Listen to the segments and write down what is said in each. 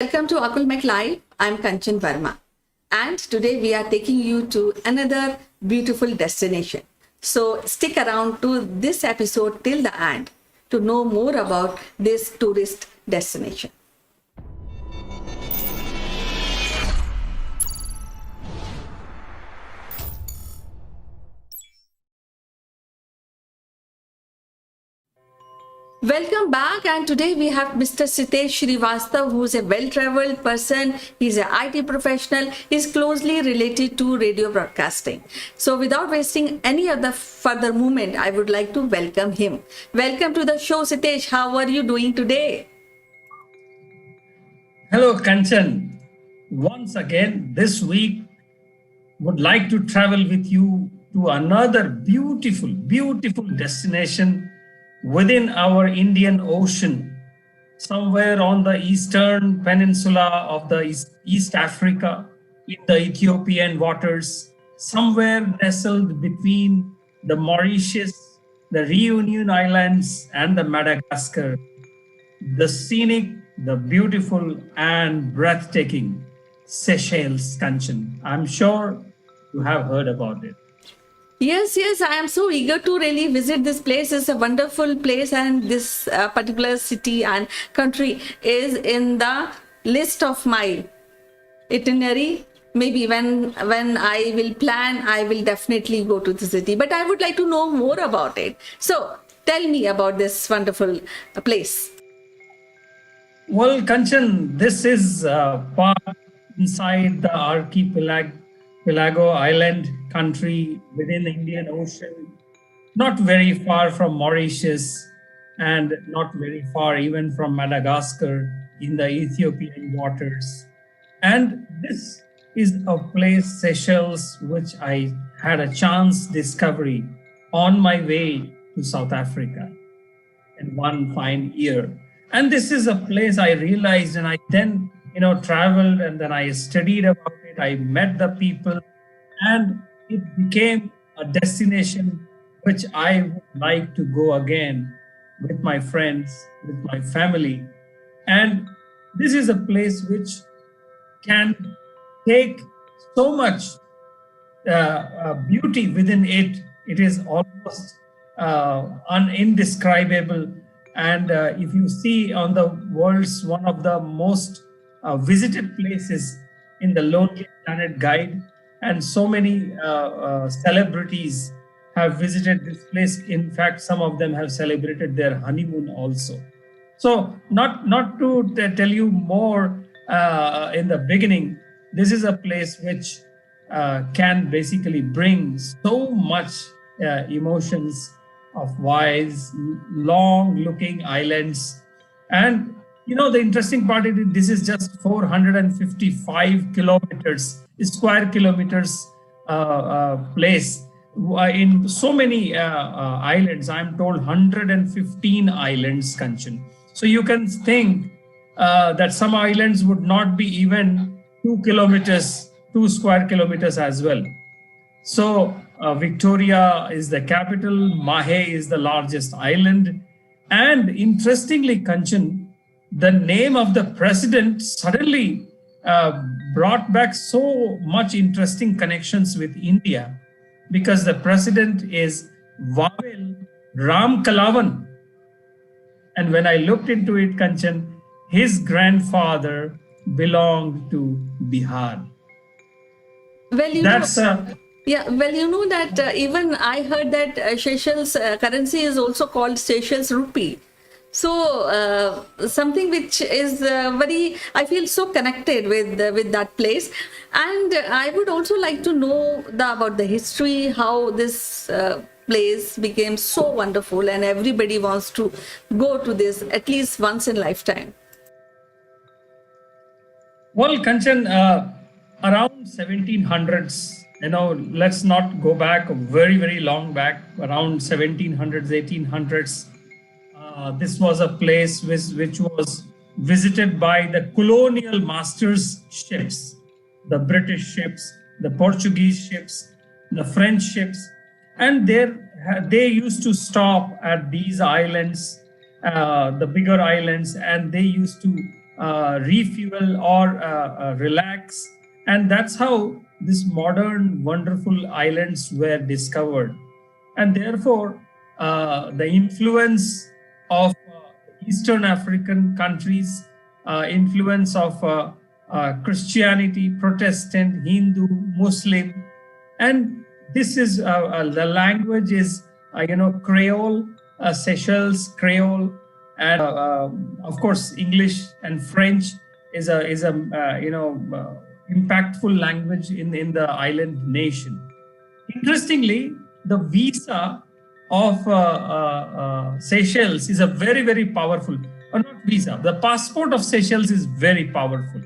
Welcome to Akulmach Live. I'm Kanchan Verma. And today we are taking you to another beautiful destination. So stick around to this episode till the end to know more about this tourist destination. Welcome back, and today we have Mr. Sitesh Srivastav, who is a well-traveled person. He's an IT professional. He's closely related to radio broadcasting. So without wasting any other further moment, I would like to welcome him. Welcome to the show, Sitesh. How are you doing today? Hello, Kanchan. Once again, this week, would like to travel with you to another beautiful, beautiful destination within our Indian Ocean, somewhere on the eastern peninsula of the East Africa, in the Ethiopian waters, somewhere nestled between the Mauritius, the Reunion Islands, and the Madagascar. The scenic, the beautiful, and breathtaking Seychelles, Kanchan. I'm sure you have heard about it. Yes, I am so eager to really visit this place. It's a wonderful place, and this particular city and country is in the list of my itinerary. Maybe when I will plan, I will definitely go to the city. But I would like to know more about it. So tell me about this wonderful place. Well, Kanchan, this is part inside the archipelago island country within the Indian Ocean, not very far from Mauritius and not very far even from Madagascar in the Ethiopian waters. And this is a place, Seychelles, which I had a chance discovery on my way to South Africa in one fine year. And this is a place I realized, and I then traveled, and then I studied about it. I met the people, and it became a destination which I would like to go again with my friends, with my family. And this is a place which can take so much beauty within it. It is almost indescribable. And if you see on the world's one of the most visited places in the Lonely Planet Guide, and so many celebrities have visited this place. In fact, some of them have celebrated their honeymoon also. So not to tell you more in the beginning, this is a place which can basically bring so much emotions of wise, long-looking islands. And the interesting part is this is just 455 square kilometers place. In so many islands, I'm told 115 islands, Kanchan. So you can think that some islands would not be even 2 square kilometers as well. So Victoria is the capital, Mahe is the largest island. And interestingly, Kanchan, the name of the president suddenly brought back so much interesting connections with India, because the president is Vavel Ram Kalawan. And when I looked into it, Kanchan, his grandfather belonged to Bihar. Well, you know that even I heard that Seychelles currency is also called Seychelles rupee. So something which is I feel so connected with that place. And I would also like to know about the history, how this place became so wonderful and everybody wants to go to this at least once in lifetime. Well, Kanchan, around 1700s, let's not go back very, very long back, around 1700s, 1800s. This was a place which was visited by the colonial masters' ships, the British ships, the Portuguese ships, the French ships, and they used to stop at these islands, the bigger islands, and they used to refuel or relax. And that's how these modern, wonderful islands were discovered. And therefore, the influence of Eastern African countries, influence of Christianity, Protestant, Hindu, Muslim, and this is the language is Creole, Seychelles Creole, and of course English and French is a impactful language in the island nation. Interestingly, the visa of Seychelles is a very powerful, or not visa, the passport of Seychelles is very powerful.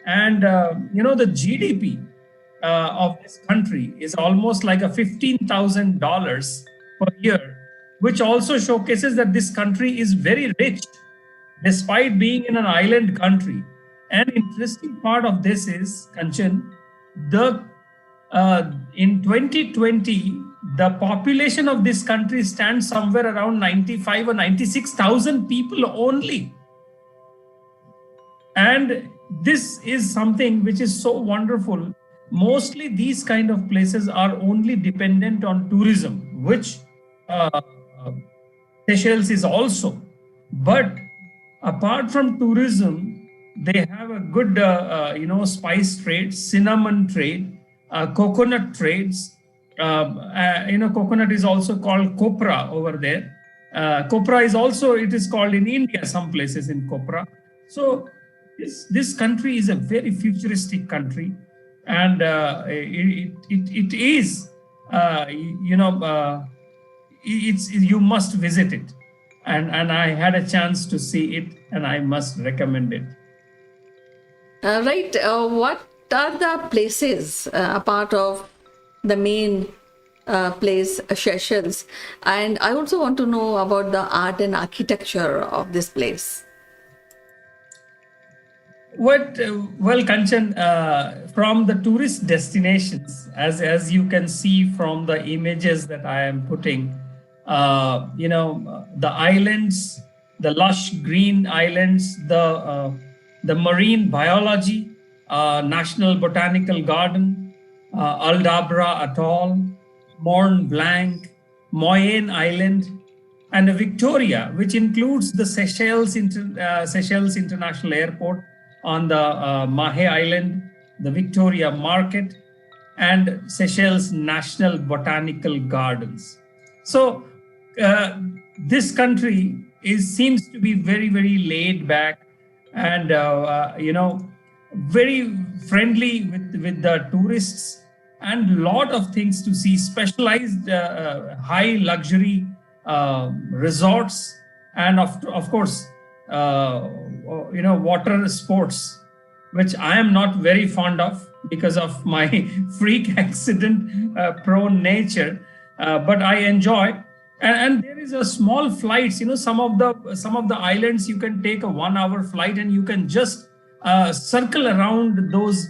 And the GDP of this country is almost like a $15,000 per year, which also showcases that this country is very rich despite being in an island country. And interesting part of this is, Kanchan, in 2020, the population of this country stands somewhere around 95 or 96,000 people only. And this is something which is so wonderful. Mostly these kind of places are only dependent on tourism, which Seychelles is also. But apart from tourism, they have a good, spice trade, cinnamon trade, coconut trades. Coconut is also called copra over there. Copra is also, it is called in India, some places in copra. So this country is a very futuristic country, and it is, you must visit it. And I had a chance to see it, and I must recommend it. Right. What are the places apart of the main place, Seychelles? And I also want to know about the art and architecture of this place. Well, Kanchan, from the tourist destinations, as you can see from the images that I am putting, the islands, the lush green islands, the marine biology, National Botanical Garden, Aldabra Atoll, Mont Blanc, Moyenne Island, and Victoria, which includes the Seychelles International Airport on the Mahe Island, the Victoria Market, and Seychelles National Botanical Gardens. So this country seems to be very laid back, and very friendly with the tourists, and lot of things to see, specialized high luxury resorts, and of course water sports, which I am not very fond of because of my freak accident prone nature, but I enjoy. And there is a small flights, some of the islands you can take a 1 hour flight, and you can just circle around those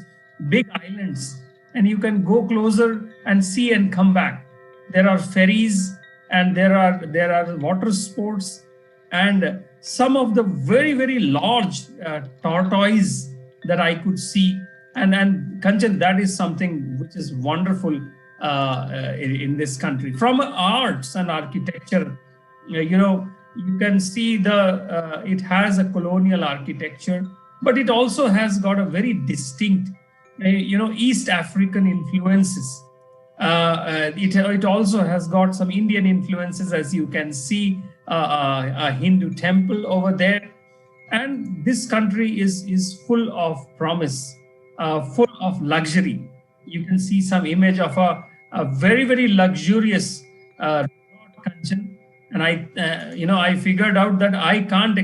big islands, and you can go closer and see and come back. There are ferries, and there are water sports, and some of the very large tortoise that I could see. And Kanchan, that is something which is wonderful in this country. From arts and architecture, you can see it has a colonial architecture, but it also has got a very distinct, East African influences. It also has got some Indian influences, as you can see, a Hindu temple over there. And this country is full of promise, full of luxury. You can see some image of a very luxurious resort, Kanchan. And I figured out that I can't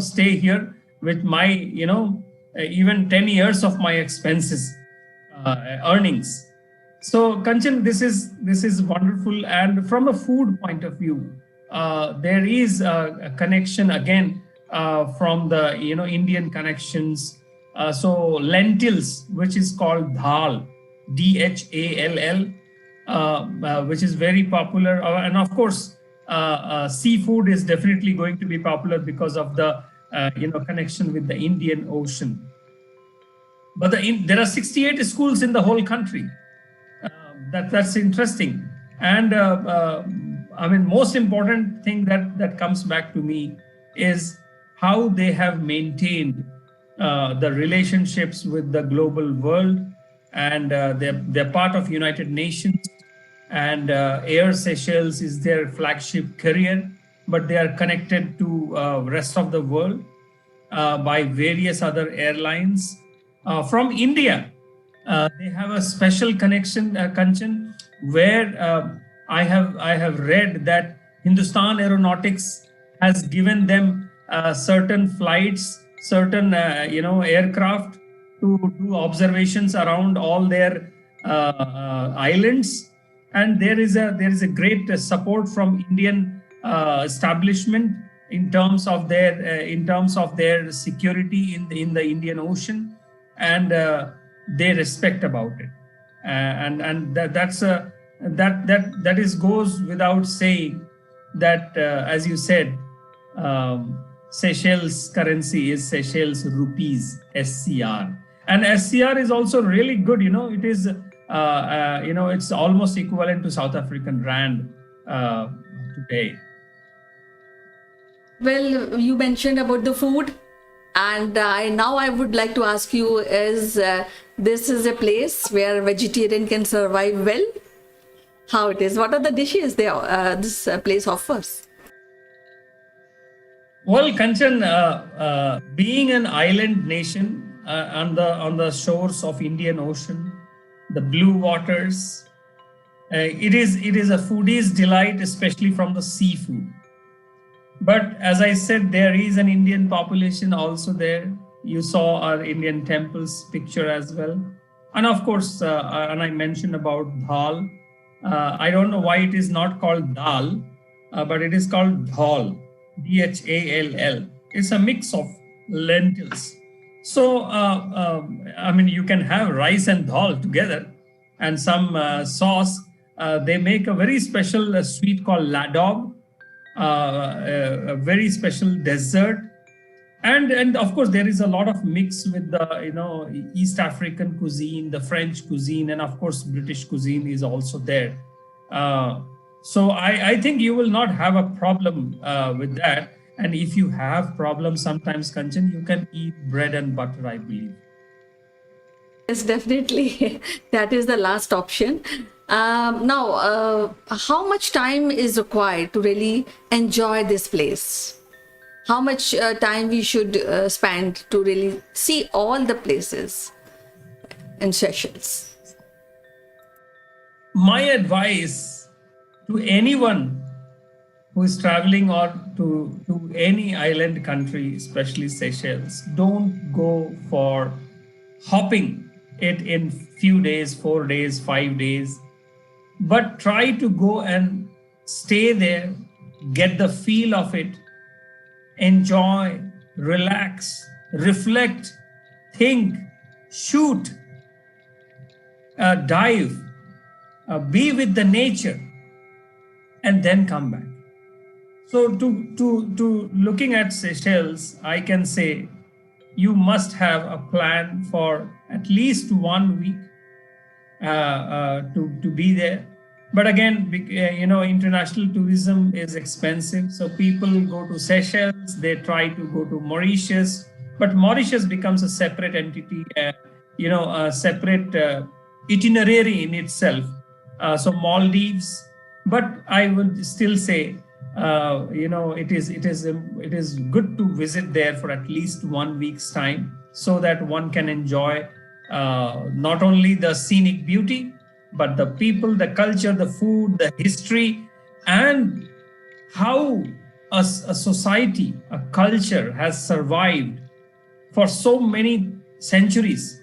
stay here with my even 10 years of my expenses earnings. So Kanchan, this is wonderful. And from a food point of view, there is a connection again from the Indian connections. So lentils, which is called dhal, DHALL, which is very popular, and of course seafood is definitely going to be popular because of the connection with the Indian Ocean. But there are 68 schools in the whole country. That's interesting. And most important thing that comes back to me is how they have maintained the relationships with the global world, and they're part of United Nations, and Air Seychelles is their flagship carrier, but they are connected to rest of the world by various other airlines. From India, they have a special connection, Kanchan, where I have read that Hindustan Aeronautics has given them certain flights, certain aircraft to do observations around all their islands, and there is a great support from Indian establishment in terms of their security in the Indian Ocean, and they respect about it, and that goes without saying that as you said, Seychelles currency is Seychelles rupees, SCR, and SCR is also really good. It is it's almost equivalent to South African rand today. Well, you mentioned about the food, and I would like to ask you: is this is a place where vegetarian can survive well? How it is? What are the dishes this place offers? Well, Kanchan, being an island nation on the shores of Indian Ocean, the blue waters, it is a foodie's delight, especially from the seafood. But as I said, there is an Indian population also there. You saw our Indian temples picture as well. And of course, and I mentioned about dal. I don't know why it is not called dal, but it is called dhal, DHALL. It's a mix of lentils. So, you can have rice and dal together and some sauce. They make a very special sweet called ladog, a very special dessert, and of course there is a lot of mix with the East African cuisine, the French cuisine, and of course British cuisine is also there. So I think you will not have a problem with that. And if you have problems sometimes, Kanchan, you can eat bread and butter, I believe. Yes, definitely. That is the last option. Now, how much time is required to really enjoy this place? How much time we should spend to really see all the places in Seychelles? My advice to anyone who is traveling or to any island country, especially Seychelles, don't go for hopping it in few days, 4 days, 5 days, but try to go and stay there, get the feel of it, enjoy, relax, reflect, think, shoot, dive, be with the nature, and then come back. So to looking at Seychelles, I can say you must have a plan for at least 1 week to be there. But again, international tourism is expensive. So people go to Seychelles, they try to go to Mauritius, but Mauritius becomes a separate entity, a separate itinerary in itself. So Maldives, but I would still say, it is good to visit there for at least 1 week's time, so that one can enjoy not only the scenic beauty, but the people, the culture, the food, the history, and how a society, a culture has survived for so many centuries.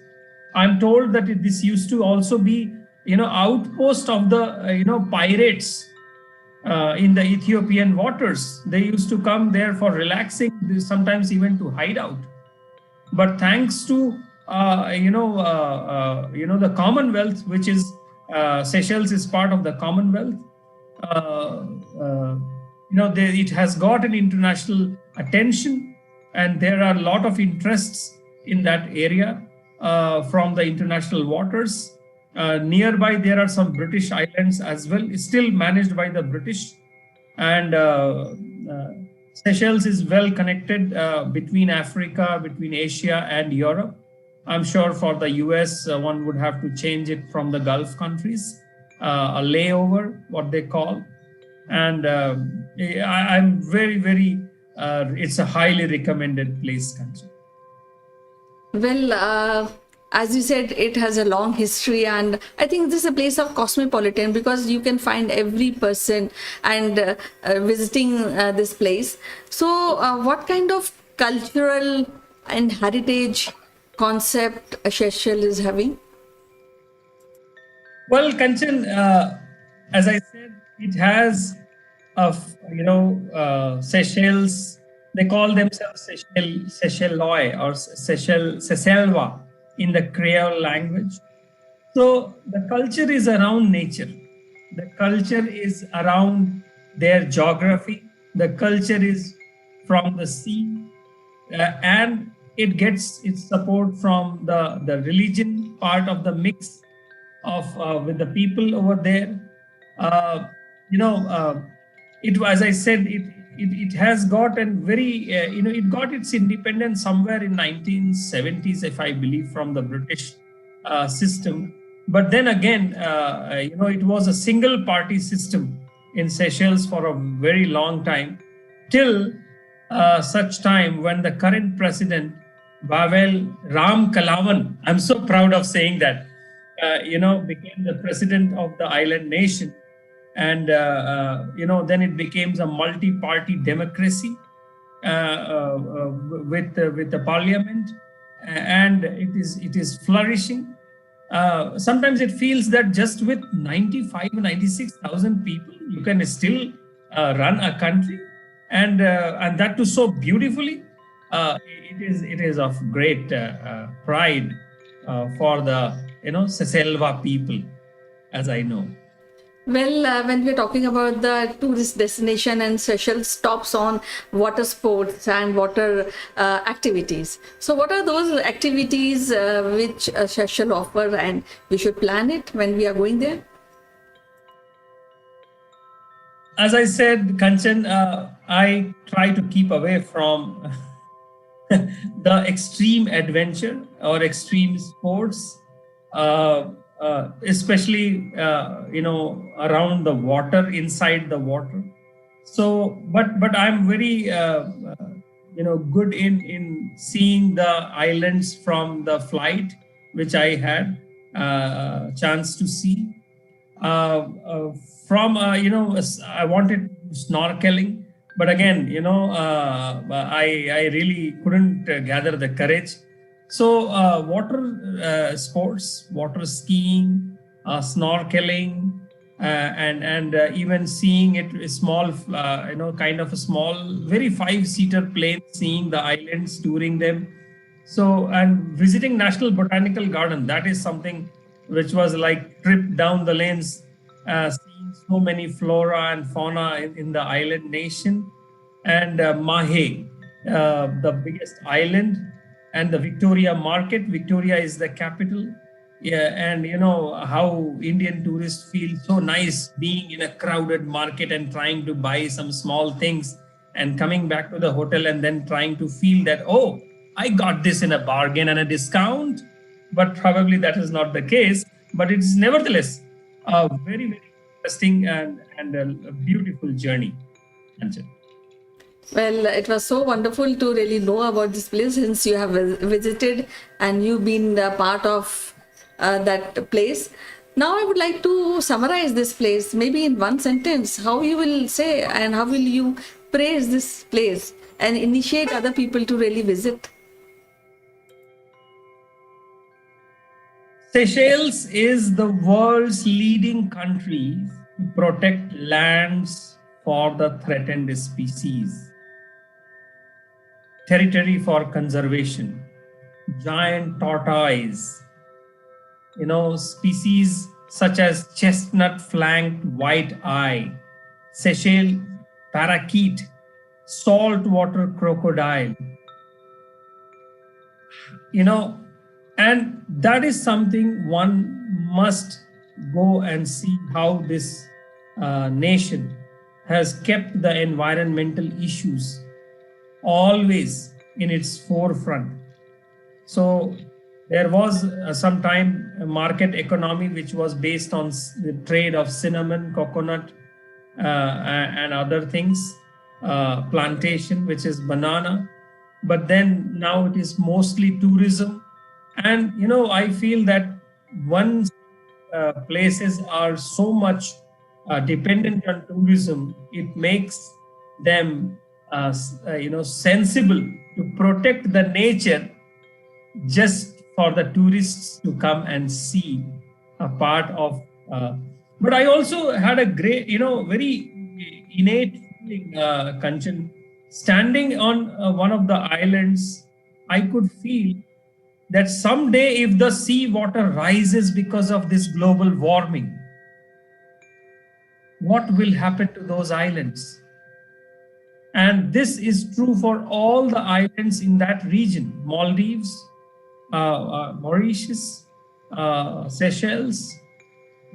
I'm told that this used to also be, outpost of the, pirates in the Ethiopian waters. They used to come there for relaxing, sometimes even to hide out. But thanks to, the Commonwealth, which is, Seychelles is part of the Commonwealth, it has got an international attention, and there are a lot of interests in that area from the international waters. Nearby, there are some British islands as well, still managed by the British. And Seychelles is well connected between Africa, between Asia and Europe. I'm sure for the US, one would have to change it from the Gulf countries, a layover, what they call. And I'm very, it's a highly recommended place, Kanchan. Well, as you said, it has a long history, and I think this is a place of cosmopolitan because you can find every person and visiting this place. So, what kind of cultural and heritage concept Seychelles is having? Well, Kanchan, as I said, it has Seychelles. They call themselves Seychellois or Seychellois in the Creole language. So the culture is around nature. The culture is around their geography. The culture is from the sea, and it gets its support from the religion part of the mix of with the people over there. Uh, it, as I said, it has got a very it got its independence somewhere in 1970s, if I believe, from the British system. But then again, it was a single party system in Seychelles for a very long time, till such time when the current president, Bavel Ram Kalawan, I'm so proud of saying that, became the president of the island nation. And, then it becomes a multi-party democracy with the parliament, and it is flourishing. Sometimes it feels that just with 96,000 people, you can still run a country, and that too so beautifully. It is of great pride for the Seselva people, as I know. Well, when we're talking about the tourist destination, and Seychelles stops on water sports and water activities. So what are those activities which Seychelles offer, and we should plan it when we are going there? As I said, Kanchan, I try to keep away from the extreme adventure or extreme sports. Especially around the water, inside the water. So but I'm very good in seeing the islands from the flight, which I had chance to see. From I wanted snorkeling, but again, I really couldn't gather the courage. So water sports, water skiing, snorkeling, and even seeing it small, kind of a small, very 5-seater plane, seeing the islands, touring them. So, and visiting National Botanical Garden, that is something which was like trip down the lanes, seeing so many flora and fauna in the island nation. And Mahe, the biggest island, and the Victoria market. Victoria is the capital. Yeah, and how Indian tourists feel so nice being in a crowded market and trying to buy some small things and coming back to the hotel and then trying to feel that, oh, I got this in a bargain and a discount. But probably that is not the case. But it's nevertheless a very, very interesting and a beautiful journey. Well, it was so wonderful to really know about this place, since you have visited and you've been a part of that place. Now I would like to summarize this place, maybe in one sentence, how you will say and how will you praise this place and initiate other people to really visit. Seychelles is the world's leading country to protect lands for the threatened species. Territory for conservation, giant tortoise, species such as chestnut-flanked white-eye, Seychelles parakeet, saltwater crocodile, you know, and that is something one must go and see how this nation has kept the environmental issues always in its forefront. So there was some time a market economy which was based on the trade of cinnamon, coconut, and other things, plantation, which is banana. But then now it is mostly tourism. And, I feel that once places are so much dependent on tourism, it makes them, sensible to protect the nature just for the tourists to come and see a part of. But I also had a great, very innate feeling, Kanchan, standing on one of the islands. I could feel that someday, if the sea water rises because of this global warming, what will happen to those islands? And this is true for all the islands in that region: Maldives, Mauritius, Seychelles,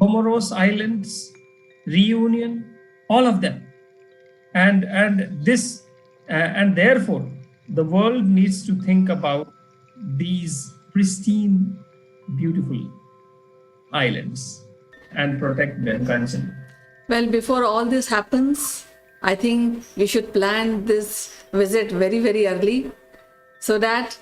Comoros Islands, Reunion, all of them. And therefore, the world needs to think about these pristine, beautiful islands and protect them, Kanchan. Well, before all this happens, I think we should plan this visit very, very early so that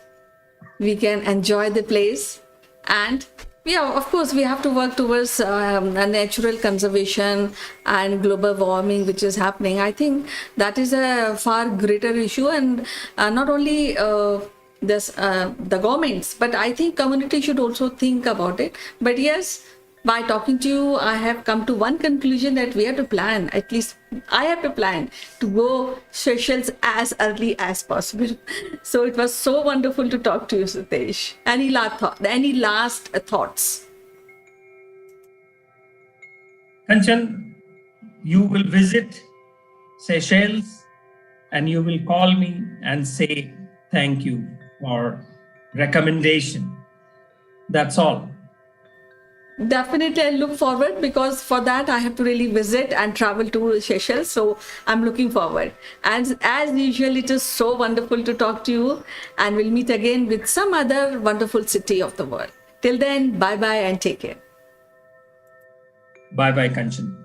we can enjoy the place. And yeah, of course, we have to work towards a natural conservation and global warming, which is happening. I think that is a far greater issue, and not only the governments, but I think community should also think about it. But yes, by talking to you, I have come to one conclusion, that we have to plan, at least I have to plan to go Seychelles as early as possible. So it was so wonderful to talk to you, Sitesh. Any last thoughts? Kanchan, you will visit Seychelles and you will call me and say thank you for recommendation. That's all. Definitely, I look forward, because for that I have to really visit and travel to Seychelles. So I'm looking forward. And as usual, it is so wonderful to talk to you, and we'll meet again with some other wonderful city of the world. Till then, bye bye and take care. Bye bye, Kanchan.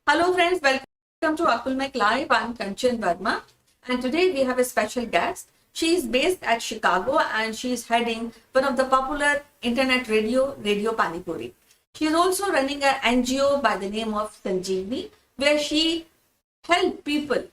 Hello friends, welcome to Akulmach Live. I'm Kanchan Verma, and today we have a special guest. She is based at Chicago and she is heading one of the popular internet Radio Panipuri. She is also running an NGO by the name of Sanjeevni, where she helps people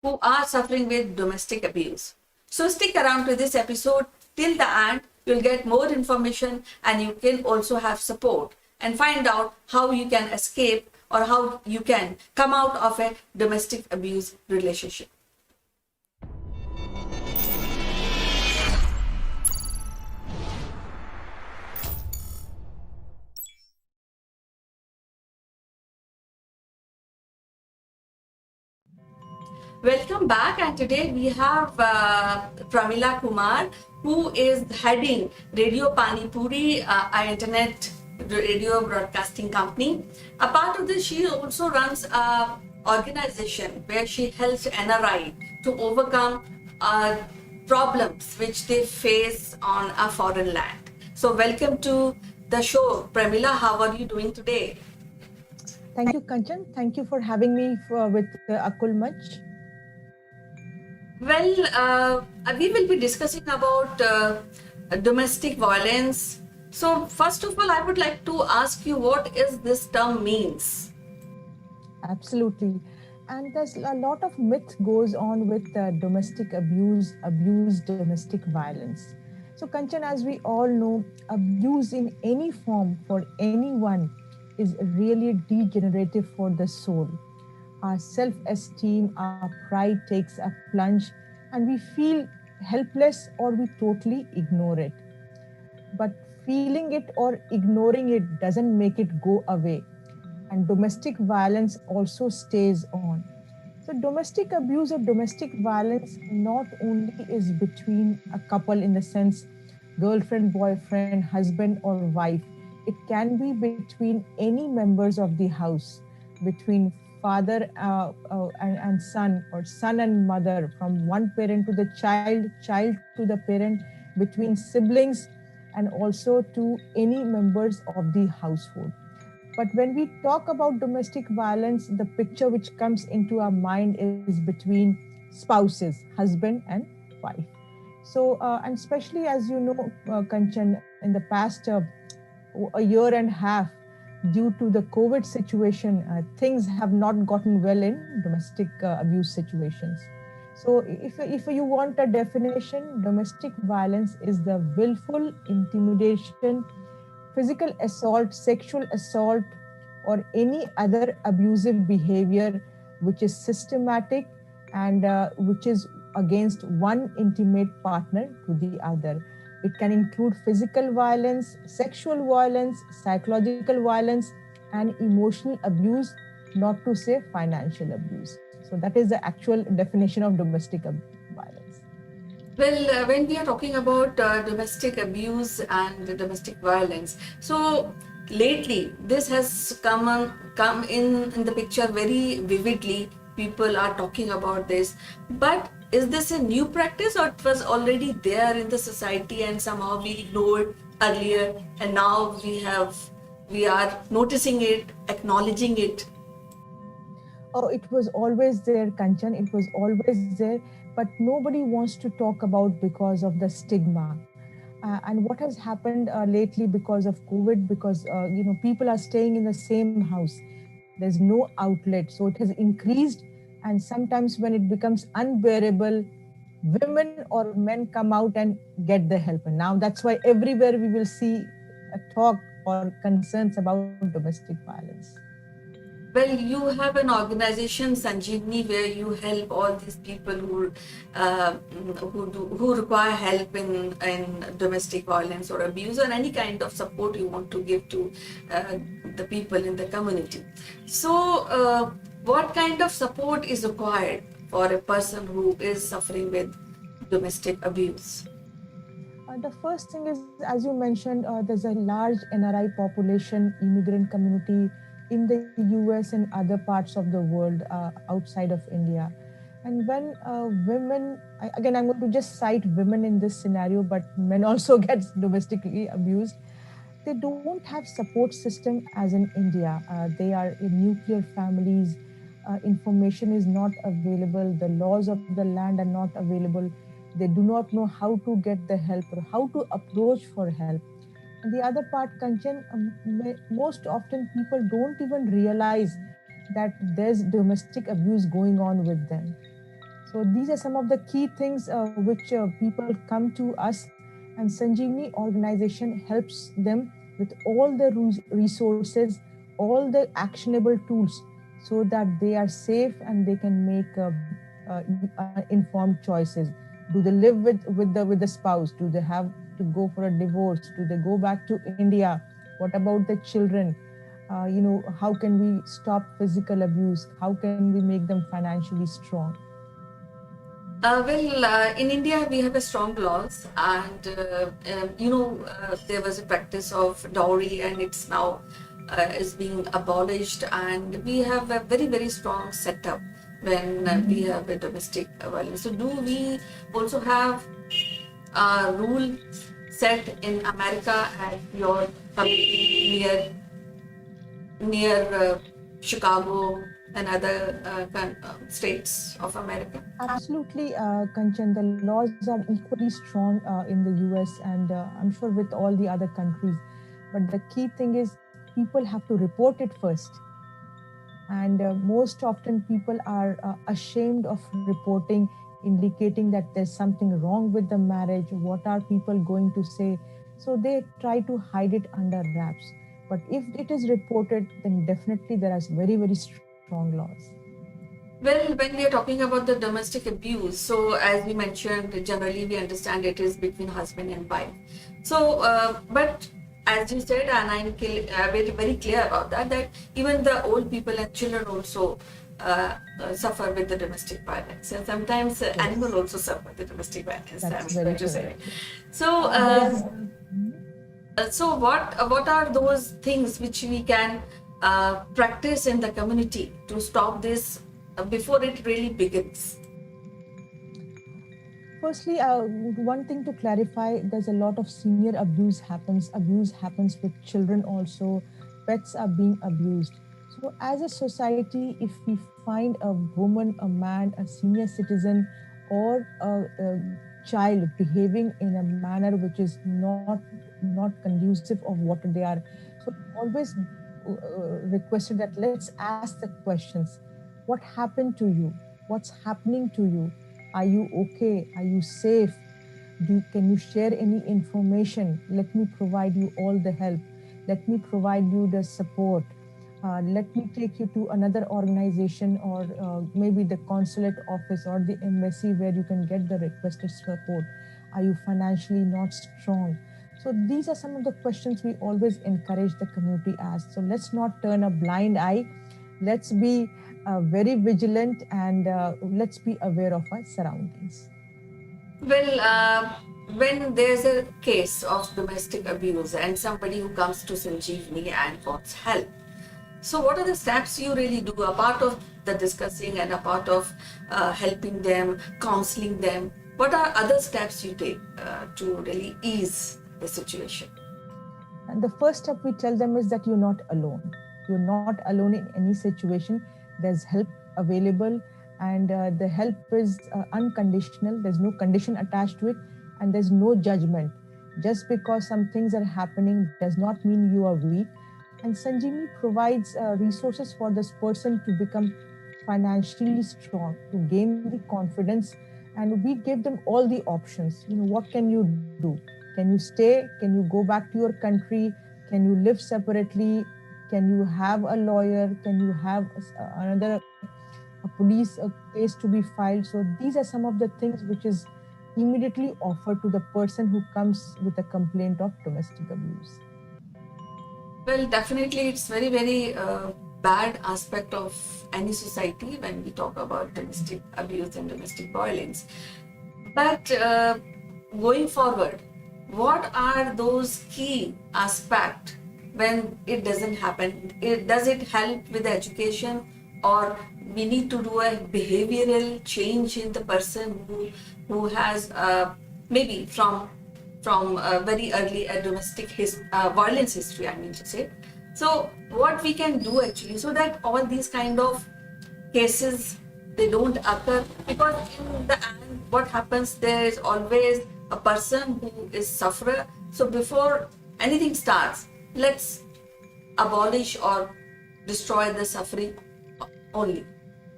who are suffering with domestic abuse. So stick around to this episode till the end. You'll get more information, and you can also have support and find out how you can escape or how you can come out of a domestic abuse relationship. Welcome back, and today we have Pramila Kumar, who is heading Radio Panipuri, an internet radio broadcasting company. Apart of this, she also runs an organization where she helps NRI to overcome problems which they face on a foreign land. So welcome to the show, Pramila. How are you doing today? Thank you, Kanchan. Thank you for having me with Akulmach. Well, we will be discussing about domestic violence. So first of all, I would like to ask you, what is this term means? Absolutely. And there's a lot of myth goes on with domestic abuse, domestic violence. So Kanchan, as we all know, abuse in any form for anyone is really degenerative for the soul. Our self esteem, our pride takes a plunge, and we feel helpless or we totally ignore it. But feeling it or ignoring it doesn't make it go away. And domestic violence also stays on. So, domestic abuse or domestic violence not only is between a couple in the sense girlfriend, boyfriend, husband, or wife, it can be between any members of the house, between father and son, or son and mother, from one parent to the child, child to the parent, between siblings, and also to any members of the household. But when we talk about domestic violence, the picture which comes into our mind is between spouses, husband and wife. So, and especially as you know, Kanchan, in the past a year and a half, due to the COVID situation, things have not gotten well in domestic abuse situations. So, if you want a definition, domestic violence is the willful intimidation, physical assault, sexual assault, or any other abusive behavior which is systematic and which is against one intimate partner to the other. It can include physical violence, sexual violence, psychological violence, and emotional abuse, not to say financial abuse. So, that is the actual definition of domestic violence. Well, when we are talking about domestic abuse and domestic violence, so lately this has come in the picture very vividly. People are talking about this, but is this a new practice or it was already there in the society and somehow we ignored earlier and now we are noticing it, acknowledging it? Oh, it was always there, Kanchan. It was always there, but nobody wants to talk about because of the stigma. And what has happened lately because of COVID, because people are staying in the same house. There's no outlet, so it has increased. And sometimes when it becomes unbearable, women or men come out and get the help. And now that's why everywhere we will see a talk or concerns about domestic violence. Well, you have an organization, Sanjeevni, where you help all these people who require help in domestic violence or abuse or any kind of support you want to give to the people in the community. So, what kind of support is required for a person who is suffering with domestic abuse? The first thing is, as you mentioned, there's a large NRI population, immigrant community in the US and other parts of the world outside of India. And when women, again, I'm going to just cite women in this scenario, but men also get domestically abused. They don't have support system as in India. They are in nuclear families. Information is not available. The laws of the land are not available. They do not know how to get the help or how to approach for help. And the other part, Kanchan, most often people don't even realize that there's domestic abuse going on with them. So these are some of the key things which people come to us, and Sanjeevni organization helps them with all the resources, all the actionable tools, so that they are safe and they can make informed choices. Do they live with the spouse? Do they have to go for a divorce? Do they go back to India? What about the children? How can we stop physical abuse? How can we make them financially strong? In India, we have a strong laws, and there was a practice of dowry, and it's now is being abolished, and we have a very very strong setup when we have a domestic violence. So, do we also have a rule set in America at your community near Chicago and other states of America? Absolutely, Kanchan. The laws are equally strong in the US and I'm sure with all the other countries. But the key thing is people have to report it first. And most often people are ashamed of reporting, indicating that there's something wrong with the marriage. What are people going to say? So they try to hide it under wraps. But if it is reported, then definitely there are very, very strong laws. Well, when we are talking about the domestic abuse, so as we mentioned, generally we understand it is between husband and wife. So, but as you said, and very, very clear about that, that even the old people and children also suffer with the domestic violence, and sometimes animals also suffer the domestic violence. That's I'm very going to say. correct. So, so what are those things which we can practice in the community to stop this before it really begins? Firstly, one thing to clarify, there's a lot of senior abuse happens. Abuse happens with children also. Pets are being abused. So as a society, if we find a woman, a man, a senior citizen, or a child behaving in a manner which is not conducive of what they are, so always requested that let's ask the questions. What happened to you? What's happening to you? Are you okay? Are you safe? Can you share any information? Let me provide you all the help. Let me provide you the support. Let me take you to another organization, or maybe the consulate office or the embassy where you can get the requested support. Are you financially not strong? So these are some of the questions we always encourage the community ask. So let's not turn a blind eye. Let's be very vigilant, and let's be aware of our surroundings. Well, when there's a case of domestic abuse and somebody who comes to Sanjeevani and wants help, so what are the steps you really do, apart of the discussing and apart of helping them, counseling them? What are other steps you take to really ease the situation? And the first step we tell them is that you're not alone. You're not alone in any situation. There's help available, and the help is unconditional. There's no condition attached to it, and there's no judgment. Just because some things are happening does not mean you are weak. And Sanjeevani provides resources for this person to become financially strong, to gain the confidence, and we give them all the options. What can you do? Can you stay? Can you go back to your country? Can you live separately? Can you have a lawyer? Can you have a police case to be filed? So these are some of the things which is immediately offered to the person who comes with a complaint of domestic abuse. Well, definitely, it's very, very bad aspect of any society when we talk about domestic abuse and domestic violence. But going forward, what are those key aspects when it doesn't happen? Does it help with education, or we need to do a behavioral change in the person who has maybe from very early a domestic violence history, I mean to say. So what we can do actually so that all these kind of cases they don't occur, because in the end what happens, there is always a person who is sufferer. So before anything starts, let's abolish or destroy the suffering only.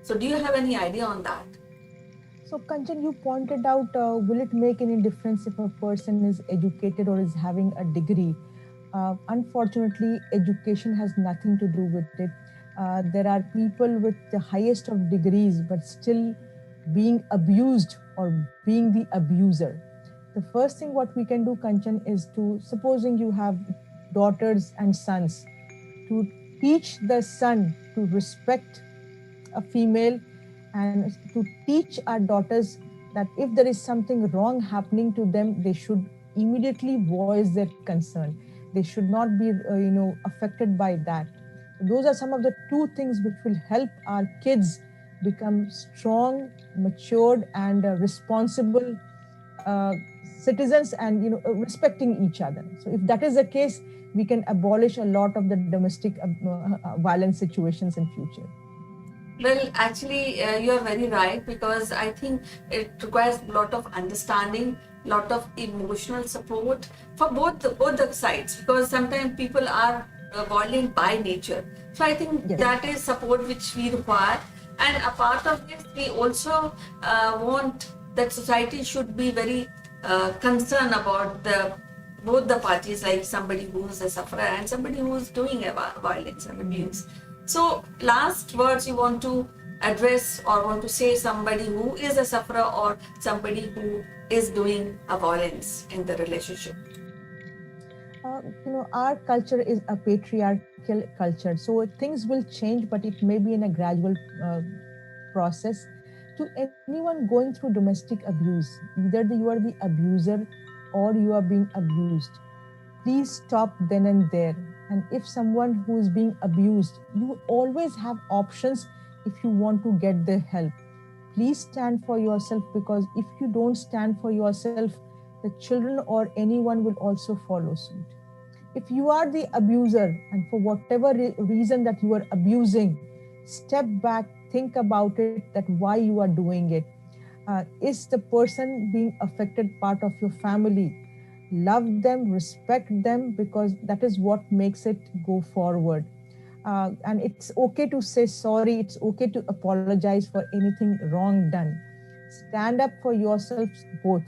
So do you have any idea on that? So, Kanchan, you pointed out, will it make any difference if a person is educated or is having a degree? Unfortunately, education has nothing to do with it. There are people with the highest of degrees, but still being abused or being the abuser. The first thing what we can do, Kanchan, is to, supposing you have daughters and sons, to teach the son to respect a female, and to teach our daughters that if there is something wrong happening to them, they should immediately voice their concern. They should not be affected by that. Those are some of the two things which will help our kids become strong, matured, and responsible citizens, and respecting each other. So if that is the case, we can abolish a lot of the domestic violence situations in future. Well, actually, you are very right, because I think it requires a lot of understanding, lot of emotional support for both the sides, because sometimes people are violent by nature. So I think Yes. that is support which we require. And a part of this, we also want that society should be very concerned about the both the parties, like somebody who's a sufferer and somebody who's doing a violence and abuse. So, last words you want to address or want to say somebody who is a sufferer or somebody who is doing a violence in the relationship? Our culture is a patriarchal culture, so things will change, but it may be in a gradual process. To anyone going through domestic abuse, either you are the abuser or you are being abused, please stop then and there. And if someone who is being abused, you always have options if you want to get the help. Please stand for yourself, because if you don't stand for yourself, the children or anyone will also follow suit. If you are the abuser and for whatever reason that you are abusing, step back, think about it, that why you are doing it. Is the person being affected part of your family? Love them, respect them, because that is what makes it go forward. And it's okay to say sorry, it's okay to apologize for anything wrong done. Stand up for yourselves both,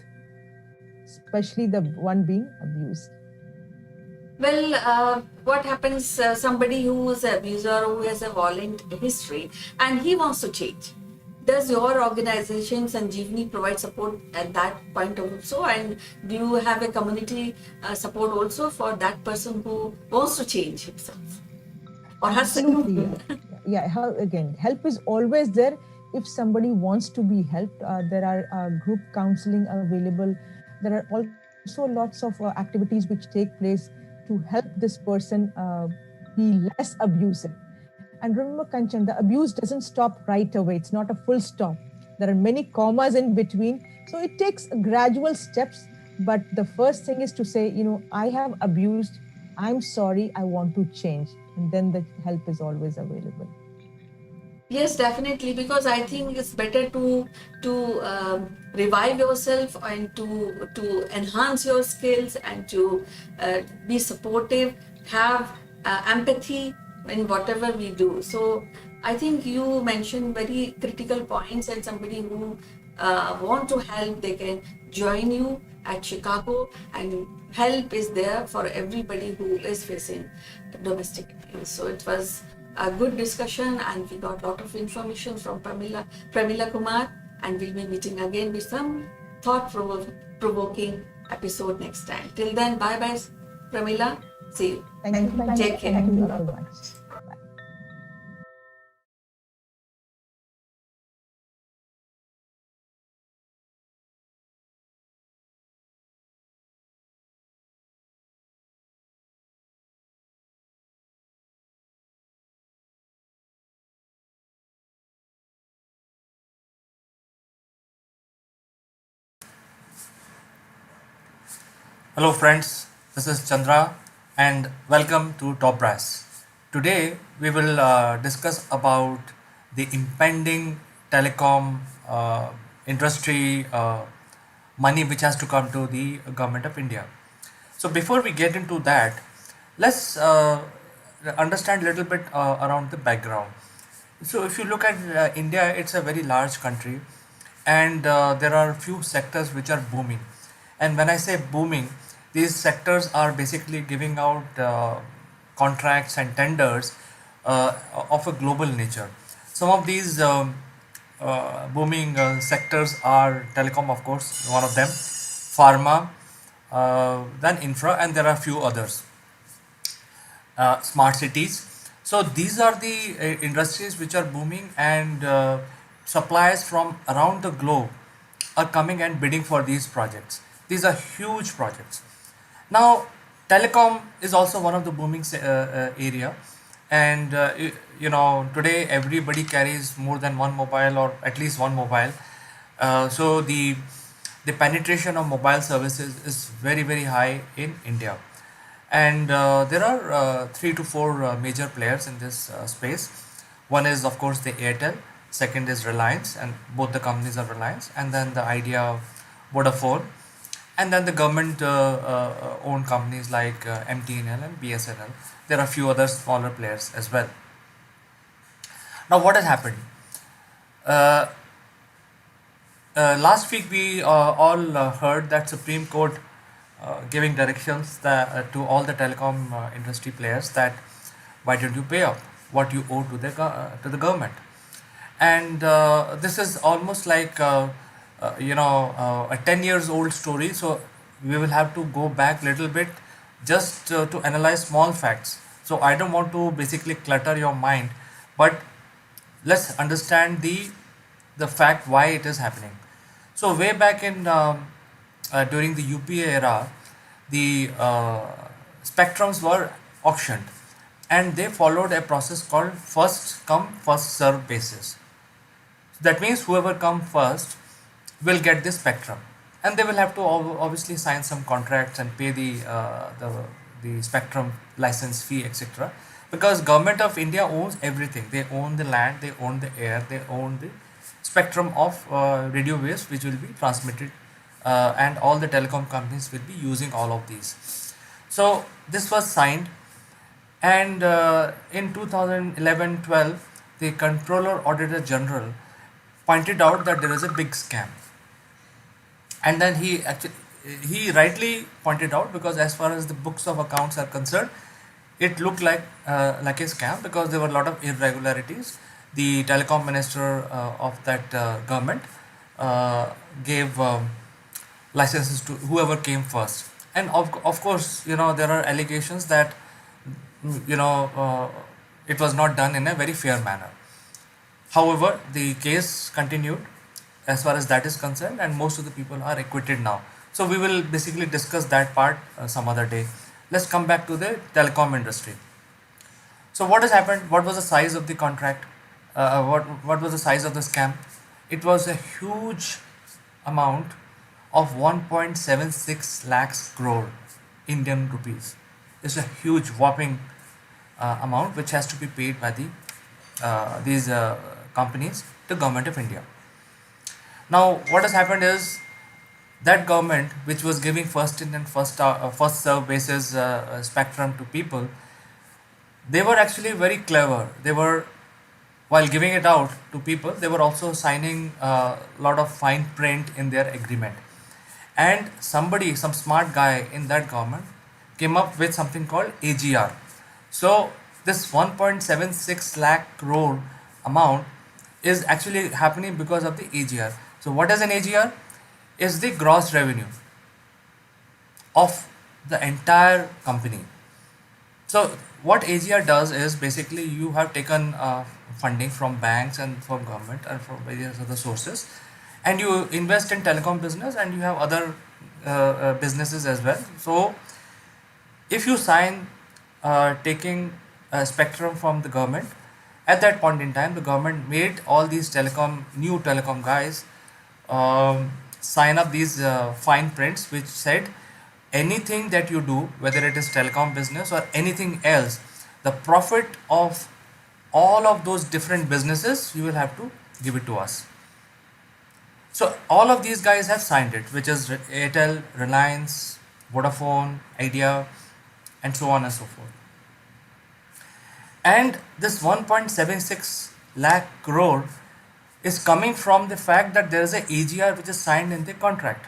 especially the one being abused. Well, what happens, somebody who is an abuser, who has a violent history, and he wants to change? Does your organization Sanjeevani provide support at that point also? And do you have a community support also for that person who wants to change himself or herself? Absolutely. Yeah, again, help is always there. If somebody wants to be helped, there are group counseling available. There are also lots of activities which take place to help this person be less abusive. And remember, Kanchan, the abuse doesn't stop right away. It's not a full stop. There are many commas in between. So it takes gradual steps. But the first thing is to say, I have abused. I'm sorry. I want to change. And then the help is always available. Yes, definitely, because I think it's better to revive yourself and to enhance your skills and to be supportive, have empathy in whatever we do. So I think you mentioned very critical points, and somebody who want to help, they can join you at Chicago, and help is there for everybody who is facing domestic abuse. So it was a good discussion, and we got a lot of information from Pramila Kumar, and we'll be meeting again with some thought-provoking episode next time. Till then, bye-bye, Pramila. See you. Thank you. Take care. Thank you so much. Bye. Hello, friends. This is Chandra, and welcome to Top Brass. Today, we will discuss about the impending telecom industry money which has to come to the government of India. So, before we get into that, let's understand a little bit around the background. So, if you look at India, it's a very large country, and there are few sectors which are booming. And when I say booming, these sectors are basically giving out contracts and tenders of a global nature. Some of these booming sectors are telecom, of course, one of them, pharma, then infra, and there are a few others. Smart cities. So these are the industries which are booming, and suppliers from around the globe are coming and bidding for these projects. These are huge projects. Now, telecom is also one of the booming area, and today everybody carries more than one mobile, or at least one mobile. So the penetration of mobile services is very very high in India, and there are three to four major players in this space. One is of course the Airtel, second is Reliance, and both the companies are Reliance, and then the Idea, Vodafone, and then the government owned companies like MTNL and BSNL. There are a few other smaller players as well. Now, what has happened? Uh, Last week we all heard that Supreme Court giving directions to all the telecom industry players that why don't you pay up what you owe to the government. And this is almost like a 10 years old story, so we will have to go back a little bit just to analyze small facts. So I don't want to basically clutter your mind, but let's understand the fact why it is happening. So way back in during the UPA era, the spectrums were auctioned, and they followed a process called first come first serve basis. That means whoever come first will get the spectrum, and they will have to obviously sign some contracts and pay the spectrum license fee, etc. Because government of India owns everything. They own the land, they own the air, they own the spectrum of radio waves which will be transmitted, and all the telecom companies will be using all of these. So this was signed, and in 2011-12, the Controller Auditor General pointed out that there is a big scam. And then he rightly pointed out, because as far as the books of accounts are concerned, it looked like a scam, because there were a lot of irregularities. The telecom minister of that government gave licenses to whoever came first, and of course, there are allegations that it was not done in a very fair manner. However, the case continued as far as that is concerned, and most of the people are acquitted now. So we will basically discuss that part some other day. Let's come back to the telecom industry. So what has happened? What was the size of the contract? What was the size of the scam? It was a huge amount of 1.76 lakhs crore Indian rupees. It's a huge whopping amount which has to be paid by these companies to government of India. Now what has happened is that government, which was giving first in and first serve basis spectrum to people, they were actually very clever. They were, while giving it out to people, they were also signing a lot of fine print in their agreement. And some smart guy in that government came up with something called AGR. So this 1.76 lakh crore amount is actually happening because of the AGR. So what is an AGR? Is the gross revenue of the entire company. So what AGR does is, basically you have taken funding from banks and from government and from various other sources, and you invest in telecom business, and you have other businesses as well. So if you sign taking spectrum from the government, at that point in time the government made all these new telecom guys sign up these fine prints which said, anything that you do, whether it is telecom business or anything else, the profit of all of those different businesses, you will have to give it to us. So all of these guys have signed it, which is Airtel, Reliance, Vodafone, Idea, and so on and so forth. And this 1.76 lakh crore is coming from the fact that there is a AGR which is signed in the contract.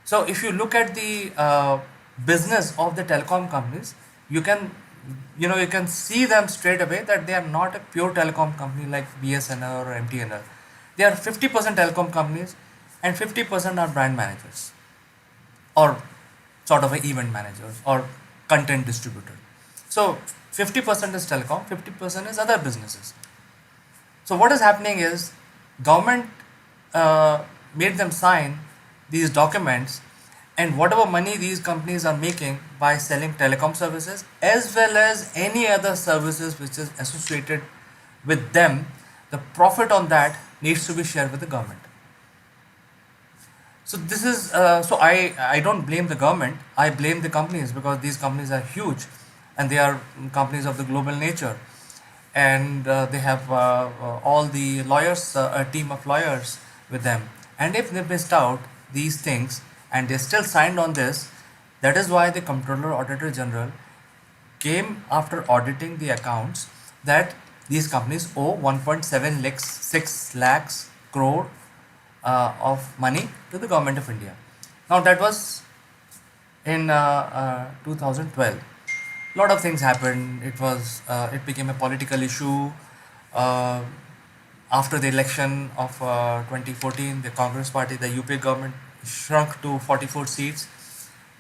So if you look at the business of the telecom companies, you can see them straight away that they are not a pure telecom company like BSNL or MTNL. They are 50% telecom companies, and 50% are brand managers, or sort of event managers or content distributor. So 50% is telecom, 50% is other businesses. So what is happening is, government made them sign these documents, and whatever money these companies are making by selling telecom services as well as any other services which is associated with them, the profit on that needs to be shared with the government. So this is so I don't blame the government, I blame the companies, because these companies are huge and they are companies of the global nature, and they have all the lawyers, a team of lawyers with them, and if they missed out these things and they still signed on this, that is why the Comptroller Auditor General came, after auditing the accounts, that these companies owe 1.76 lakhs crore of money to the government of India. Now that was in 2012. A lot of things happened. It became a political issue. Uh, After the election of 2014, the Congress Party, the UPA government shrunk to 44 seats.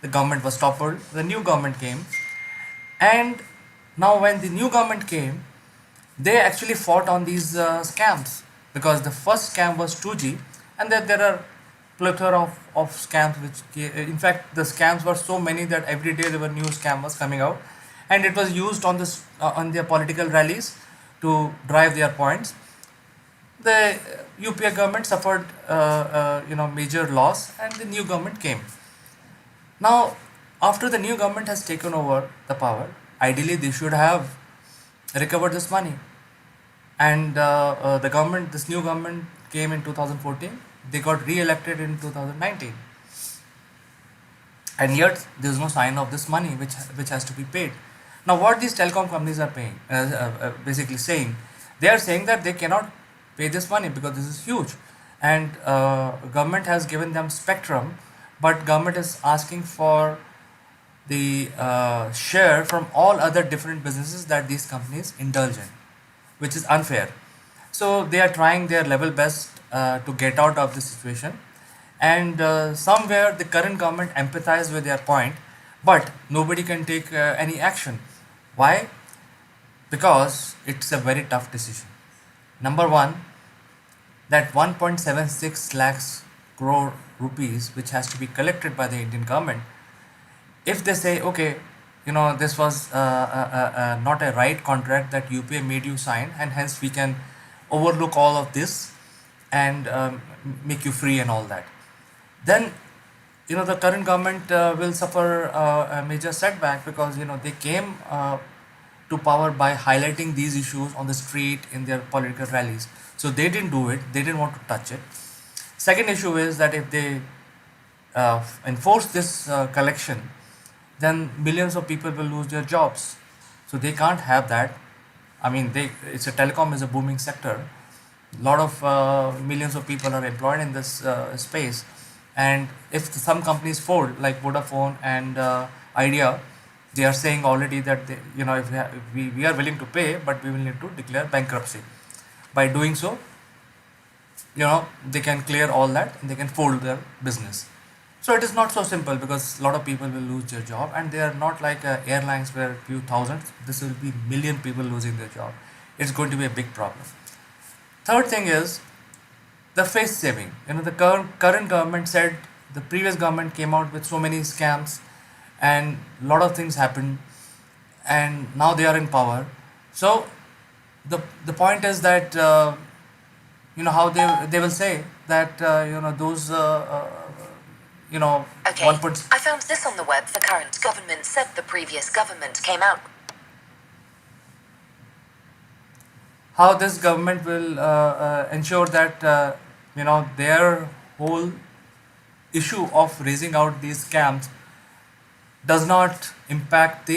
The government was toppled. The new government came, and now when the new government came, they actually fought on these scams, because the first scam was 2G, and that there are plethora of scams in fact the scams were so many that every day there were new scams coming out, and it was used on this on their political rallies to drive their points. The UPA government suffered major loss, and the new government came. Now, after the new government has taken over the power, ideally they should have recovered this money. And this new government came in 2014. They got re-elected in 2019, and yet there is no sign of this money which has to be paid. Now, what these telecom companies are paying, basically saying, they are saying that they cannot pay this money because this is huge, and government has given them spectrum, but government is asking for the share from all other different businesses that these companies indulge in, which is unfair. So they are trying their level best to get out of this situation, and somewhere the current government empathize with their point, but nobody can take any action. Why? Because it's a very tough decision. Number one, that 1.76 lakhs crore rupees which has to be collected by the Indian government, if they say, okay, this was not a right contract that UPA made you sign, and hence we can overlook all of this and make you free and all that, then the current government will suffer a major setback, because they came to power by highlighting these issues on the street in their political rallies. So they didn't do it. They didn't want to touch it. Second issue is that if they enforce this collection, then millions of people will lose their jobs. So they can't have that. I mean, telecom is a booming sector. A lot of millions of people are employed in this space, and if some companies fold, like Vodafone and Idea, they are saying already that if we are willing to pay, but we will need to declare bankruptcy. By doing so, they can clear all that and they can fold their business. So it is not so simple, because a lot of people will lose their job, and they are not like airlines where few thousands. This will be million people losing their job. It's going to be a big problem. Third thing is the face saving. The current government said the previous government came out with so many scams, and a lot of things happened, and now they are in power. So the point is that how they will say that those Okay, I found this on the web. The current government said the previous government came out. How this government will ensure that their whole issue of raising out these scams does not impact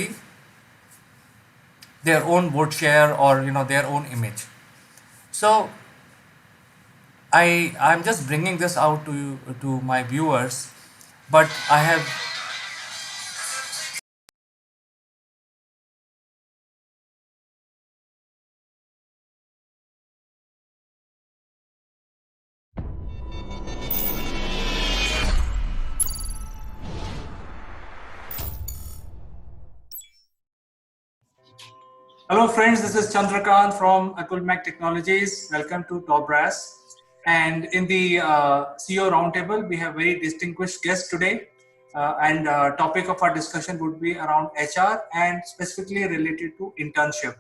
their own vote share or their own image. So I'm just bringing this out to my viewers, but I have Hello friends, this is Chandrakant from Akulmach Technologies. Welcome to Top Brass. And in the CEO Roundtable, we have very distinguished guests today. And topic of our discussion would be around HR and specifically related to internship.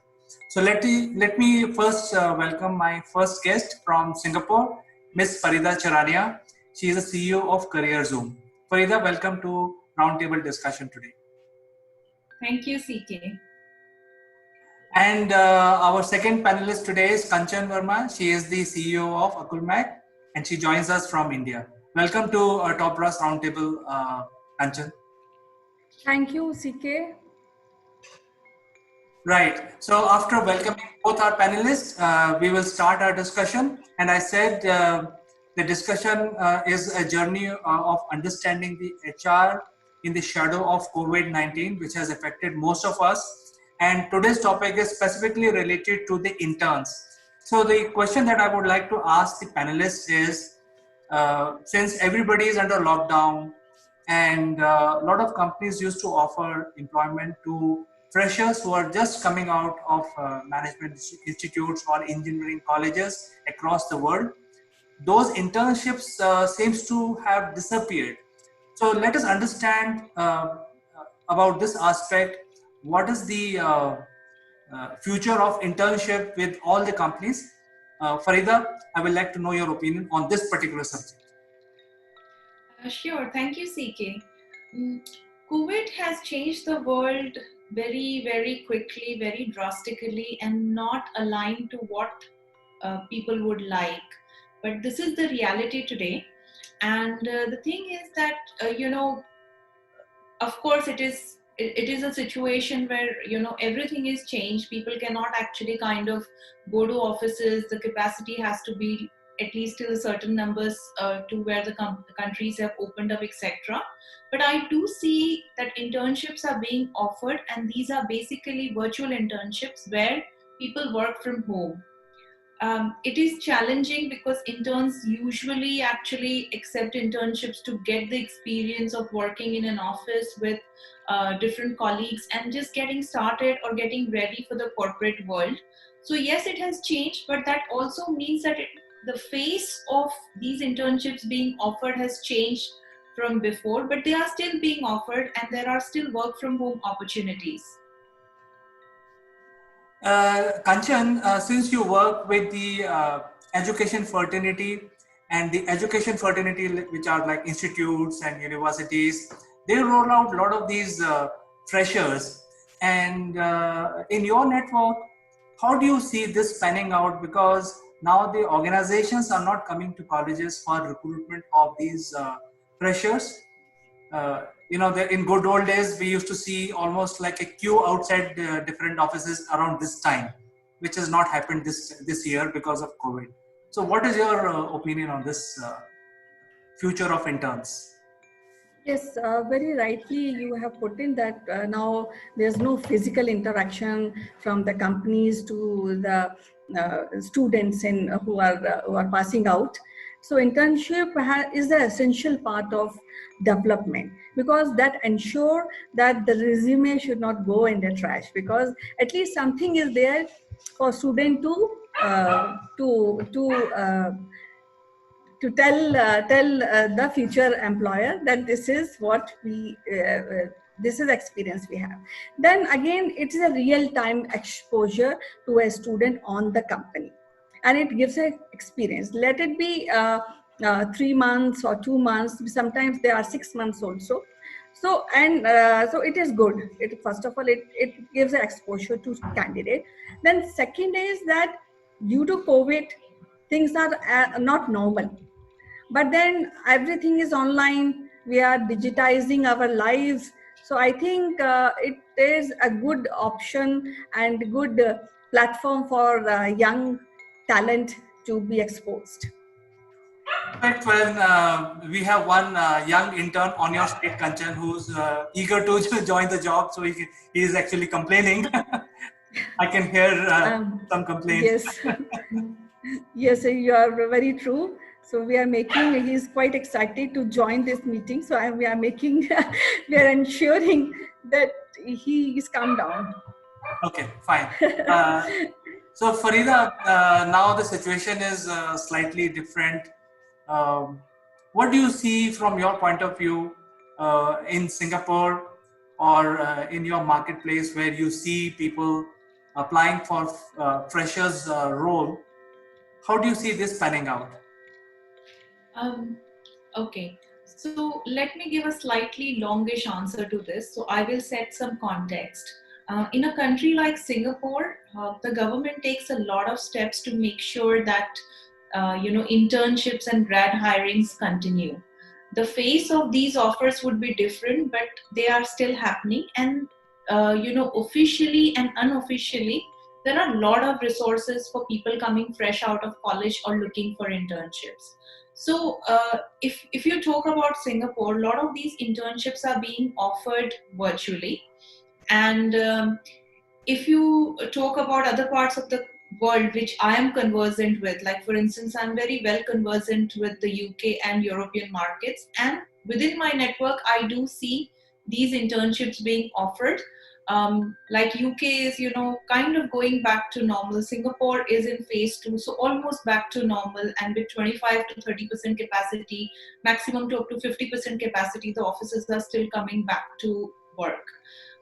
So let me first welcome my first guest from Singapore, Ms. Farida Charania. She is the CEO of CareerZoom. Farida, welcome to Roundtable discussion today. Thank you, CK. And our second panelist today is Kanchan Verma. She is the CEO of Akulmach, and she joins us from India. Welcome to our Top Brass Roundtable, Kanchan. Thank you, CK. Right. So after welcoming both our panelists, we will start our discussion. And I said The discussion is a journey of understanding the HR in the shadow of COVID-19, which has affected most of us. And today's topic is specifically related to the interns. So the question that I would like to ask the panelists is, since everybody is under lockdown and a lot of companies used to offer employment to freshers who are just coming out of management institutes or engineering colleges across the world, those internships seems to have disappeared. So let us understand about this aspect. What is the future of internship with all the companies? Farida, I would like to know your opinion on this particular subject. Sure, thank you, CK. COVID has changed the world very, very quickly, very drastically, and not aligned to what people would like. But this is the reality today. And the thing is that, of course, it is a situation where everything is changed. People cannot actually kind of go to offices. The capacity has to be at least till a certain numbers to where the countries have opened up, etc. But I do see that internships are being offered, and these are basically virtual internships where people work from home. It is challenging because interns usually actually accept internships to get the experience of working in an office with different colleagues and just getting started or getting ready for the corporate world. So yes, it has changed, but that also means that the face of these internships being offered has changed from before, but they are still being offered and there are still work from home opportunities. Kanchan, since you work with the education fraternity and the education fraternity, which are like institutes and universities, they roll out a lot of these freshers. And in your network, how do you see this panning out? Because now the organizations are not coming to colleges for recruitment of these freshers. In good old days, we used to see almost like a queue outside different offices around this time, which has not happened this year because of COVID. So what is your opinion on this future of interns? Yes, very rightly you have put in that now there's no physical interaction from the companies to the students who are passing out. So internship is the essential part of development, because that ensure that the resume should not go in the trash, because at least something is there for student to tell the future employer that this is what this is experience we have. Then again, it is a real time exposure to a student on the company, and it gives a experience. Let it be 3 months or 2 months. Sometimes there are 6 months also. So so it is good. First of all, it gives an exposure to candidate. Then second is that due to COVID, things are not normal, but then everything is online. We are digitizing our lives. So I think it is a good option and good platform for young talent to be exposed. But when we have one young intern on your state, Kanchan, who's eager to join the job, so he is actually complaining. I can hear some complaints. Yes, yes, you are very true. So we are making, he's quite excited to join this meeting. So we are making, we are ensuring that he is calm down. Okay, fine. So Farida, now the situation is slightly different. What do you see from your point of view in Singapore or in your marketplace, where you see people applying for freshers role? How do you see this panning out? Okay, so let me give a slightly longish answer to this. So I will set some context. In a country like Singapore, the government takes a lot of steps to make sure that internships and grad hirings continue. The face of these offers would be different, but they are still happening. And officially and unofficially, there are a lot of resources for people coming fresh out of college or looking for internships. So if you talk about Singapore, a lot of these internships are being offered virtually. And if you talk about other parts of the world which I am conversant with, like for instance, I'm very well conversant with the UK and European markets, and within my network, I do see these internships being offered. Like UK is, kind of going back to normal. Singapore is in phase 2, so almost back to normal, and with 25 to 30% capacity, maximum to up to 50% capacity, the offices are still coming back to work.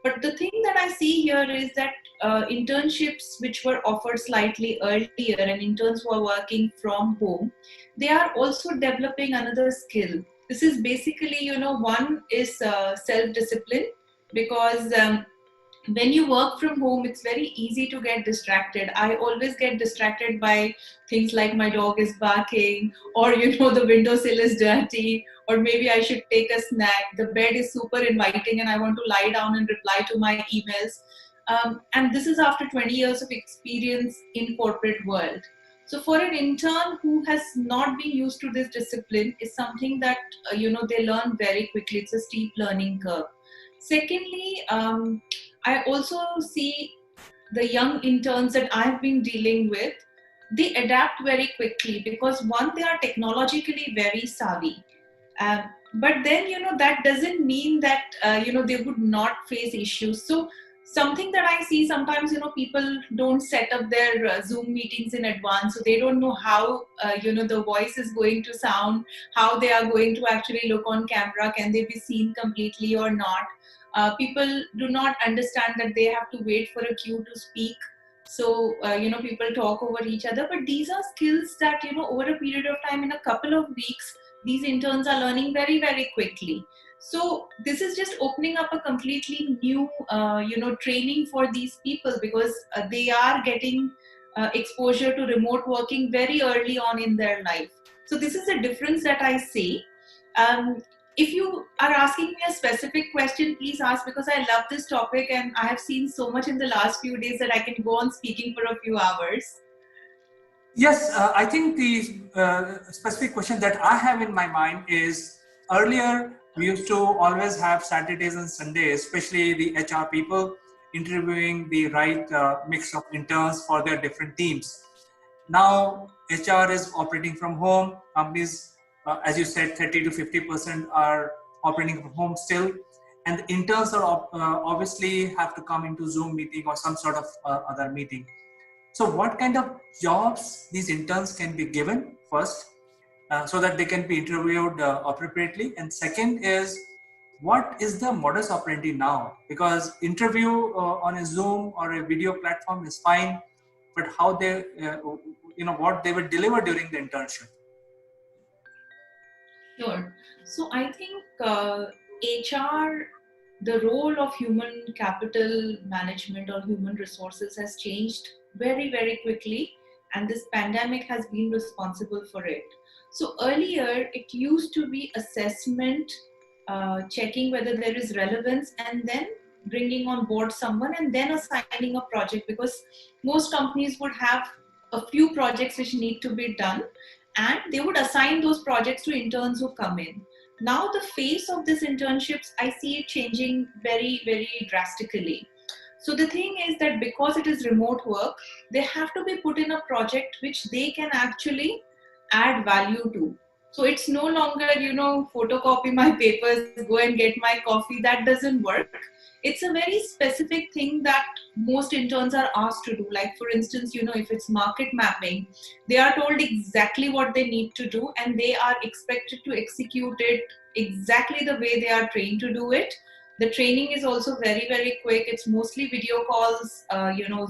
But the thing that I see here is that internships which were offered slightly earlier and interns who are working from home, they are also developing another skill. This is basically, one is self-discipline, because when you work from home, it's very easy to get distracted. I always get distracted by things like my dog is barking, or the windowsill is dirty, or maybe I should take a snack. The bed is super inviting and I want to lie down and reply to my emails. And this is after 20 years of experience in corporate world. So for an intern who has not been used to this discipline, is something that they learn very quickly. It's a steep learning curve. Secondly, I also see the young interns that I've been dealing with, they adapt very quickly because one, they are technologically very savvy. But then, that doesn't mean that, they would not face issues. So something that I see sometimes, people don't set up their Zoom meetings in advance. So they don't know how, the voice is going to sound, how they are going to actually look on camera. Can they be seen completely or not? People do not understand that they have to wait for a cue to speak. So, people talk over each other. But these are skills that, over a period of time, in a couple of weeks, these interns are learning very, very quickly. So this is just opening up a completely new, training for these people, because they are getting exposure to remote working very early on in their life. So this is a difference that I see. If you are asking me a specific question, please ask, because I love this topic and I have seen so much in the last few days that I can go on speaking for a few hours. Yes, I think the specific question that I have in my mind is, earlier we used to always have Saturdays and Sundays, especially the HR people interviewing the right mix of interns for their different teams. Now HR is operating from home. Companies, as you said, 30 to 50% are operating from home still. And the interns are obviously have to come into Zoom meeting or some sort of other meeting. So what kind of jobs these interns can be given first, so that they can be interviewed appropriately? And second is, what is the modus operandi now? Because interview on a Zoom or a video platform is fine, but how they, what they will deliver during the internship? Sure. So I think HR, the role of human capital management or human resources has changed very, very quickly, and this pandemic has been responsible for it. So earlier, it used to be assessment, checking whether there is relevance, and then bringing on board someone and then assigning a project, because most companies would have a few projects which need to be done, and they would assign those projects to interns who come in. Now the face of these internships, I see it changing very, very drastically. So the thing is that because it is remote work, they have to be put in a project which they can actually add value to. So it's no longer, photocopy my papers, go and get my coffee. That doesn't work. It's a very specific thing that most interns are asked to do. Like for instance, if it's market mapping, they are told exactly what they need to do and they are expected to execute it exactly the way they are trained to do it. The training is also very, very quick. It's mostly video calls,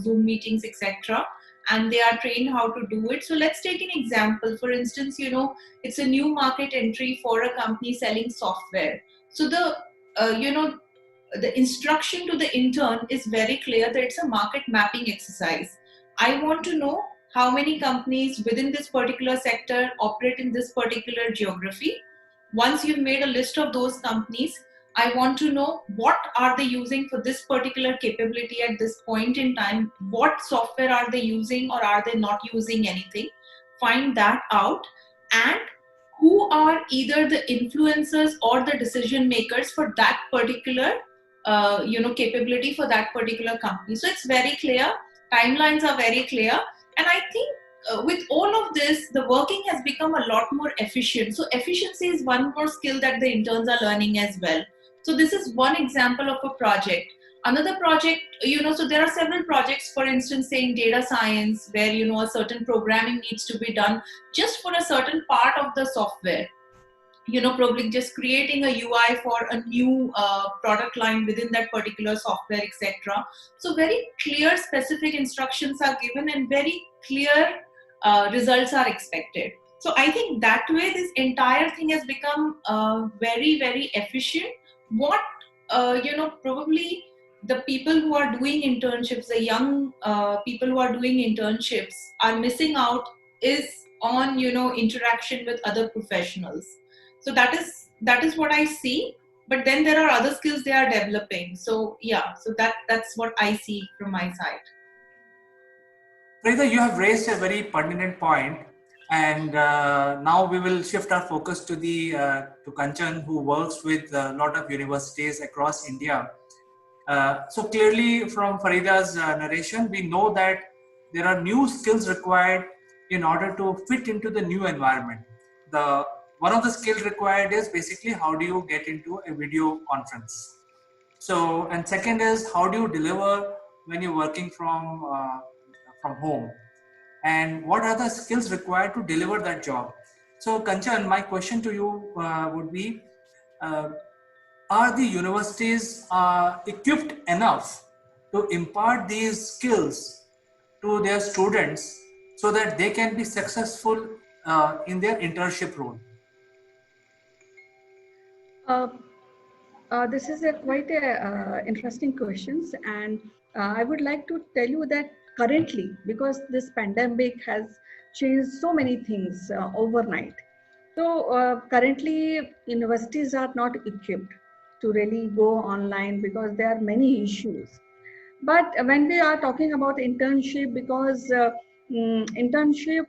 Zoom meetings, etc. And they are trained how to do it. So let's take an example. For instance, it's a new market entry for a company selling software. So the instruction to the intern is very clear that it's a market mapping exercise. I want to know how many companies within this particular sector operate in this particular geography. Once you've made a list of those companies, I want to know what are they using for this particular capability at this point in time, what software are they using or are they not using anything. Find that out, and who are either the influencers or the decision makers for that particular capability for that particular company. So it's very clear, timelines are very clear, and I think with all of this, the working has become a lot more efficient. So efficiency is one more skill that the interns are learning as well. So this is one example of a project. Another project, so there are several projects, for instance, saying data science, where, a certain programming needs to be done just for a certain part of the software. Probably just creating a UI for a new product line within that particular software, etc. So very clear, specific instructions are given and very clear results are expected. So I think that way this entire thing has become very, very efficient. What probably the people who are doing internships, the young people who are doing internships are missing out is on interaction with other professionals. So that is what I see, but then there are other skills they are developing. So yeah, so that's what I see from my side. Farida, you have raised a very pertinent point, and now we will shift our focus to to Kanchan, who works with a lot of universities across India. So clearly, from Farida's narration, we know that there are new skills required in order to fit into the new environment. The one of the skills required is basically how do you get into a video conference. So, and second is how do you deliver when you're working from home, and what are the skills required to deliver that job. So, Kanchan, my question to you would be. Uh, are the universities equipped enough to impart these skills to their students so that they can be successful in their internship role? Uh, this is a quite a interesting questions, and I would like to tell you that currently, because this pandemic has changed so many things overnight. So currently, universities are not equipped to really go online because there are many issues. But when we are talking about internship, because internship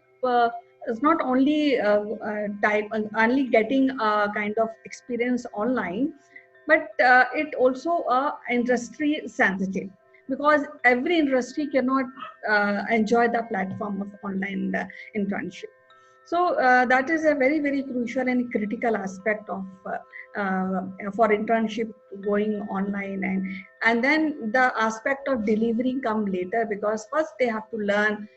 is not only only getting a kind of experience online, but it also industry sensitive, because every industry cannot enjoy the platform of online internship. So that is a very, very crucial and critical aspect of for internship going online, and then the aspect of delivery come later, because first they have to learn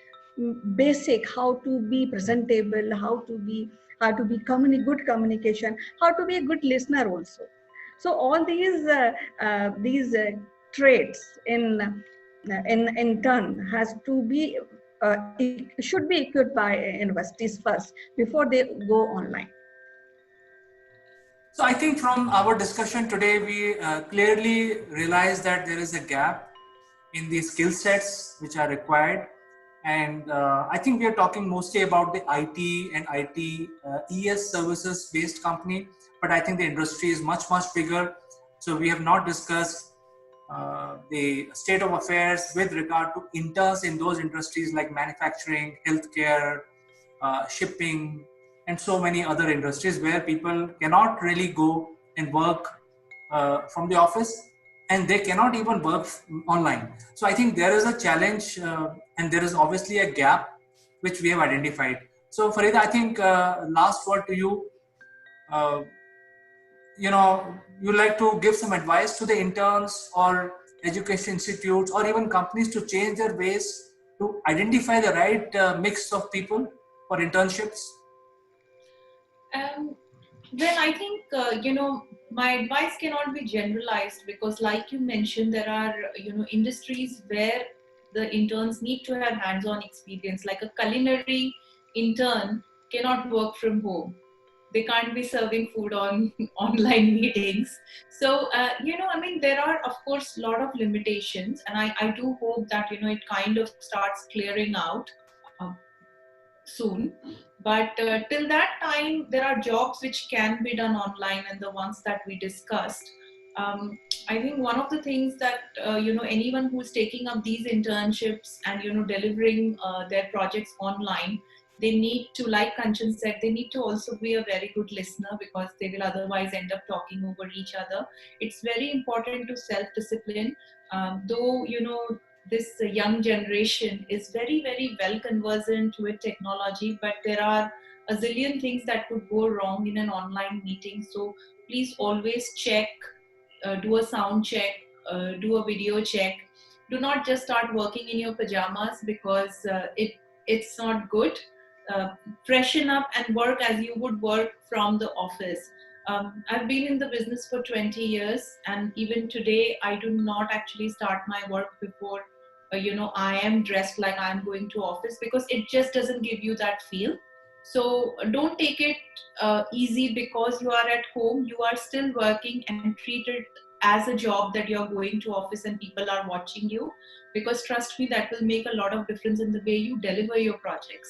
basic how to be presentable, how to be good communication, how to be a good listener also. So all these traits in turn has to be should be equipped by universities first before they go online. So I think from our discussion today, we clearly realize that there is a gap in the skill sets which are required. And I think we are talking mostly about the IT and IT ES services based company, but I think the industry is much, much bigger. So we have not discussed the state of affairs with regard to interns in those industries like manufacturing, healthcare, shipping, and so many other industries where people cannot really go and work from the office, and they cannot even work online. So I think there is a challenge and there is obviously a gap which we have identified. So Farida, I think last word to you. Uh, you like to give some advice to the interns or education institutes or even companies to change their ways to identify the right mix of people for internships? Well, I think, my advice cannot be generalized, because like you mentioned, there are, industries where the interns need to have hands-on experience. Like a culinary intern cannot work from home. They can't be serving food on online meetings. So, there are, of course, a lot of limitations, and I do hope that, it kind of starts clearing out soon. But till that time, there are jobs which can be done online, and the ones that we discussed. I think one of the things that anyone who's taking up these internships and delivering their projects online they need to, like Kanchan said, they need to also be a very good listener, because they will otherwise end up talking over each other. It's very important to self-discipline. Though, this young generation is very, very well conversant with technology, but there are a zillion things that could go wrong in an online meeting. So please always check, do a sound check, do a video check. Do not just start working in your pajamas, because it's not good. Uh, Freshen up and work as you would work from the office. I've been in the business for 20 years, and even today, I do not actually start my work before, I am dressed like I'm going to office, because it just doesn't give you that feel. So don't take it easy because you are at home. You are still working, and treat it as a job that you're going to office and people are watching you. Because trust me, that will make a lot of difference in the way you deliver your projects.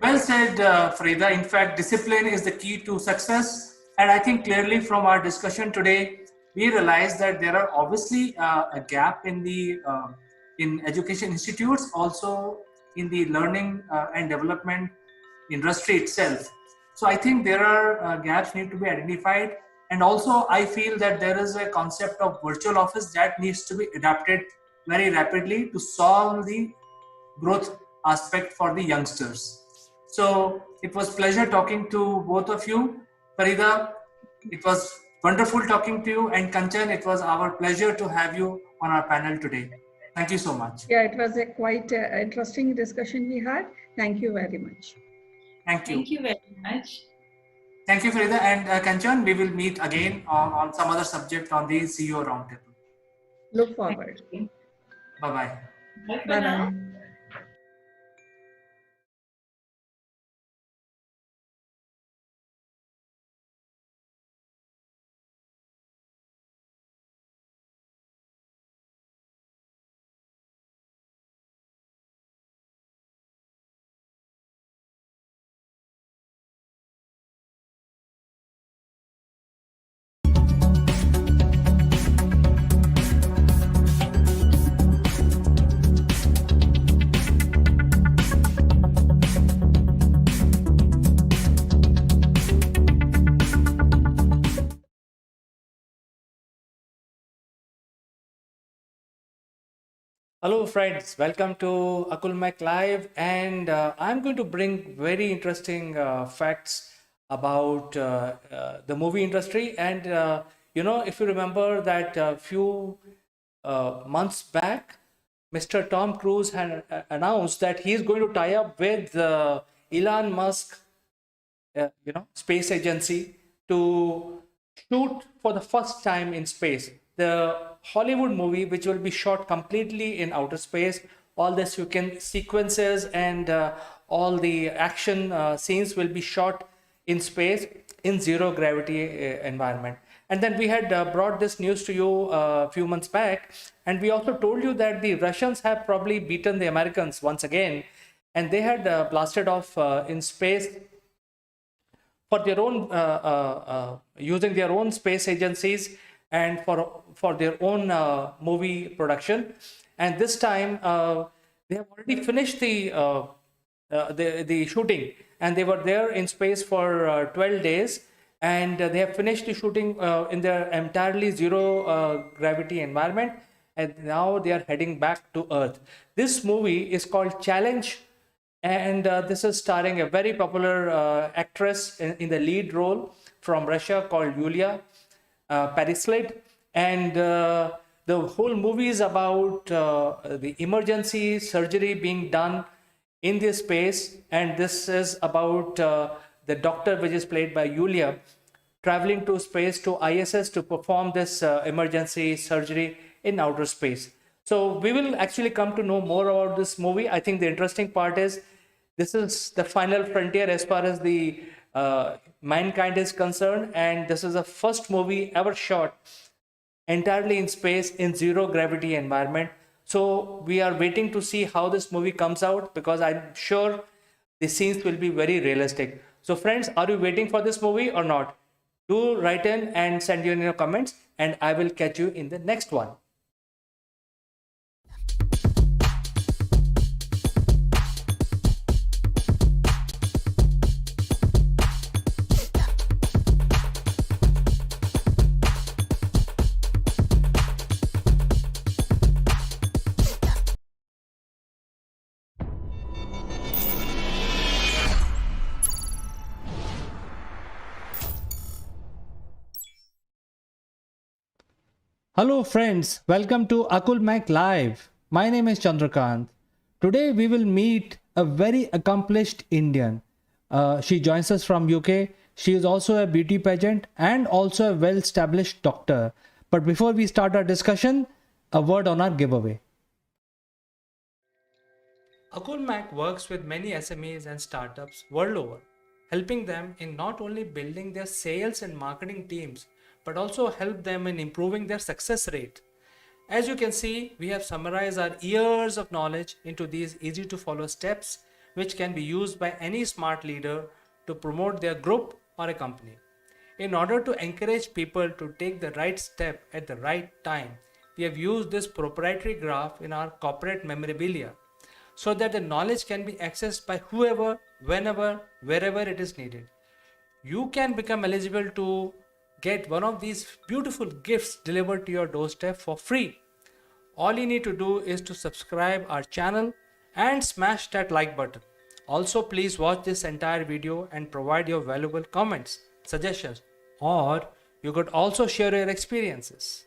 Well said, Farida. In fact, discipline is the key to success. And I think clearly from our discussion today, we realize that there are obviously a gap in education institutes, also in the learning and development industry itself. So I think there are gaps need to be identified. And also I feel that there is a concept of virtual office that needs to be adapted very rapidly to solve the growth aspect for the youngsters. So it was pleasure talking to both of you. Farida, it was wonderful talking to you, and Kanchan, it was our pleasure to have you on our panel today. Thank you so much. Yeah, it was a quite interesting discussion we had. Thank you very much. Thank you. Thank you very much. Thank you, Farida. And Kanchan, we will meet again on some other subject on the CEO Roundtable. Look forward. Bye-bye. Bye for Bye-bye. now. Hello friends, welcome to Akulmach Live, and I'm going to bring very interesting facts about the movie industry. And if you remember that a few months back, Mr. Tom Cruise had announced that he is going to tie up with Elon Musk, space agency, to shoot for the first time in space the Hollywood movie, which will be shot completely in outer space. All the sequences and all the action scenes will be shot in space in zero gravity environment. And then we had brought this news to you a few months back, and we also told you that the Russians have probably beaten the Americans once again, and they had blasted off in space for their own using their own space agencies and for their own movie production. And this time they have already finished the shooting, and they were there in space for 12 days, and they have finished the shooting in their entirely zero gravity environment, and now they are heading back to Earth. This movie is called Challenge, and this is starring a very popular actress in the lead role from Russia called Yulia Perislid. And the whole movie is about the emergency surgery being done in this space. And this is about the doctor, which is played by Yulia, traveling to space to ISS to perform this emergency surgery in outer space. So we will actually come to know more about this movie. I think the interesting part is this is the final frontier as far as the mankind is concerned, and this is the first movie ever shot entirely in space in zero gravity environment. So we are waiting to see how this movie comes out, because I'm sure the scenes will be very realistic. So friends, are you waiting for this movie or not? Do write in and send in your comments, and I will catch you in the next one. Hello friends, welcome to Akulmach Live. My name is Chandrakant. Today we will meet a very accomplished Indian. She joins us from UK. She is also a beauty pageant and also a well-established doctor. But before we start our discussion, a word on our giveaway. Akulmach works with many SMEs and startups world over, helping them in not only building their sales and marketing teams, but also help them in improving their success rate. As you can see, we have summarized our years of knowledge into these easy to follow steps, which can be used by any smart leader to promote their group or a company. In order to encourage people to take the right step at the right time, we have used this proprietary graph in our corporate memorabilia so that the knowledge can be accessed by whoever, whenever, wherever it is needed. You can become eligible to get one of these beautiful gifts delivered to your doorstep for free. All you need to do is to subscribe our channel and smash that like button. Also, please watch this entire video and provide your valuable comments, suggestions, or you could also share your experiences.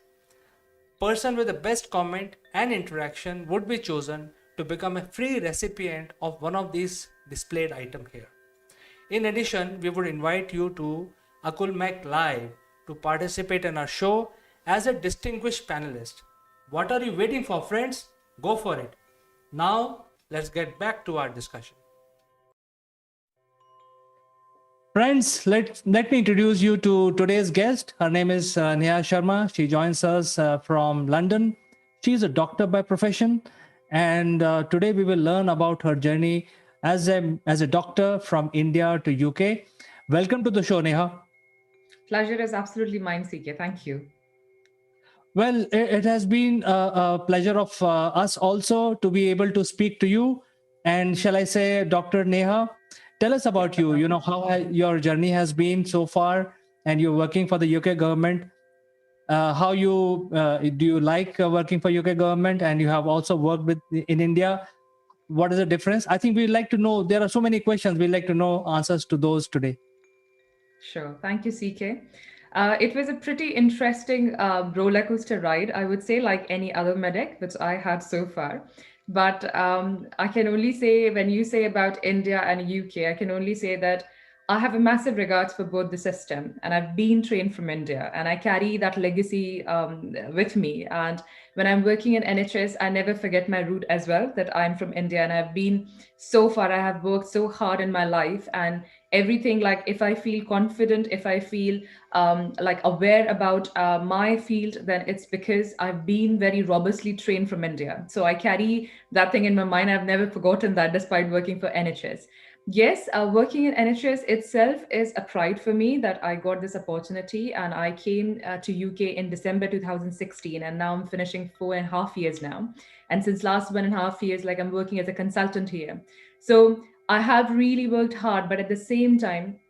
Person with the best comment and interaction would be chosen to become a free recipient of one of these displayed items here. In addition, we would invite you to Akulmach Live to participate in our show as a distinguished panelist. What are you waiting for, friends? Go for it. Now, let's get back to our discussion. Friends, let me introduce you to today's guest. Her name is Neha Sharma. She joins us from London. She is a doctor by profession. And today we will learn about her journey as a doctor from India to UK. Welcome to the show, Neha. Pleasure is absolutely mine, CK. Thank you. Well, it has been a pleasure of us also to be able to speak to you. And shall I say, Dr. Neha, tell us about you. You know, how your journey has been so far, and you're working for the UK government. How do you like working for UK government, and you have also worked with in India? What is the difference? I think we'd like to know. There are so many questions. We'd like to know answers to those today. Sure. Thank you, CK. It was a pretty interesting roller coaster ride, I would say, like any other medic, which I had so far. But I can only say, when you say about India and UK, I can only say that I have a massive regards for both the system, and I've been trained from India, and I carry that legacy with me. And when I'm working in NHS, I never forget my root as well, that I'm from India, and I've been so far, I have worked so hard in my life, and everything, like if I feel confident, if I feel like aware about my field, then it's because I've been very robustly trained from India. So I carry that thing in my mind. I've never forgotten that, despite working for NHS. Yes, working in NHS itself is a pride for me that I got this opportunity, and I came to UK in December 2016, and now I'm finishing 4.5 years now. And since last 1.5 years, like I'm working as a consultant here. So I have really worked hard, but at the same time,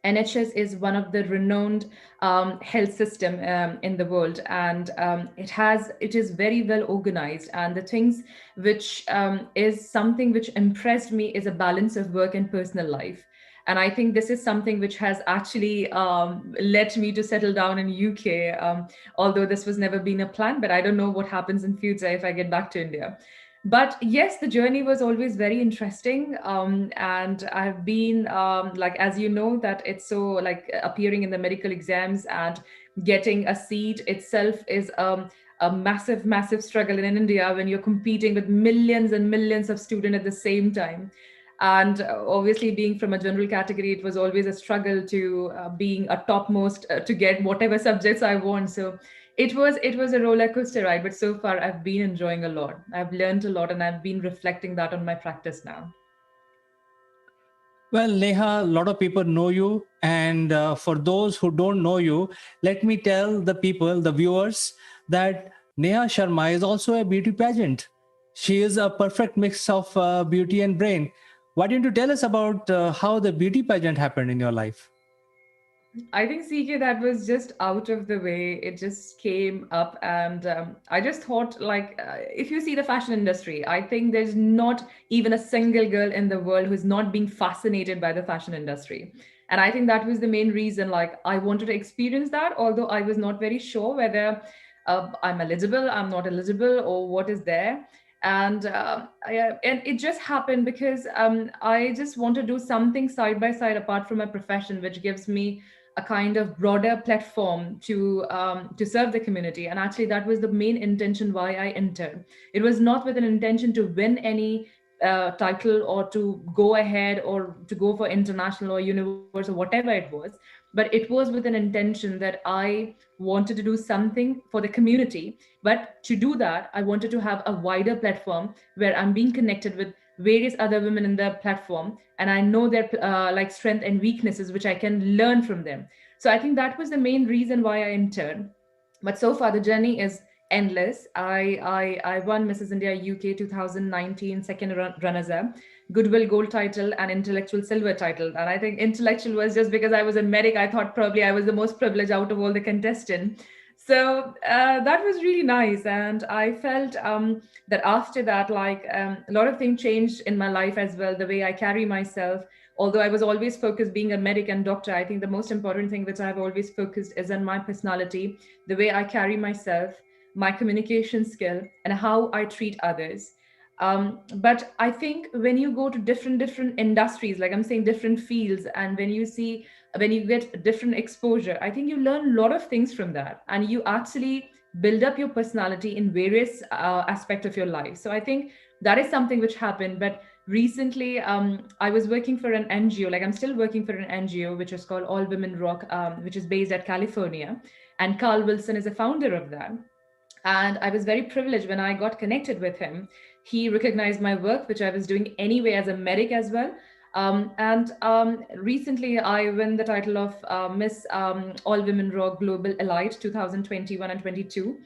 NHS is one of the renowned health system in the world, and it is very well organized. And the things which is something which impressed me is a balance of work and personal life. And I think this is something which has actually led me to settle down in UK, although this was never been a plan. But I don't know what happens in future if I get back to India. But yes, the journey was always very interesting, and I've been like, as you know, that it's so like appearing in the medical exams and getting a seat itself is a massive struggle in India when you're competing with millions and millions of students at the same time. And obviously, being from a general category, it was always a struggle to being a topmost to get whatever subjects I want. So it was a roller coaster ride, but so far I've been enjoying a lot. I've learned a lot, and I've been reflecting that on my practice now. Well, Neha, a lot of people know you. And for those who don't know you, let me tell the people, the viewers, that Neha Sharma is also a beauty pageant. She is a perfect mix of beauty and brain. Why don't you tell us about how the beauty pageant happened in your life? I think, CK, that was just out of the way. It just came up, and I just thought, like, if you see the fashion industry, I think there's not even a single girl in the world who's not being fascinated by the fashion industry. And I think that was the main reason, like, I wanted to experience that, although I was not very sure whether I'm eligible, I'm not eligible, or what is there. And it just happened because I just want to do something side by side apart from my profession, which gives me a kind of broader platform to serve the community. And actually, that was the main intention why I entered. It was not with an intention to win any title or to go ahead or to go for international or universe or whatever it was, but it was with an intention that I wanted to do something for the community. But to do that, I wanted to have a wider platform where I'm being connected with various other women in the platform, and I know their like strength and weaknesses, which I can learn from them. So I think that was the main reason why I entered. But so far the journey is endless. I won Mrs. India UK 2019 second runners up, Goodwill gold title, and intellectual silver title. And I think intellectual was just because I was a medic. I thought probably I was the most privileged out of all the contestants. So that was really nice, and I felt that after that, like a lot of things changed in my life as well. The way I carry myself, although I was always focused being a medic and doctor, I think the most important thing which I've always focused is on my personality, the way I carry myself, my communication skill, and how I treat others. But I think when you go to different industries, like I'm saying different fields, and when you get different exposure, I think you learn a lot of things from that, and you actually build up your personality in various aspects of your life. So I think that is something which happened. But recently, I was working for an NGO, like I'm still working for an NGO, which is called All Women Rock, which is based at California, and Carl Wilson is a founder of that. And I was very privileged when I got connected with him. He recognized my work, which I was doing anyway as a medic as well. And recently, I won the title of Miss All Women Rock Global Elite 2021 and 22.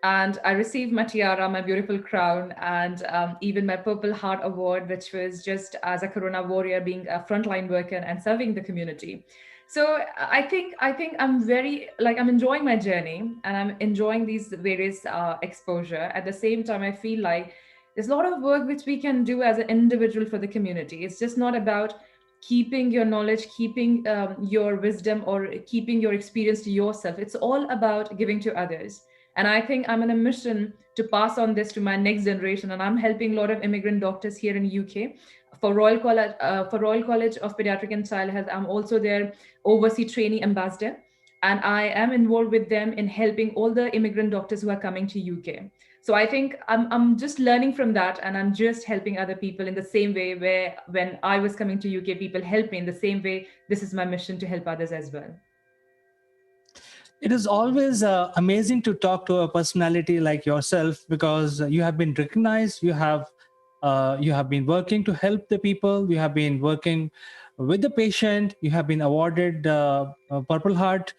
And I received my tiara, my beautiful crown, and even my Purple Heart Award, which was just as a Corona warrior, being a frontline worker and serving the community. So I think I'm very like I'm enjoying my journey, and I'm enjoying these various exposure. At the same time, I feel like there's a lot of work which we can do as an individual for the community. It's just not about keeping your knowledge, keeping your wisdom, or keeping your experience to yourself. It's all about giving to others. And I think I'm on a mission to pass on this to my next generation. And I'm helping a lot of immigrant doctors here in UK for Royal College of Pediatric and Child Health. I'm also their overseas trainee ambassador, and I am involved with them in helping all the immigrant doctors who are coming to UK. So I think I'm just learning from that, and I'm just helping other people in the same way where when I was coming to UK, people helped me in the same way. This is my mission to help others as well. It is always amazing to talk to a personality like yourself, because you have been recognized, you have been working to help the people, you have been working with the patient, you have been awarded a Purple Heart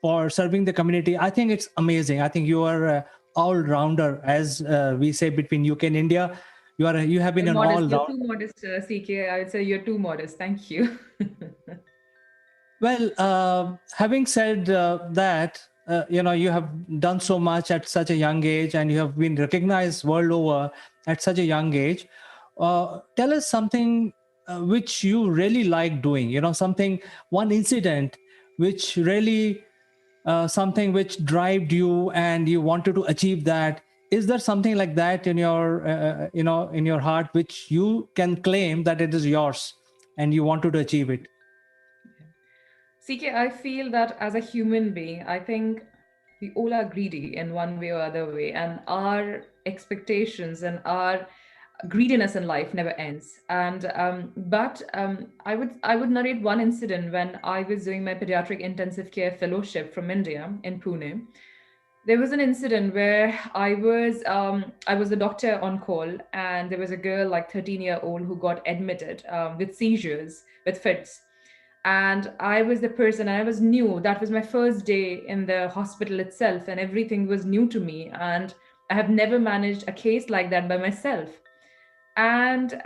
for serving the community. I think it's amazing. I think you are a all-rounder, as we say between UK and India. You have been You're an modest. You're all-round. too modest, CK. I would say you're too modest. Thank you. Well, having said that, you have done so much at such a young age, and you have been recognized world over at such a young age. Tell us something which you really like doing. One incident which really, something which drove you, and you wanted to achieve that. Is there something like that in your, in your heart, which you can claim that it is yours, and you wanted to achieve it? CK, I feel that as a human being, I think we all are greedy in one way or other way, and our expectations and our greediness in life never ends. And I would narrate one incident when I was doing my pediatric intensive care fellowship from India in Pune. There was an incident where I was the doctor on call, and there was a girl like 13-year-old who got admitted with seizures, with fits. And I was the person, and I was new. That was my first day in the hospital itself, and everything was new to me. And I have never managed a case like that by myself. And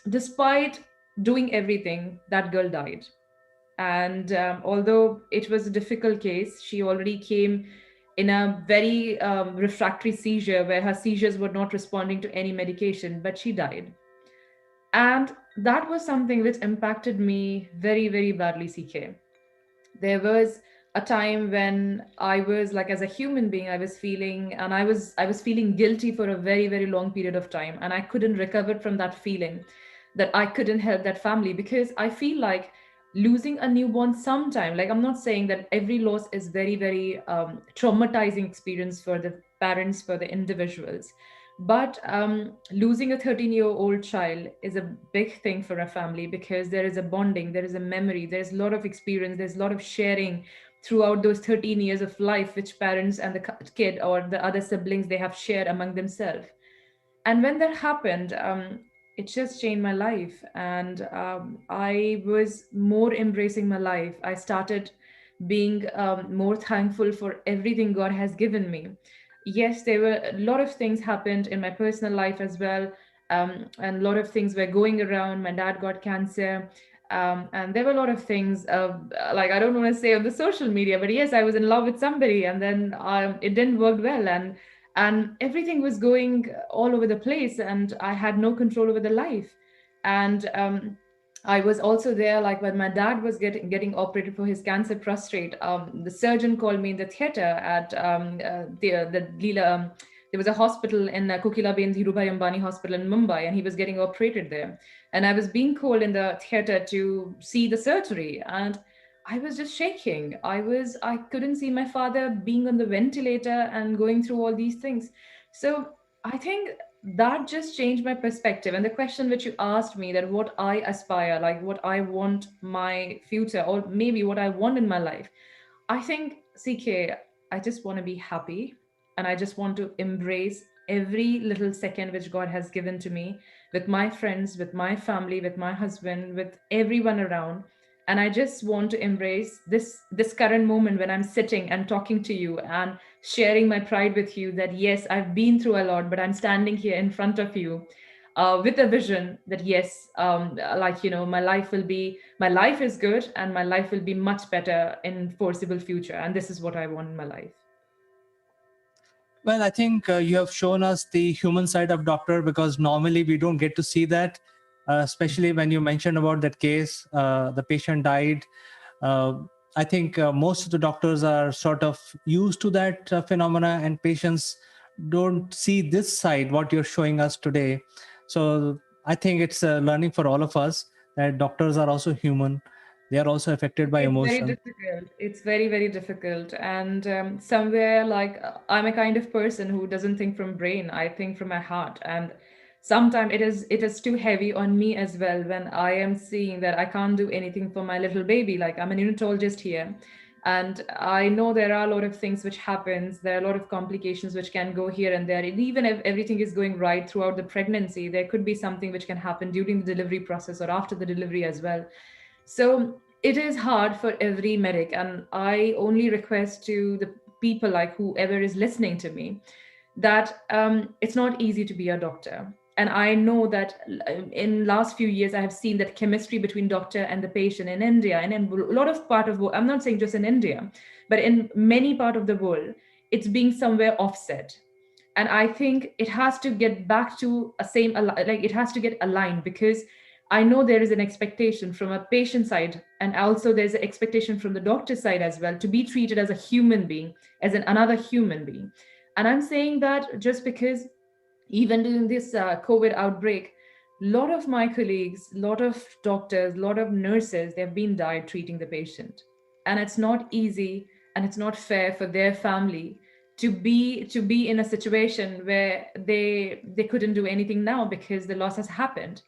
despite doing everything, that girl died. And although it was a difficult case, she already came in a very refractory seizure where her seizures were not responding to any medication, but she died. And that was something which impacted me very, very badly, CK. There was a time when I was like, as a human being, I was feeling, and I was feeling guilty for a very, very long period of time, and I couldn't recover from that feeling that I couldn't help that family, because I feel like losing a newborn sometime, like, I'm not saying that every loss is very, very traumatizing experience for the parents, for the individuals, but losing a 13-year-old child is a big thing for a family, because there is a bonding, there is a memory, there's a lot of experience, there's a lot of sharing throughout those 13 years of life, which parents and the kid or the other siblings, they have shared among themselves. And when that happened, it just changed my life, and I was more embracing my life. I started being more thankful for everything God has given me. Yes, there were a lot of things happened in my personal life as well, and a lot of things were going around. My dad got cancer, and there were a lot of things, like, I don't want to say on the social media, but yes, I was in love with somebody, and then it didn't work well, and everything was going all over the place, and I had no control over the life. And I was also there, like, when my dad was getting operated for his cancer prostate. The surgeon called me in the theater at the Leela. There was a hospital in Kokilaben Dhirubhai Ambani Hospital in Mumbai, and he was getting operated there. And I was being called in the theater to see the surgery, and I was just shaking. I couldn't see my father being on the ventilator and going through all these things. So I think that just changed my perspective. And the question which you asked me, that what I aspire, like what I want my future, or maybe what I want in my life, I think, CK, I just want to be happy, and I just want to embrace every little second which God has given to me, with my friends, with my family, with my husband, with everyone around. And I just want to embrace this current moment when I'm sitting and talking to you and sharing my pride with you, that yes, I've been through a lot, but I'm standing here in front of you with a vision that yes, like, my life is good, and my life will be much better in foreseeable future, and this is what I want in my life. Well, I think you have shown us the human side of doctor, because normally we don't get to see that, especially when you mentioned about that case, the patient died. I think most of the doctors are sort of used to that phenomena, and patients don't see this side, what you're showing us today. So I think it's a learning for all of us, that doctors are also human. They are also affected by It's very emotion. difficult. It's very, very difficult. And somewhere, like, I'm a kind of person who doesn't think from brain. I think from my heart. And sometimes it is too heavy on me as well, when I am seeing that I can't do anything for my little baby. Like, I'm a neonatologist here, and I know there are a lot of things which happens. There are a lot of complications which can go here and there. And even if everything is going right throughout the pregnancy, there could be something which can happen during the delivery process or after the delivery as well. So it is hard for every medic, and I only request to the people, like whoever is listening to me, that it's not easy to be a doctor. And I know that in last few years I have seen that chemistry between doctor and the patient in India, and in a lot of part of, I'm not saying just in India, but in many part of the world, it's being somewhere offset. And I think it has to get back to a same, like, it has to get aligned, because I know there is an expectation from a patient side, and also there's an expectation from the doctor side as well, to be treated as a human being, as another human being. And I'm saying that just because even during this COVID outbreak, a lot of my colleagues, a lot of doctors, a lot of nurses, they've been died treating the patient. And it's not easy, and it's not fair for their family to be in a situation where they couldn't do anything now because the loss has happened.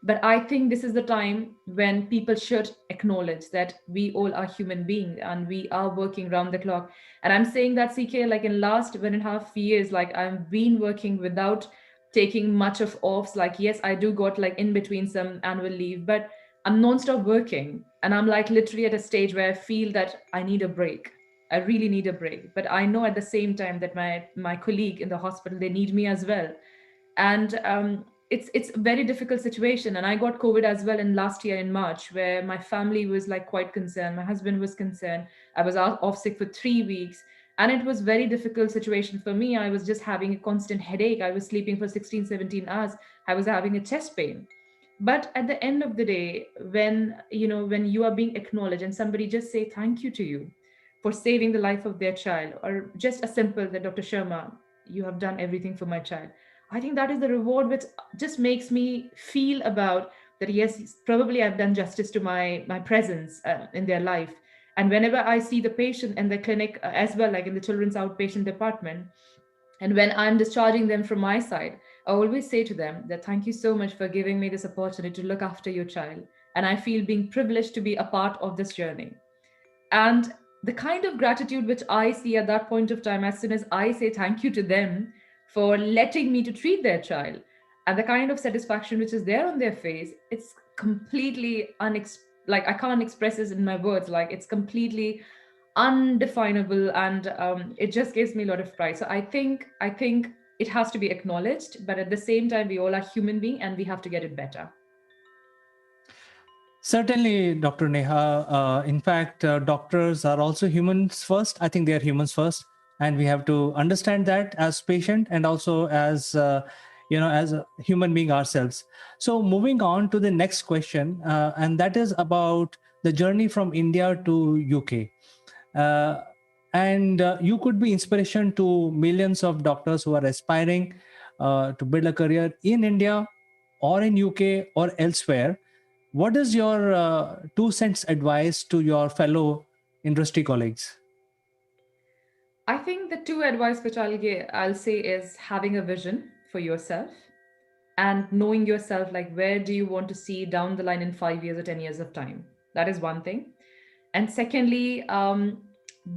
But I think this is the time when people should acknowledge that we all are human beings, and we are working round the clock. And I'm saying that, CK, like, in last 1.5 years, like, I've been working without taking much of offs. Like, yes, I do got, like, in between some annual leave, but I'm non-stop working, and I'm, like, literally at a stage where I feel that I need a break. I really need a break. But I know at the same time that my colleague in the hospital, they need me as well. And it's a very difficult situation. And I got COVID as well in last year in March, where my family was, like, quite concerned. My husband was concerned. I was off sick for 3 weeks, and it was very difficult situation for me. I was just having a constant headache. I was sleeping for 16, 17 hours. I was having a chest pain. But at the end of the day, when you are being acknowledged, and somebody just say thank you to you, for saving the life of their child, or just a simple that Dr. Sharma, you have done everything for my child. I think that is the reward which just makes me feel about that. Yes, probably I've done justice to my presence in their life. And whenever I see the patient in the clinic as well, like in the children's outpatient department, and when I'm discharging them from my side, I always say to them that thank you so much for giving me this opportunity to look after your child. And I feel being privileged to be a part of this journey. And the kind of gratitude which I see at that point of time, as soon as I say thank you to them for letting me to treat their child, and the kind of satisfaction which is there on their face, it's completely like I can't express this in my words. Like it's completely undefinable, and it just gives me a lot of pride. So I think it has to be acknowledged, but at the same time, we all are human beings and we have to get it better. Certainly, Dr. Neha. In fact, doctors are also humans first. I think they are humans first, and we have to understand that as patient and also as as a human being ourselves. So, moving on to the next question, and that is about the journey from India to UK. And you could be inspiration to millions of doctors who are aspiring to build a career in India or in UK or elsewhere. What is your 2 cents advice to your fellow industry colleagues? I think the two advice which I'll say is having a vision for yourself and knowing yourself, like where do you want to see down the line in 5 years or 10 years of time. That is one thing. And secondly,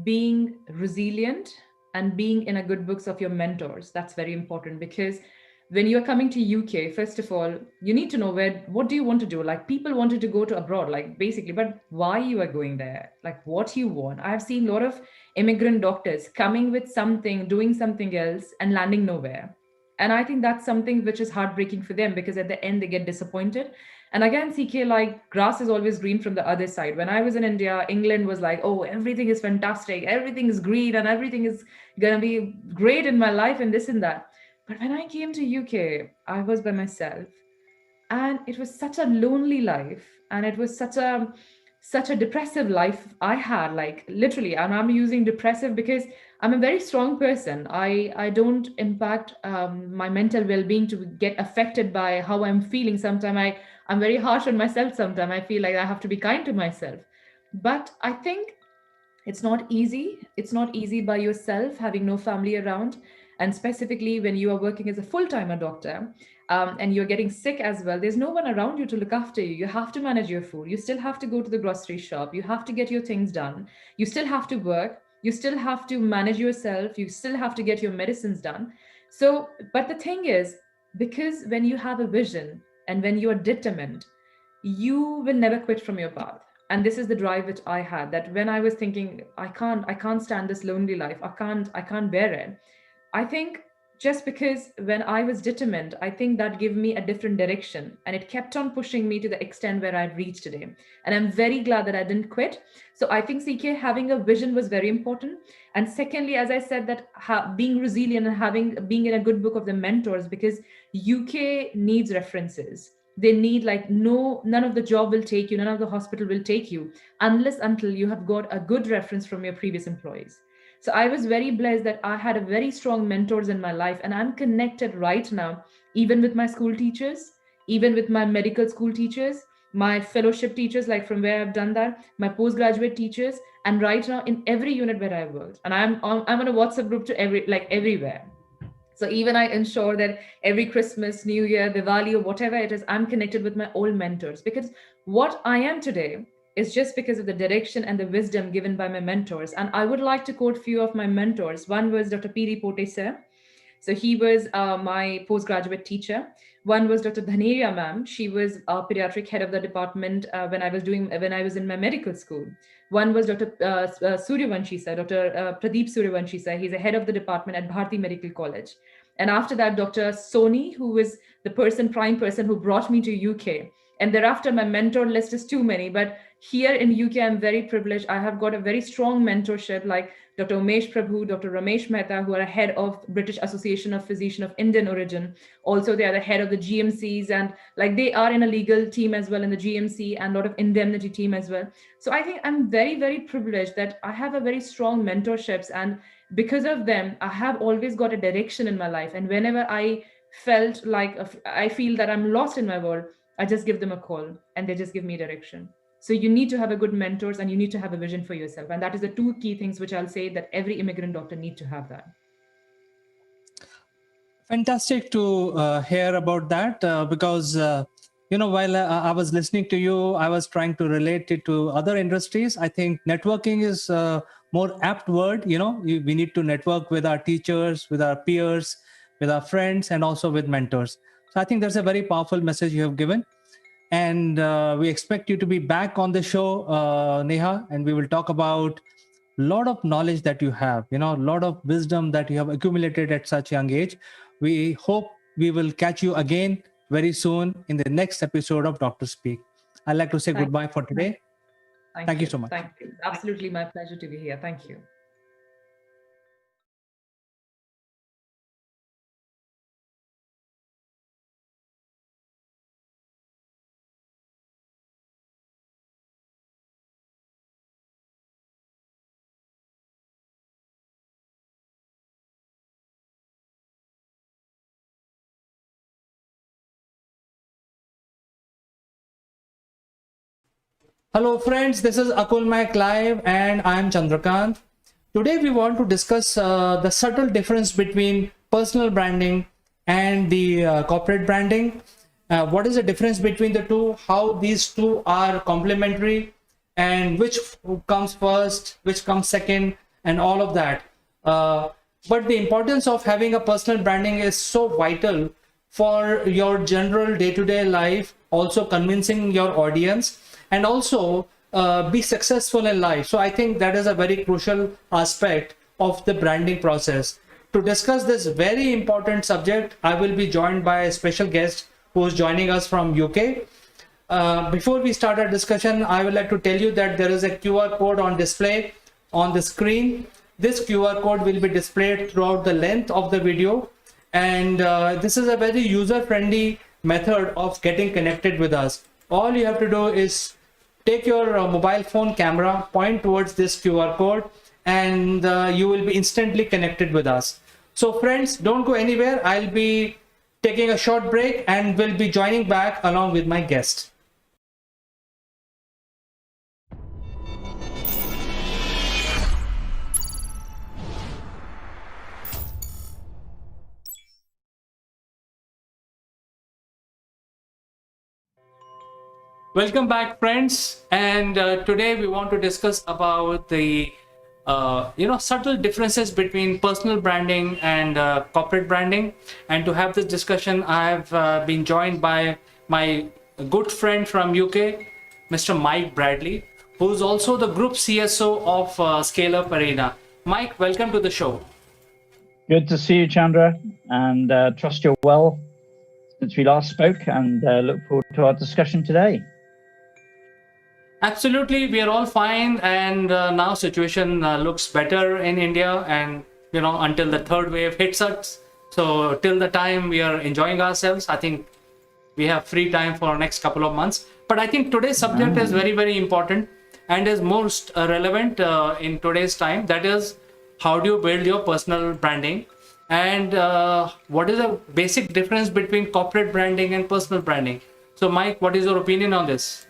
being resilient and being in a good books of your mentors. That's very important, because when you're coming to UK, first of all, you need to know what do you want to do. Like people wanted to go to abroad, like basically, but why you are going there, like what you want. I've seen a lot of immigrant doctors coming with something, doing something else and landing nowhere. And I think that's something which is heartbreaking for them, because at the end they get disappointed. And again, CK, like grass is always green from the other side. When I was in India, England was like, oh, everything is fantastic, everything is green, and everything is gonna be great in my life and this and that. But when I came to UK, I was by myself, and it was such a lonely life, and it was such a depressive life I had, like literally. And I'm using depressive because I'm a very strong person. I don't impact my mental well-being to get affected by how I'm feeling. Sometimes I'm very harsh on myself. Sometimes I feel like I have to be kind to myself. But I think it's not easy. It's not easy by yourself, having no family around. And specifically when you are working as a full-timer doctor, and you're getting sick as well, there's no one around you to look after you. You have to manage your food. You still have to go to the grocery shop. You have to get your things done. You still have to work. You still have to manage yourself. You still have to get your medicines done. So, but the thing is, because when you have a vision and when you are determined, you will never quit from your path. And this is the drive which I had, that when I was thinking, I can't stand this lonely life. I can't bear it. I think just because when I was determined, I think that gave me a different direction, and it kept on pushing me to the extent where I've reached today. And I'm very glad that I didn't quit. So I think, CK, having a vision was very important. And secondly, as I said, that being resilient and being in a good book of the mentors, because UK needs references. They need, like, none of the job will take you, none of the hospital will take you until you have got a good reference from your previous employees. So I was very blessed that I had a very strong mentors in my life, and I'm connected right now, even with my school teachers, even with my medical school teachers, my fellowship teachers, like from where I've done that, my postgraduate teachers, and right now in every unit where I worked. And I'm on a WhatsApp group to everywhere. So even I ensure that every Christmas, New Year, Diwali, or whatever it is, I'm connected with my old mentors, because what I am today is just because of the direction and the wisdom given by my mentors. And I would like to quote a few of my mentors. One was Dr. P.D. Pote sir. So he was my postgraduate teacher. One was Dr. Dhaneria ma'am. She was a pediatric head of the department when I was in my medical school. One was Dr. Suryavanshi sir, Dr. Pradeep Suryavanshi sir. He's a head of the department at Bharati Medical College. And after that, Dr. Soni, who was the prime person who brought me to UK. And thereafter, my mentor list is too many, but here in UK, I'm very privileged. I have got a very strong mentorship like Dr. Umesh Prabhu, Dr. Ramesh Mehta, who are head of British Association of Physicians of Indian origin. Also, they are the head of the GMCs, and like they are in a legal team as well in the GMC and a lot of indemnity team as well. So I think I'm very, very privileged that I have a very strong mentorships, and because of them, I have always got a direction in my life. And whenever I felt like I feel that I'm lost in my world, I just give them a call and they just give me direction. So you need to have a good mentors and you need to have a vision for yourself. And that is the two key things which I'll say that every immigrant doctor need to have that. Fantastic to hear about that because, while I was listening to you, I was trying to relate it to other industries. I think networking is a more apt word. We need to network with our teachers, with our peers, with our friends, and also with mentors. So I think that's a very powerful message you have given. And we expect you to be back on the show, Neha, and we will talk about a lot of knowledge that you have, a lot of wisdom that you have accumulated at such a young age. We hope we will catch you again very soon in the next episode of Dr. Speak. I'd like to say goodbye for today. Thank you so much. Thank you. Absolutely my pleasure to be here. Thank you. Hello friends, this is Akulmach Live and I am Chandrakant. Today we want to discuss the subtle difference between personal branding and the corporate branding. What is the difference between the two, how these two are complementary, and which comes first, which comes second, and all of that. But the importance of having a personal branding is so vital for your general day-to-day life, also convincing your audience, and also be successful in life. So I think that is a very crucial aspect of the branding process. To discuss this very important subject, I will be joined by a special guest who is joining us from UK. Before we start our discussion, I would like to tell you that there is a QR code on display on the screen. This QR code will be displayed throughout the length of the video. And this is a very user-friendly method of getting connected with us. All you have to do is take your mobile phone camera, point towards this QR code, and you will be instantly connected with us. So friends, don't go anywhere. I'll be taking a short break and will be joining back along with my guest. Welcome back, friends. And today we want to discuss about the subtle differences between personal branding and corporate branding. And to have this discussion, I've been joined by my good friend from UK, Mr. Mike Bradley, who's also the group CSO of Scale Up Arena. Mike, welcome to the show. Good to see you, Chandra, and trust you're well since we last spoke, and look forward to our discussion today. Absolutely, we are all fine, and now situation looks better in India, and until the third wave hits us. So till the time we are enjoying ourselves, I think we have free time for next couple of months. But I think today's subject is very, very important and is most relevant in today's time. That is, how do you build your personal branding, and what is the basic difference between corporate branding and personal branding? So Mike, what is your opinion on this?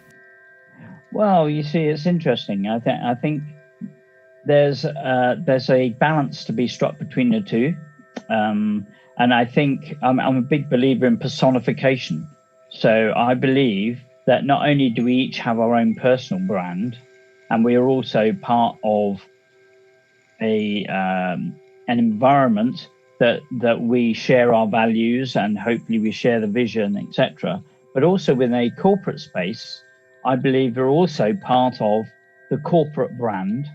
Well, you see, it's interesting. I think there's a balance to be struck between the two, and I think I'm a big believer in personification. So I believe that not only do we each have our own personal brand, and we are also part of an environment that we share our values and hopefully we share the vision, etc. But also within a corporate space, I believe we're also part of the corporate brand,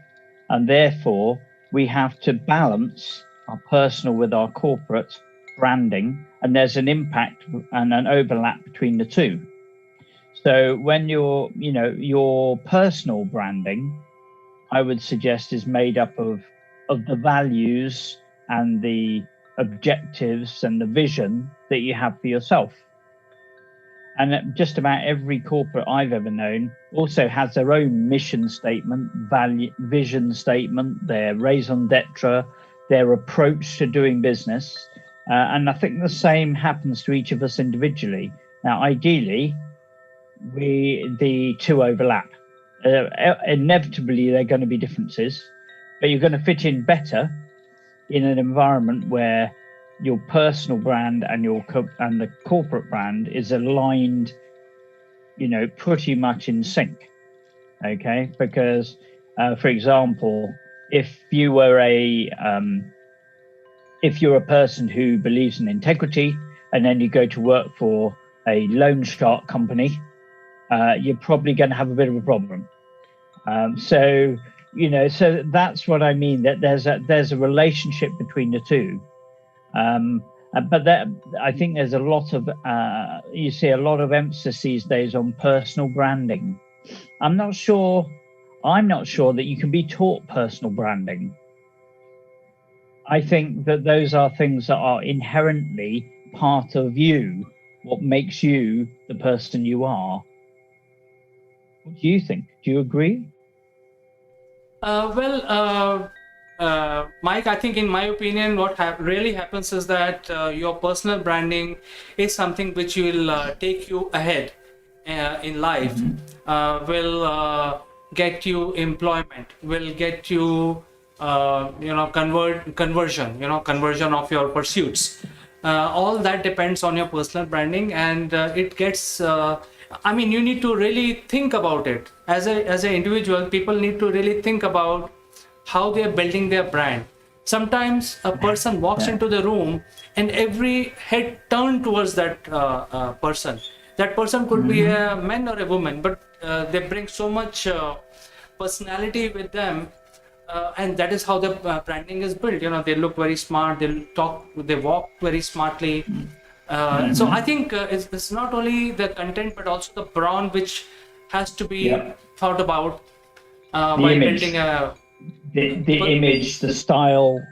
and therefore we have to balance our personal with our corporate branding, and there's an impact and an overlap between the two. So when your personal branding, I would suggest, is made up of the values and the objectives and the vision that you have for yourself. And just about every corporate I've ever known also has their own mission statement, vision statement, their raison d'etre, their approach to doing business. And I think the same happens to each of us individually. Now, ideally, the two overlap. Inevitably, there are going to be differences, but you're going to fit in better in an environment where your personal brand and the corporate brand is aligned, pretty much in sync. Okay, because for example, if you're a person who believes in integrity and then you go to work for a loan shark company, you're probably going to have a bit of a problem. So that's what I mean, that there's a relationship between the two. But I think there's a lot of you see a lot of emphasis these days on personal branding. I'm not sure that you can be taught personal branding. I think that those are things that are inherently part of you, what makes you the person you are. What do you think? Do you agree? Mike, I think in my opinion, what really happens is that your personal branding is something which will take you ahead in life, will get you employment, will get you, conversion of your pursuits. All that depends on your personal branding, and it gets. You need to really think about it as an individual. People need to really think about how they are building their brand. Sometimes a person walks into the room and every head turned towards that person. That person could be a man or a woman, but they bring so much personality with them, and that is how the branding is built. They look very smart, they walk very smartly. So I think it's not only the content but also the brand which has to be thought about by building a the image, the style,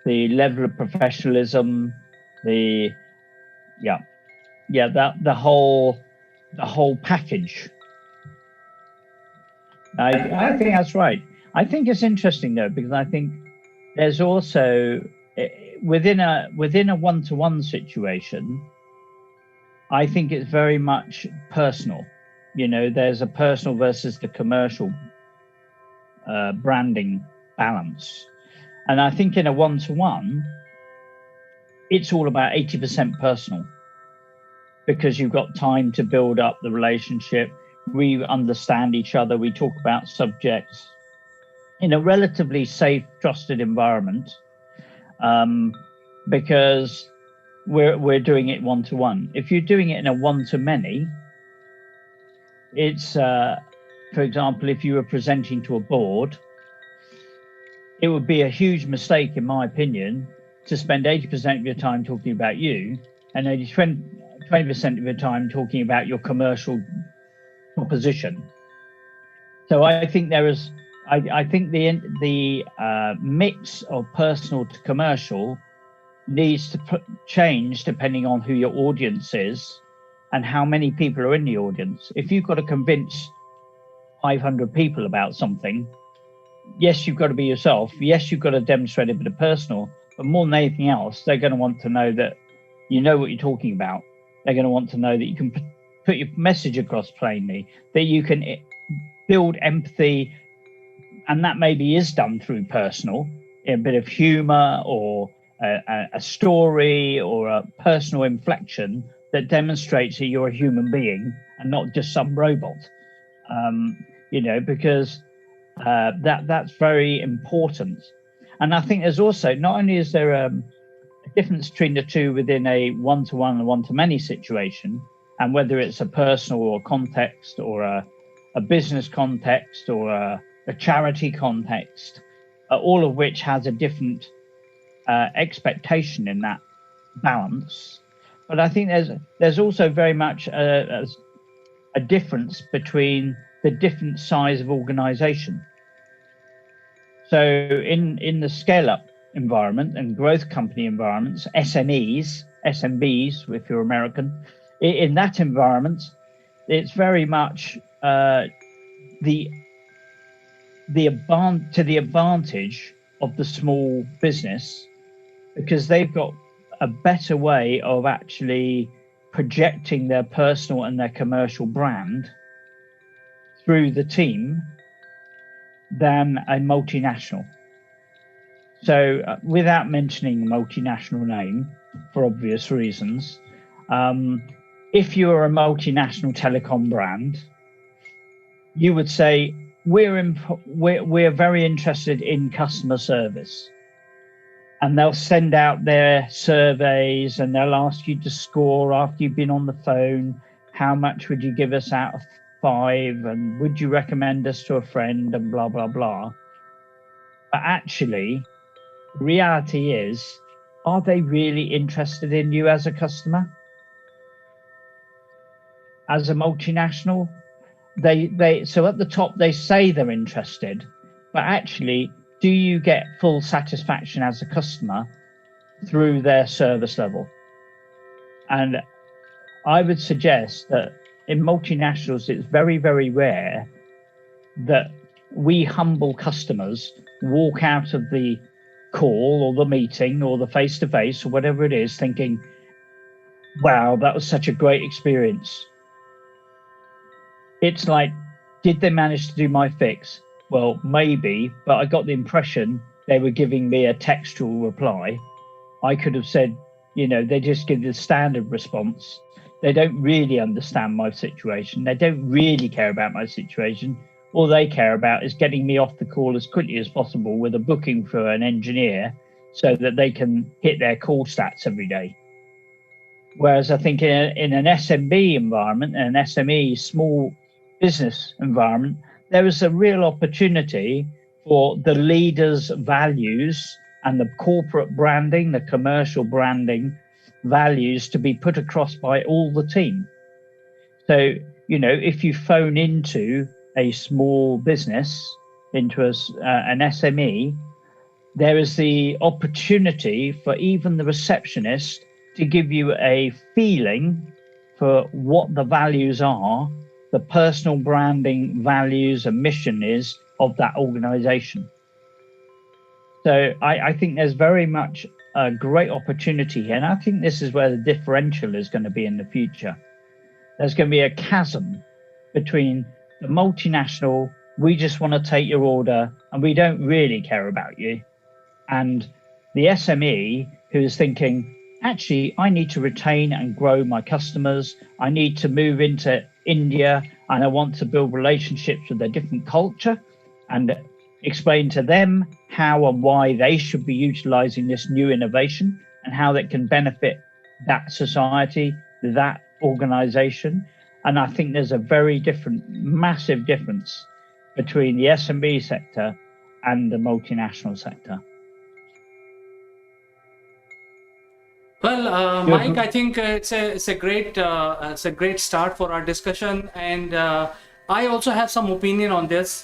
the level of professionalism, the whole package. I think that's right. I think it's interesting though, because I think there's also within a one-to-one situation, I think it's very much personal. There's a personal versus the commercial branding balance. And I think in a one-to-one, it's all about 80% personal, because you've got time to build up the relationship. We understand each other. We talk about subjects in a relatively safe, trusted environment, because we're doing it one-to-one. If you're doing it in a one-to-many, it's, for example, if you were presenting to a board, it would be a huge mistake, in my opinion, to spend 80% of your time talking about you and only 20% of your time talking about your commercial proposition. So I think I think the mix of personal to commercial needs to change depending on who your audience is and how many people are in the audience. If you've got to convince 500 people about something, yes, you've got to be yourself. Yes, you've got to demonstrate a bit of personal, but more than anything else, they're going to want to know that you know what you're talking about. They're going to want to know that you can put your message across plainly, that you can build empathy, and that maybe is done through personal, a bit of humor or a story or a personal inflection that demonstrates that you're a human being and not just some robot. Because that's very important. And I think there's also, not only is there a difference between the two within a one-to-one and one-to-many situation, and whether it's a personal or context or a business context or a charity context, all of which has a different expectation in that balance. But I think there's also very much a a difference between the different size of organization. So in the scale-up environment and growth company environments, SMEs, SMBs, if you're American, in that environment, it's very much to the advantage of the small business, because they've got a better way of actually projecting their personal and their commercial brand through the team than a multinational. So without mentioning a multinational name, for obvious reasons, if you're a multinational telecom brand, you would say, we're very interested in customer service. And they'll send out their surveys and they'll ask you to score after you've been on the phone. How much would you give us out of 5? And would you recommend us to a friend, and blah, blah, blah. But actually, reality is, are they really interested in you as a customer? As a multinational, so at the top, they say they're interested, but actually, do you get full satisfaction as a customer through their service level? And I would suggest that in multinationals, it's very, very rare that we humble customers walk out of the call or the meeting or the face-to-face or whatever it is thinking, wow, that was such a great experience. It's like, did they manage to do my fix? Well, maybe, but I got the impression they were giving me a textual reply. I could have said, they just give the standard response. They don't really understand my situation. They don't really care about my situation. All they care about is getting me off the call as quickly as possible with a booking for an engineer so that they can hit their call stats every day. Whereas I think in an SMB environment, an SME, small business environment, there is a real opportunity for the leaders' values and the corporate branding, the commercial branding values to be put across by all the team. So, if you phone into a small business, into an SME, there is the opportunity for even the receptionist to give you a feeling for what the values are, the personal branding values and mission is of that organization. So I think there's very much a great opportunity here. And I think this is where the differential is going to be in the future. There's going to be a chasm between the multinational, we just want to take your order and we don't really care about you, and the SME who is thinking, actually, I need to retain and grow my customers. I need to move into India and I want to build relationships with a different culture and explain to them how and why they should be utilizing this new innovation and how that can benefit that society, that organization. And I think there's a very massive difference between the SMB sector and the multinational sector. Well, Mike, I think it's a great start for our discussion, and I also have some opinion on this.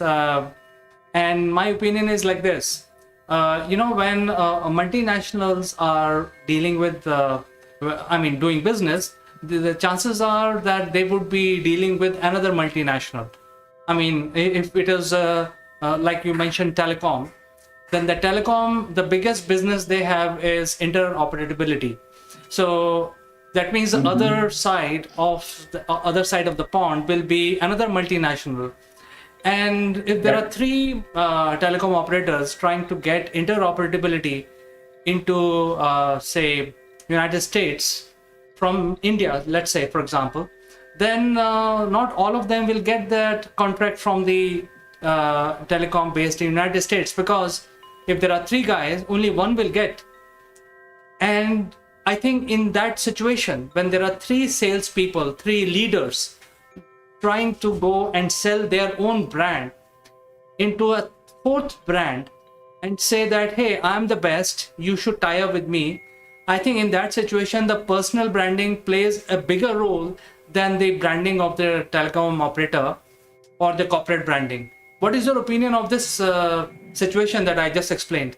And my opinion is like this: when multinationals are dealing with, doing business, the chances are that they would be dealing with another multinational. I mean, if it is like you mentioned, telecom, then the biggest business they have is interoperability. So that means the other side of the pond will be another multinational. And if there are 3 telecom operators trying to get interoperability into, say, United States from India, let's say, for example, then not all of them will get that contract from the telecom based in United States, because if there are 3 guys, only one will get. And I think in that situation, when there are 3 salespeople, 3 leaders trying to go and sell their own brand into a 4th brand and say that, hey, I'm the best, you should tie up with me. I think in that situation, the personal branding plays a bigger role than the branding of the telecom operator or the corporate branding. What is your opinion of this situation that I just explained?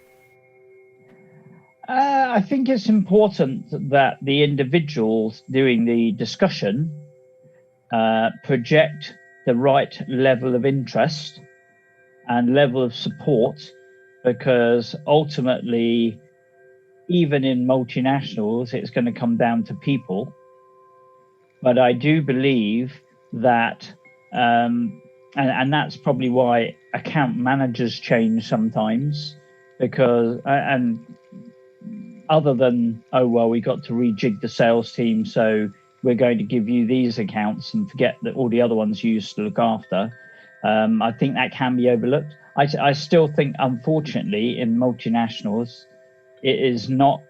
I think it's important that the individuals doing the discussion project the right level of interest and level of support, because ultimately, even in multinationals, it's going to come down to people. But I do believe that, and that's probably why account managers change sometimes, because, and other than, oh, well, we got to rejig the sales team, so we're going to give you these accounts and forget that all the other ones you used to look after. I think that can be overlooked. I still think, unfortunately, in multinationals, it is not,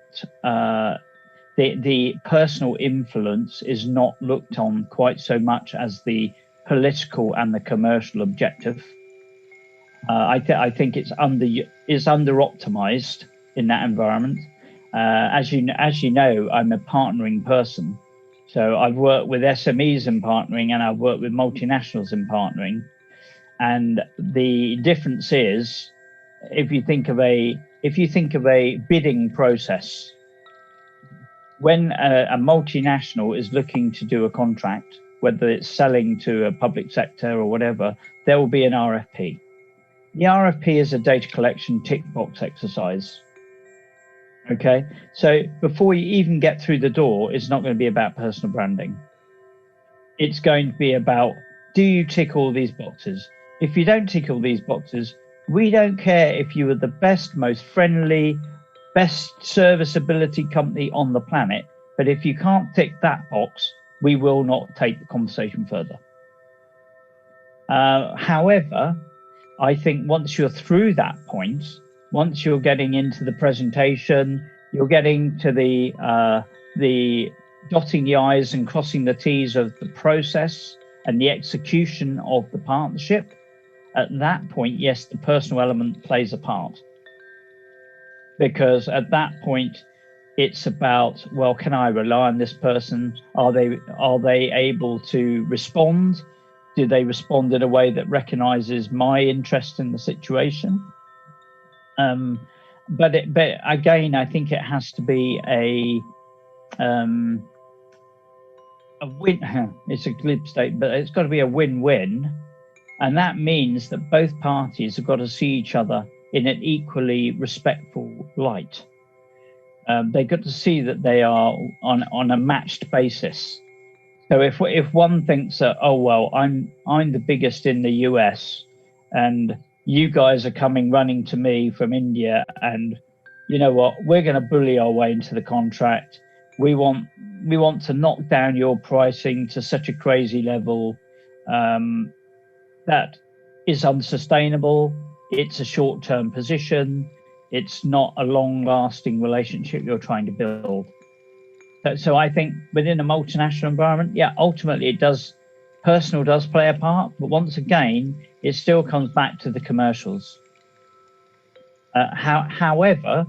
the personal influence is not looked on quite so much as the political and the commercial objective. I think it's under optimized in that environment. As you know, I'm a partnering person, so I've worked with SMEs in partnering, and I've worked with multinationals in partnering. And the difference is, if you think of a bidding process, when a multinational is looking to do a contract, whether it's selling to a public sector or whatever, there will be an RFP. The RFP is a data collection tick box exercise. Okay, so before you even get through the door, it's not going to be about personal branding. It's going to be about, do you tick all these boxes? If you don't tick all these boxes, we don't care if you are the best, most friendly, best serviceability company on the planet, but if you can't tick that box, we will not take the conversation further. However, I think once you're through that point, once you're getting into the presentation, you're getting to the dotting the I's and crossing the T's of the process and the execution of the partnership, at that point, yes, the personal element plays a part. Because at that point, it's about, well, can I rely on this person? Are they able to respond? Do they respond in a way that recognizes my interest in the situation? But again, I think it has to be a win. It's a glib statement, but it's got to be a win-win, and that means that both parties have got to see each other in an equally respectful light. They've got to see that they are on a matched basis. So if one thinks that, oh well, I'm the biggest in the US, and you guys are coming running to me from India, and you know what, we're going to bully our way into the contract. We want to knock down your pricing to such a crazy level that is unsustainable. It's a short-term position. It's not a long-lasting relationship you're trying to build. So I think within a multinational environment, yeah, ultimately personal does play a part, but once again, it still comes back to the commercials. However,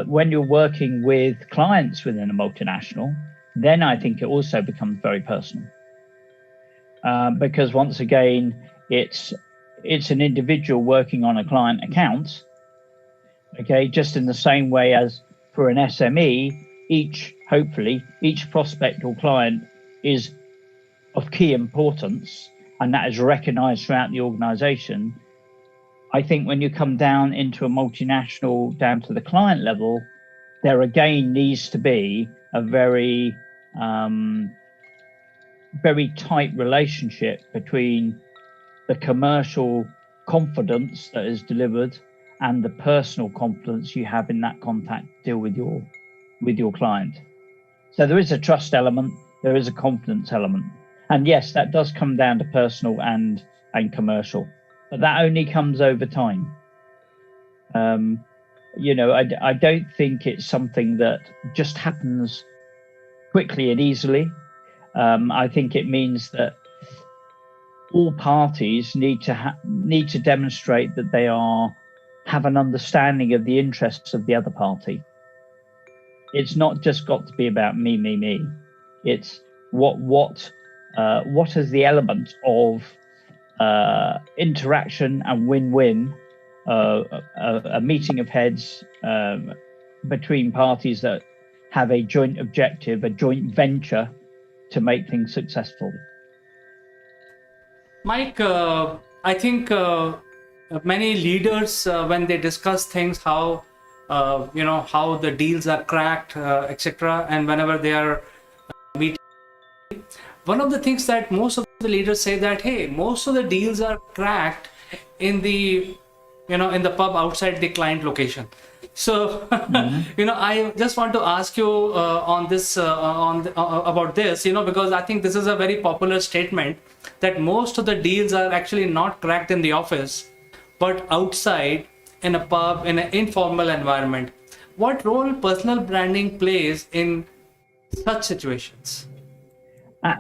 when you're working with clients within a multinational, then I think it also becomes very personal. Because once again, it's an individual working on a client account, okay, just in the same way as for an SME, hopefully each prospect or client is of key importance, and that is recognized throughout the organization. I think when you come down into a multinational, down to the client level, there again needs to be a very tight relationship between the commercial confidence that is delivered and the personal confidence you have in that contact to deal with your client. So there is a trust element, there is a confidence element. And yes, that does come down to personal and commercial, but that only comes over time. I don't think it's something that just happens quickly and easily. I think it means that all parties need to demonstrate that they have an understanding of the interests of the other party. It's not just got to be about me. It's what is the element of interaction and win-win, a meeting of heads between parties that have a joint objective, a joint venture to make things successful. Mike, I think many leaders, when they discuss things, how how the deals are cracked, etc., and whenever they are meeting, one of the things that most of the leaders say that, hey, most of the deals are cracked in the in the pub outside the client location. So I just want to ask you on this about this, because I think this is a very popular statement that most of the deals are actually not cracked in the office but outside in a pub, in an informal environment. What role personal branding plays in such situations?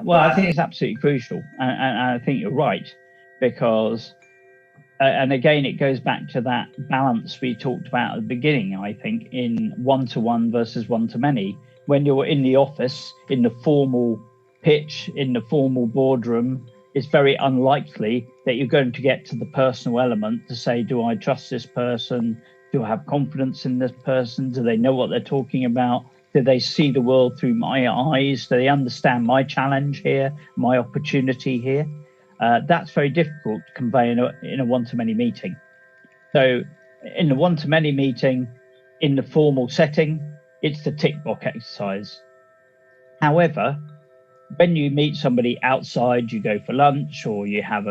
Well, I think it's absolutely crucial, and I think you're right, because and again, it goes back to that balance we talked about at the beginning, I think, in one-to-one versus one-to-many. When you're in the office, in the formal pitch, in the formal boardroom, it's very unlikely that you're going to get to the personal element to say, do I trust this person? Do I have confidence in this person? Do they know what they're talking about? Do they see the world through my eyes? Do they understand my challenge here, my opportunity here? That's very difficult to convey in a one-to-many meeting. So in the one-to-many meeting, in the formal setting, it's the tick box exercise. However, when you meet somebody outside, you go for lunch, or you have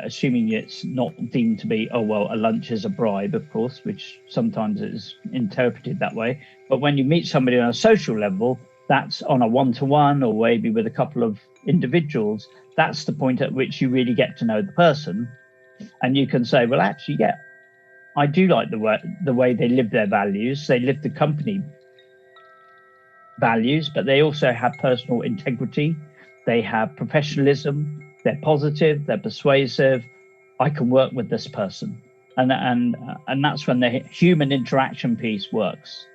assuming it's not deemed to be, a lunch is a bribe, of course, which sometimes is interpreted that way. But when you meet somebody on a social level, that's on a one-to-one or maybe with a couple of individuals, that's the point at which you really get to know the person. And you can say, well, actually, yeah, I do like the way they live their values. They live the company values, but they also have personal integrity. They have professionalism. They're positive. They're persuasive. I can work with this person. And that's when the human interaction piece works.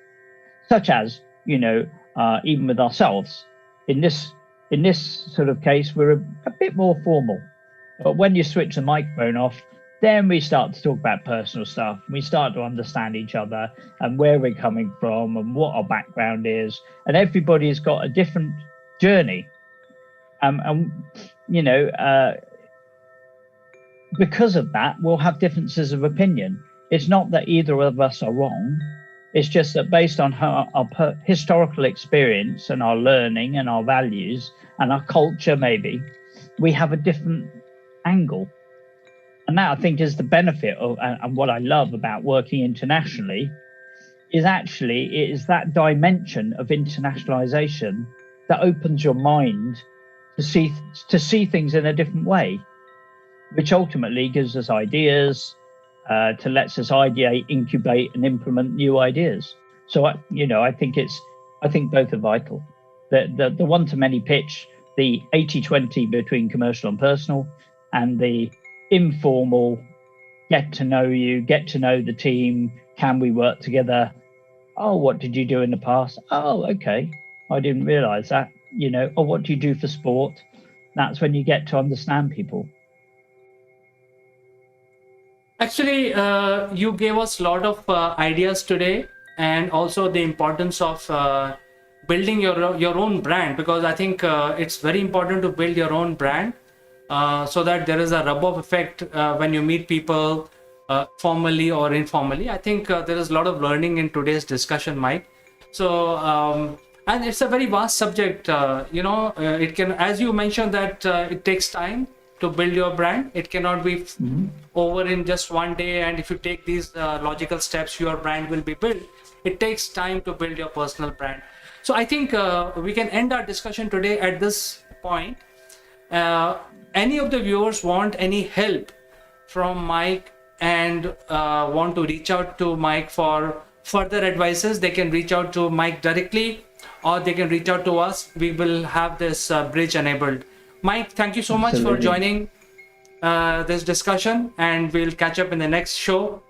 Such as, even with ourselves. In this sort of case, we're a bit more formal. But when you switch the microphone off, then we start to talk about personal stuff. We start to understand each other and where we're coming from and what our background is. And everybody's got a different journey. Because of that, we'll have differences of opinion. It's not that either of us are wrong. It's just that based on our historical experience and our learning and our values and our culture, maybe, we have a different angle. And that, I think, is the benefit of, and what I love about working internationally, is actually it is that dimension of internationalization that opens your mind to see things in a different way, which ultimately gives us ideas, to lets us ideate, incubate, and implement new ideas. So I think both are vital. The one-to-many pitch, the 80-20 between commercial and personal, and the informal get to know you, get to know the team. Can we work together? Oh, what did you do in the past? Oh, okay, I didn't realize that. Oh, what do you do for sport? That's when you get to understand people. Actually, you gave us a lot of ideas today, and also the importance of building your own brand, because I think it's very important to build your own brand so that there is a rub-off effect when you meet people formally or informally. I think there is a lot of learning in today's discussion, Mike. So, and it's a very vast subject. It can, as you mentioned, that it takes time to build your brand. It cannot be over in just one day, and if you take these logical steps, your brand will be built. It takes time to build your personal brand. So I think we can end our discussion today at this point. Any of the viewers want any help from Mike and want to reach out to Mike for further advices, they can reach out to Mike directly, or they can reach out to us. We will have this bridge enabled. Mike, thank you so much for joining this discussion, and we'll catch up in the next show.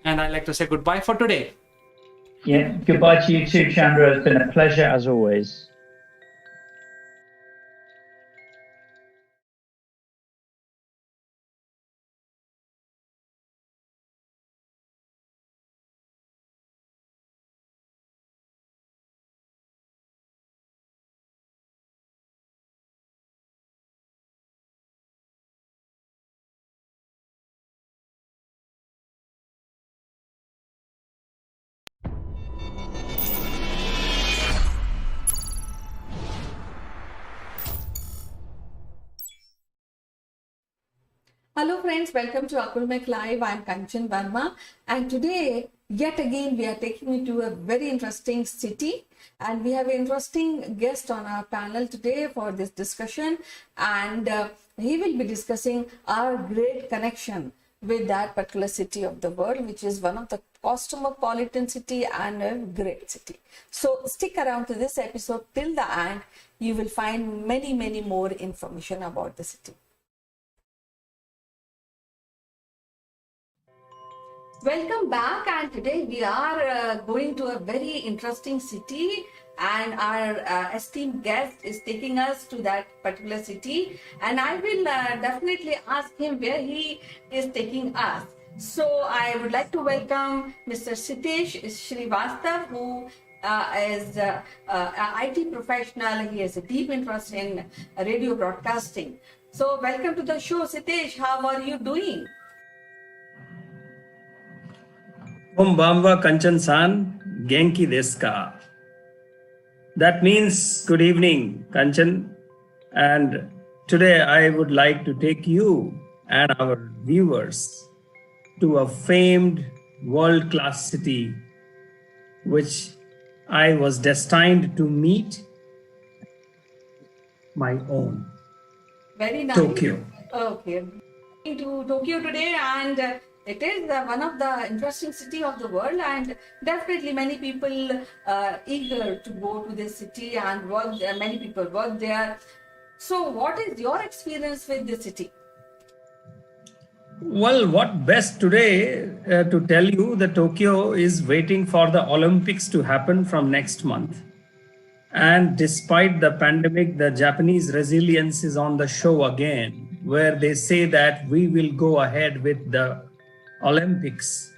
And I'd like to say goodbye for today. Yeah, goodbye to you too, Chandra. It's been a pleasure as always. Hello friends, welcome to Akulmach Live. I'm Kanchan Verma, and today yet again we are taking you to a very interesting city, and we have an interesting guest on our panel today for this discussion, and he will be discussing our great connection with that particular city of the world, which is one of the cosmopolitan city and a great city. So stick around to this episode till the end. You will find many more information about the city. Welcome back, and today we are going to a very interesting city, and our esteemed guest is taking us to that particular city, and I will definitely ask him where he is taking us. So I would like to welcome Mr. Sitesh Srivastav, who is an IT professional. He has a deep interest in radio broadcasting. So welcome to the show, Sitesh. How are you doing? Bamba Kanchan-san, Genki desu ka? That means good evening, Kanchan. And today I would like to take you and our viewers to a famed world-class city which I was destined to meet my own. Very nice. Tokyo. Okay. To Tokyo today, and it is one of the interesting city of the world, and definitely many people eager to go to this city and work there. Many people work there. So what is your experience with the city? Well, what best today to tell you that Tokyo is waiting for the Olympics to happen from next month. And despite the pandemic, the Japanese resilience is on the show again, where they say that we will go ahead with the Olympics.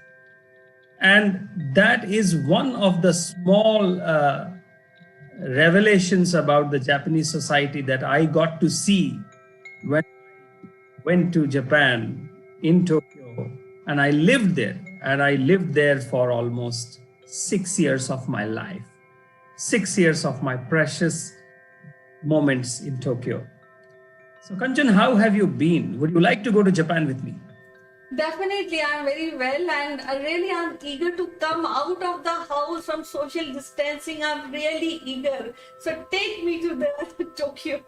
And that is one of the small revelations about the Japanese society that I got to see when I went to Japan in Tokyo, and I lived there. And I lived there for almost 6 years of my life, 6 years of my precious moments in Tokyo. So Kanchan, how have you been? Would you like to go to Japan with me? Definitely, I'm very well, and I'm eager to come out of the house from social distancing. I'm really eager. So take me to the Tokyo.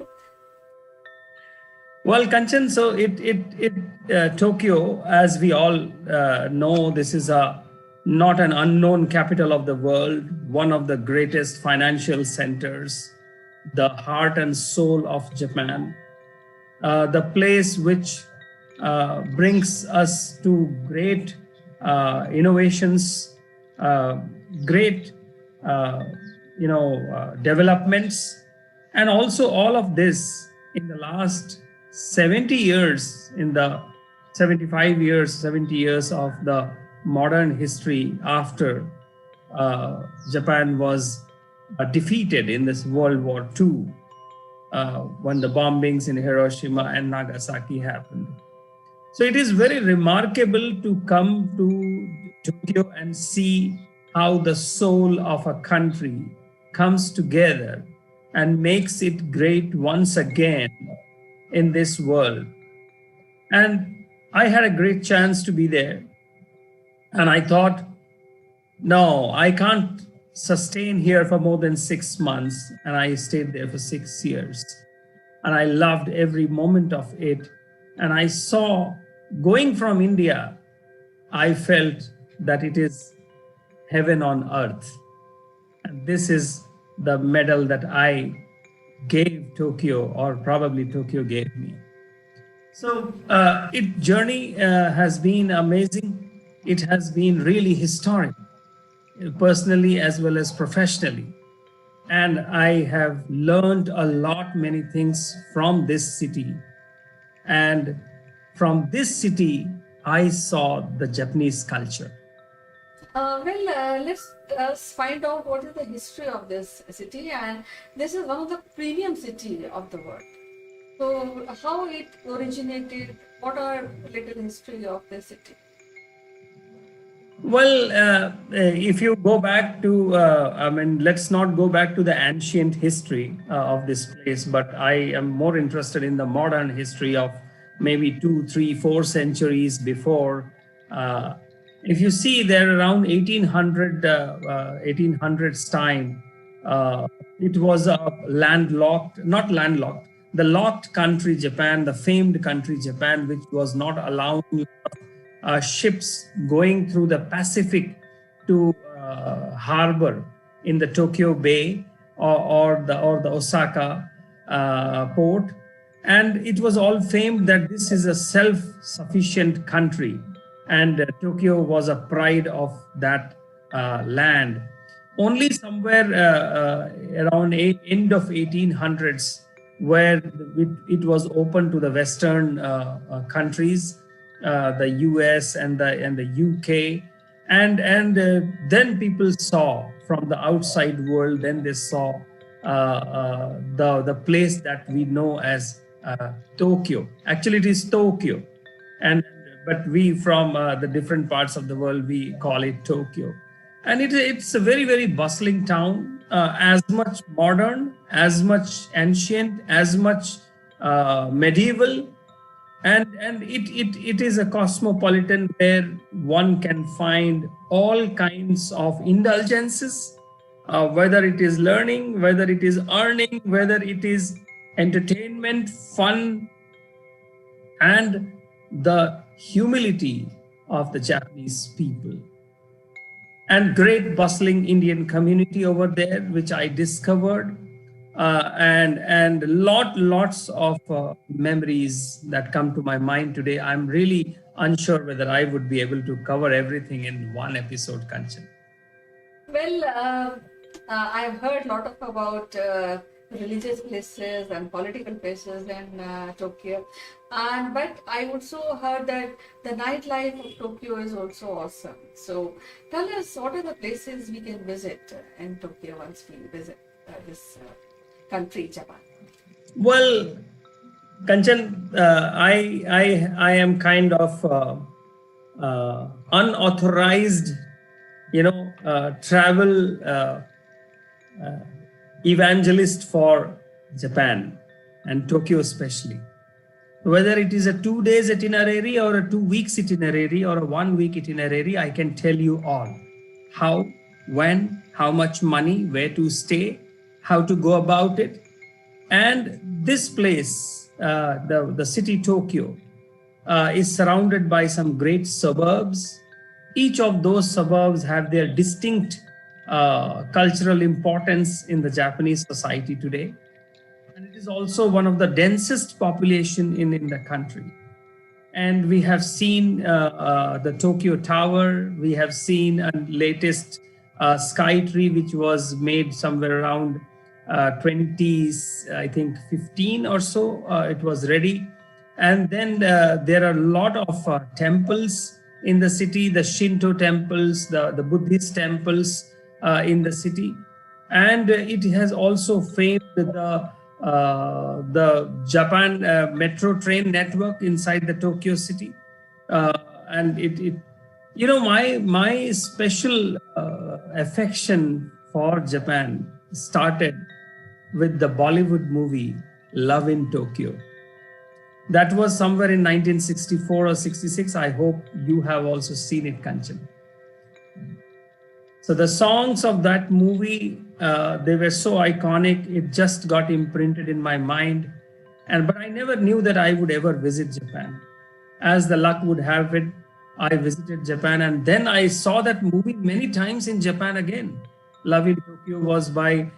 Well, Kanchan, so Tokyo, as we all know, this is not an unknown capital of the world, one of the greatest financial centers, the heart and soul of Japan, the place which brings us to great innovations, great developments, and also all of this in the last 70 years, in the 70 years of the modern history after Japan was defeated in this World War II, when the bombings in Hiroshima and Nagasaki happened. So it is very remarkable to come to Tokyo and see how the soul of a country comes together and makes it great once again in this world. And I had a great chance to be there. And I thought, no, I can't sustain here for more than 6 months. And I stayed there for 6 years. And I loved every moment of it. And I saw, going from India, I felt that it is heaven on earth. And this is the medal that I gave Tokyo, or probably Tokyo gave me. So its journey has been amazing. It has been really historic, personally as well as professionally. And I have learned a lot, many things from this city. And from this city, I saw the Japanese culture. Let's find out what is the history of this city, and this is one of the premium cities of the world. So how it originated, what are little history of the city? Well, if you go back to, let's not go back to the ancient history of this place, but I am more interested in the modern history of maybe 2, 3, 4 centuries before. If you see there around 1800s time, it was a not landlocked, the locked country Japan, the famed country Japan, which was not allowing ships going through the Pacific to harbor in the Tokyo Bay or the Osaka port. And it was all famed that this is a self-sufficient country, and Tokyo was a pride of that land. Only somewhere around end of 1800s, where it was open to the Western countries, the US and the UK, and then people saw from the outside world. Then they saw the place that we know as Tokyo. Actually, it is Tokyo, but we from the different parts of the world, we call it Tokyo. And it's a very, very bustling town, as much modern, as much ancient, as much medieval, and it is a cosmopolitan where one can find all kinds of indulgences, whether it is learning, whether it is earning, whether it is entertainment, fun, and the humility of the Japanese people. And great bustling Indian community over there, which I discovered, and lots of memories that come to my mind today. I'm really unsure whether I would be able to cover everything in one episode, Kanchan. Well, I've heard a lot about religious places and political places in Tokyo, but I also heard that the nightlife of Tokyo is also awesome. So tell us, what are the places we can visit in Tokyo once we visit this country, Japan? Well, Kanchan, I am kind of unauthorized, travel evangelist for Japan and Tokyo especially. Whether it is a 2 days itinerary or a 2 weeks itinerary or a 1 week itinerary, I can tell you all. How, when, how much money, where to stay, how to go about it. And this place, the city Tokyo, is surrounded by some great suburbs. Each of those suburbs have their distinct cultural importance in the Japanese society today. And it is also one of the densest population in the country. And we have seen the Tokyo Tower. We have seen a latest sky tree, which was made somewhere around 20s, I think 15 or so. It was ready. And then there are a lot of temples in the city, the Shinto temples, the Buddhist temples in the city. And it has also famed the Japan metro train network inside the Tokyo city. And my special affection for Japan started with the Bollywood movie Love in Tokyo. That was somewhere in 1964 or 66. I hope you have also seen it, Kanchan. So the songs of that movie, they were so iconic. It just got imprinted in my mind. But I never knew that I would ever visit Japan. As the luck would have it, I visited Japan, and then I saw that movie many times in Japan again. Love in Tokyo was by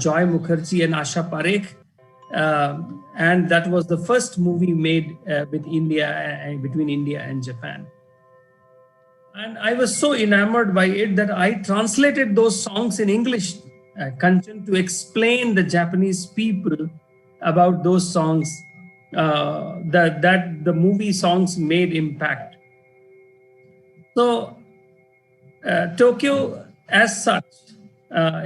Joy Mukherjee and Asha Parekh. And that was the first movie made with between India and Japan. And I was so enamored by it that I translated those songs in English, Kanchan, to explain the Japanese people about those songs, that the movie songs made impact. So Tokyo as such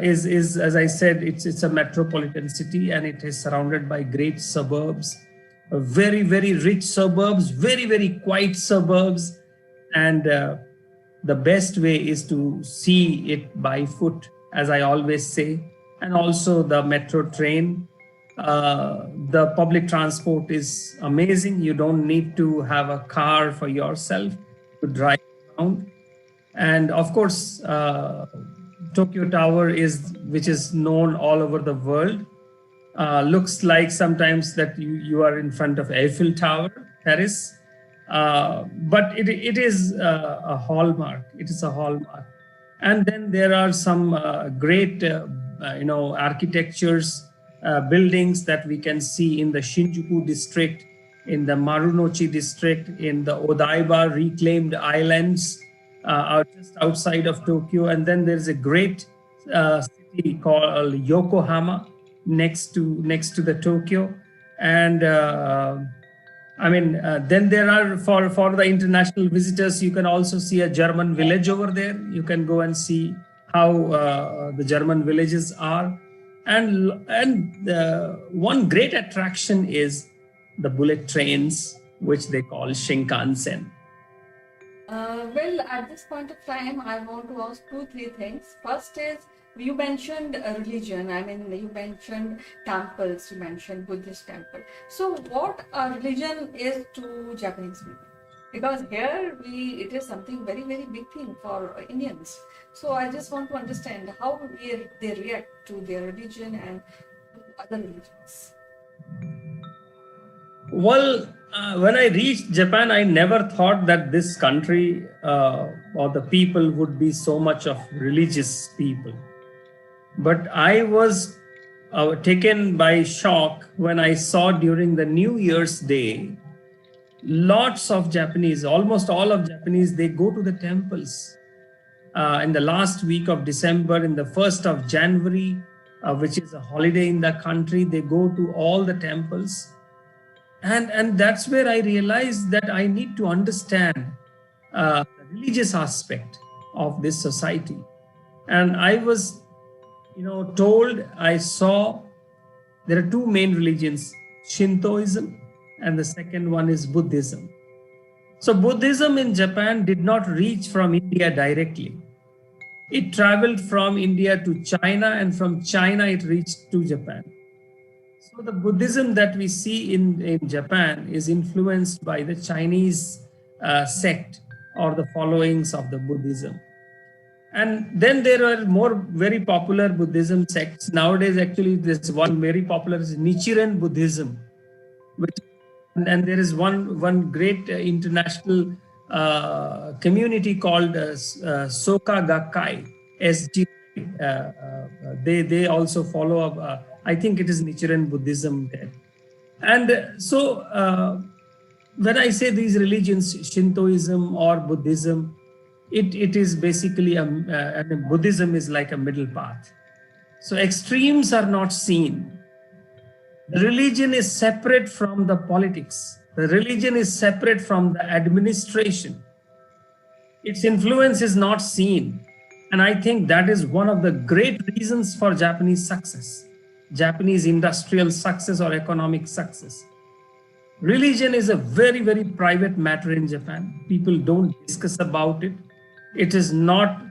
is, as I said, it's a metropolitan city, and it is surrounded by great suburbs, very, very rich suburbs, very, very quiet suburbs. And the best way is to see it by foot, as I always say, and also the metro train. The public transport is amazing. You don't need to have a car for yourself to drive around. And of course, Tokyo Tower which is known all over the world. Looks like sometimes that you are in front of Eiffel Tower, Paris. But it is a hallmark. It is a hallmark. And then there are some great, architectures, buildings that we can see in the Shinjuku district, in the Marunouchi district, in the Odaiba reclaimed islands, just outside of Tokyo. And then there's a great city called Yokohama next to the Tokyo. And then there are for the international visitors, you can also see a German village over there. You can go and see how the German villages are. And one great attraction is the bullet trains, which they call Shinkansen. Well, at this point of time, I want to ask 2-3 things. First is, you mentioned religion. You mentioned temples, you mentioned Buddhist temple. So what a religion is to Japanese people? Because here it is something very, very big thing for Indians. So I just want to understand how they react to their religion and other religions. Well, when I reached Japan, I never thought that this country or the people would be so much of religious people. But I was taken by shock when I saw during the New Year's Day, lots of Japanese, almost all of Japanese, they go to the temples. In the last week of December, in the 1st of January, which is a holiday in the country, they go to all the temples. And that's where I realized that I need to understand the religious aspect of this society. And I was told, I saw there are two main religions, Shintoism, and the second one is Buddhism. So Buddhism in Japan did not reach from India directly. It traveled from India to China, and from China it reached to Japan. So the Buddhism that we see in Japan is influenced by the Chinese sect or the followings of the Buddhism. And then there are more very popular Buddhism sects. Nowadays, actually, there's one very popular is Nichiren Buddhism, and there is one great international community called Soka Gakkai, SG. They also follow up. I think it is Nichiren Buddhism there. And so when I say these religions, Shintoism or Buddhism, it is basically Buddhism is like a middle path. So extremes are not seen. The religion is separate from the politics. The religion is separate from the administration. Its influence is not seen. And I think that is one of the great reasons for Japanese success, Japanese industrial success or economic success. Religion is a very, very private matter in Japan. People don't discuss about it. It is not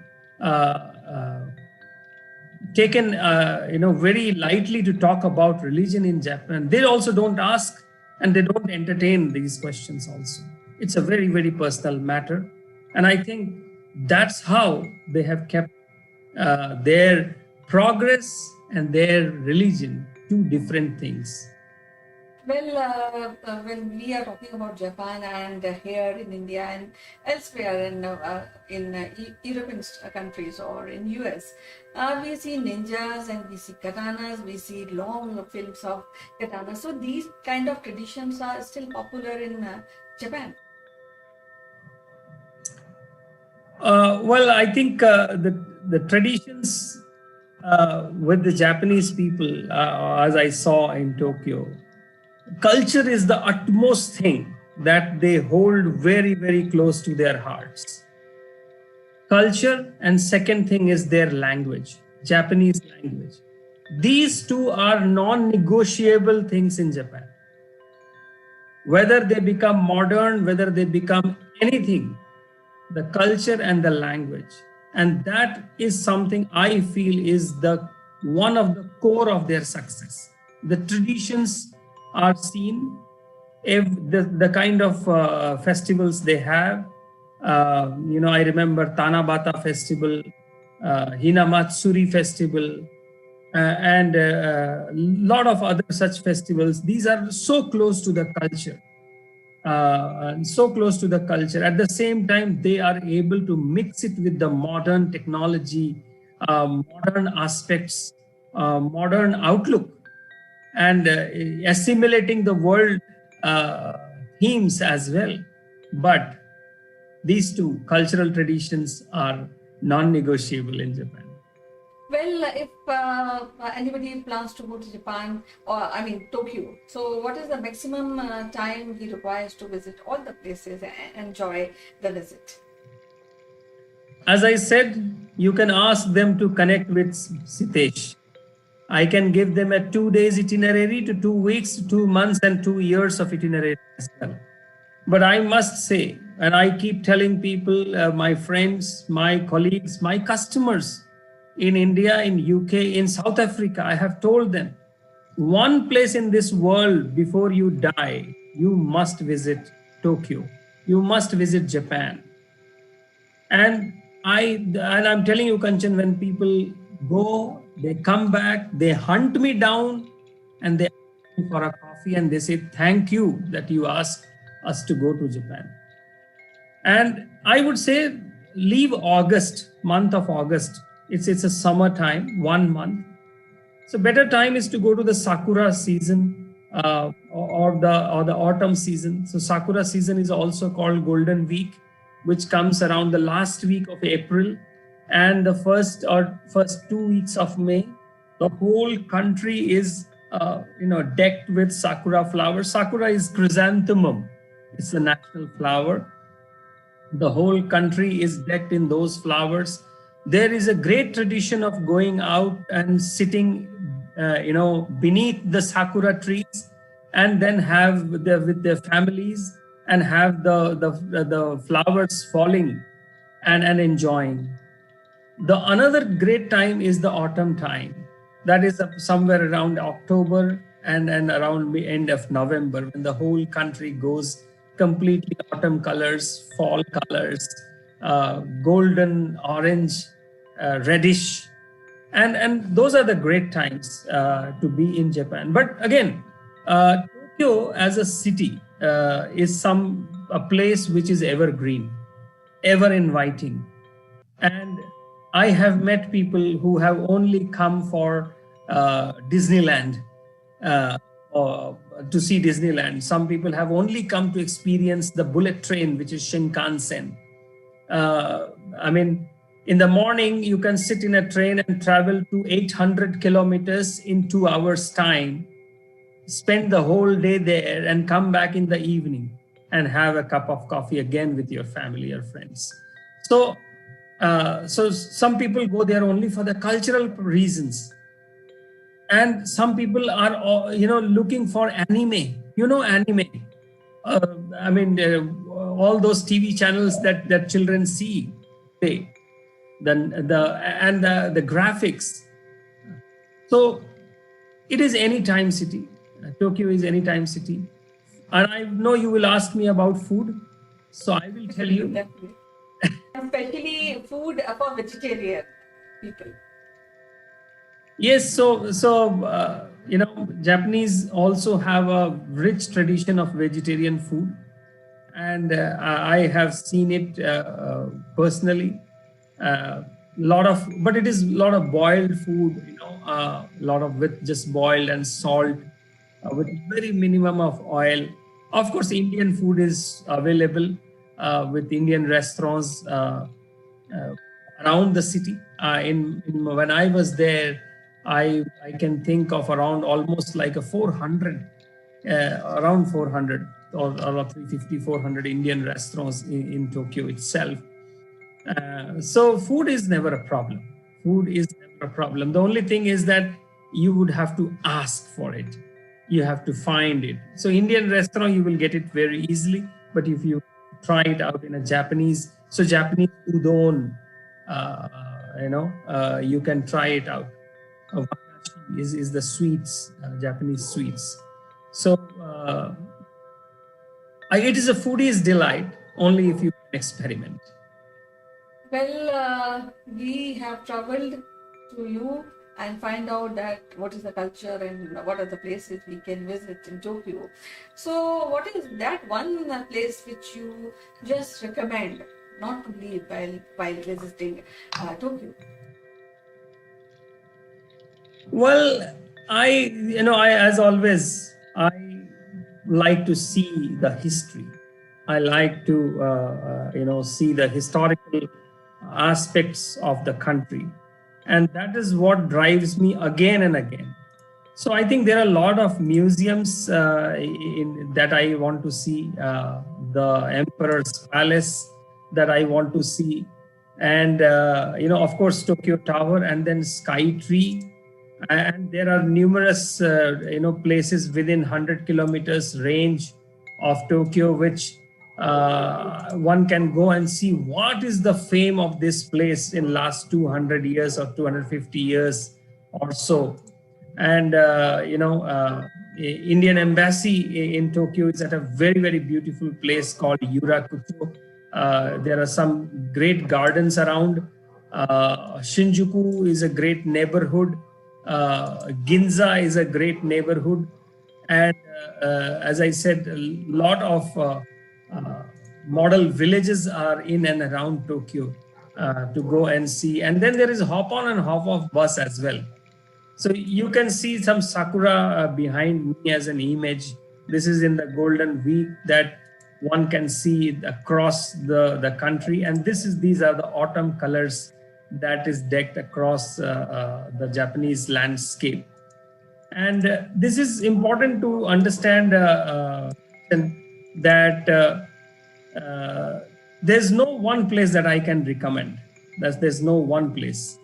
taken, very lightly to talk about religion in Japan. They also don't ask and they don't entertain these questions also. It's a very, very personal matter. And I think that's how they have kept their progress and their religion two different things. Well, when we are talking about Japan and here in India and elsewhere in European countries or in US, we see ninjas and we see katanas, we see long films of katanas. So these kind of traditions are still popular in Japan. Well, I think the traditions with the Japanese people, as I saw in Tokyo, culture is the utmost thing that they hold very, very close to their hearts. Culture, and second thing is their language, Japanese language. These two are non-negotiable things in Japan. Whether they become modern, whether they become anything, the culture and the language. And that is something I feel is one of the core of their success. The traditions are seen, the kind of festivals they have. I remember Tanabata festival, Hinamatsuri festival, and a lot of other such festivals. These are so close to the culture. And so close to the culture. At the same time, they are able to mix it with the modern technology, modern aspects, modern outlook, and assimilating the world themes as well. But these two cultural traditions are non-negotiable in Japan. Well, if anybody plans to go to Japan, or I mean Tokyo, so what is the maximum time he requires to visit all the places and enjoy the visit? As I said, you can ask them to connect with Sitesh. I can give them a 2 days itinerary to 2 weeks, 2 months, and 2 years of itinerary as well. But I must say, and I keep telling people, my friends, my colleagues, my customers in India, in UK, in South Africa, I have told them, one place in this world before you die, you must visit Tokyo. You must visit Japan. And I'm telling you, Kanchan, when people go, they come back, they hunt me down, and they ask me for a coffee, and they say, thank you that you asked us to go to Japan. And I would say leave August, month of August. It's a summer time, 1 month. So better time is to go to the Sakura season or the autumn season. So Sakura season is also called Golden Week, which comes around the last week of April and the first 2 weeks of May. The whole country is decked with sakura flowers. Sakura is chrysanthemum. It's the national flower. The whole country is decked in those flowers. There is a great tradition of going out and sitting, beneath the sakura trees, and then with their families, and have the flowers falling and enjoying. The another great time is the autumn time. That is somewhere around October and around the end of November, when the whole country goes completely autumn colors, fall colors, golden, orange, reddish. And those are the great times to be in Japan. But again, Tokyo as a city is a place which is evergreen, ever inviting. And I have met people who have only come for Disneyland, or to see Disneyland. Some people have only come to experience the bullet train, which is Shinkansen. In the morning, you can sit in a train and travel to 800 kilometers in 2 hours' time, spend the whole day there, and come back in the evening and have a cup of coffee again with your family or friends. So some people go there only for the cultural reasons. And some people are, looking for anime. Anime. All those TV channels that children see, the graphics. So it is anytime city. Tokyo is anytime city. And I know you will ask me about food, so I will tell you. Especially food for vegetarian people. Yes, so Japanese also have a rich tradition of vegetarian food, and I have seen it personally. But it is a lot of boiled food, a lot of with just boiled and salt, with very minimum of oil. Of course, Indian food is available with Indian restaurants around the city. When I was there, I can think of around almost like a 400, around 400 or 350, 400 Indian restaurants in Tokyo itself. So food is never a problem. Food is never a problem. The only thing is that you would have to ask for it. You have to find it. So Indian restaurant, you will get it very easily. But if you try it out in a Japanese udon, you can try it out. is the sweets, Japanese sweets. So it is a foodie's delight only if you experiment. Well, we have traveled to you and find out that what is the culture and what are the places we can visit in Tokyo. So, what is that one place which you just recommend not to leave while visiting Tokyo? Well, I as always, I like to see the history. I like to, see the historical aspects of the country. And that is what drives me again and again. So I think there are a lot of museums that I want to see, the Emperor's Palace that I want to see. And, of course, Tokyo Tower and then Sky Tree. And there are numerous, places within 100 kilometers range of Tokyo, which one can go and see what is the fame of this place in last 200 years or 250 years or so. And, Indian Embassy in Tokyo is at a very, very beautiful place called Yurakucho. There are some great gardens around. Shinjuku is a great neighborhood. Ginza is a great neighborhood. And as I said, a lot of model villages are in and around Tokyo to go and see. And then there is hop on and hop off bus as well. So you can see some sakura behind me as an image. This is in the Golden Week that one can see across the country. And these are the autumn colors that is decked across the Japanese landscape. And this is important to understand that there's no one place that I can recommend. There's no one place,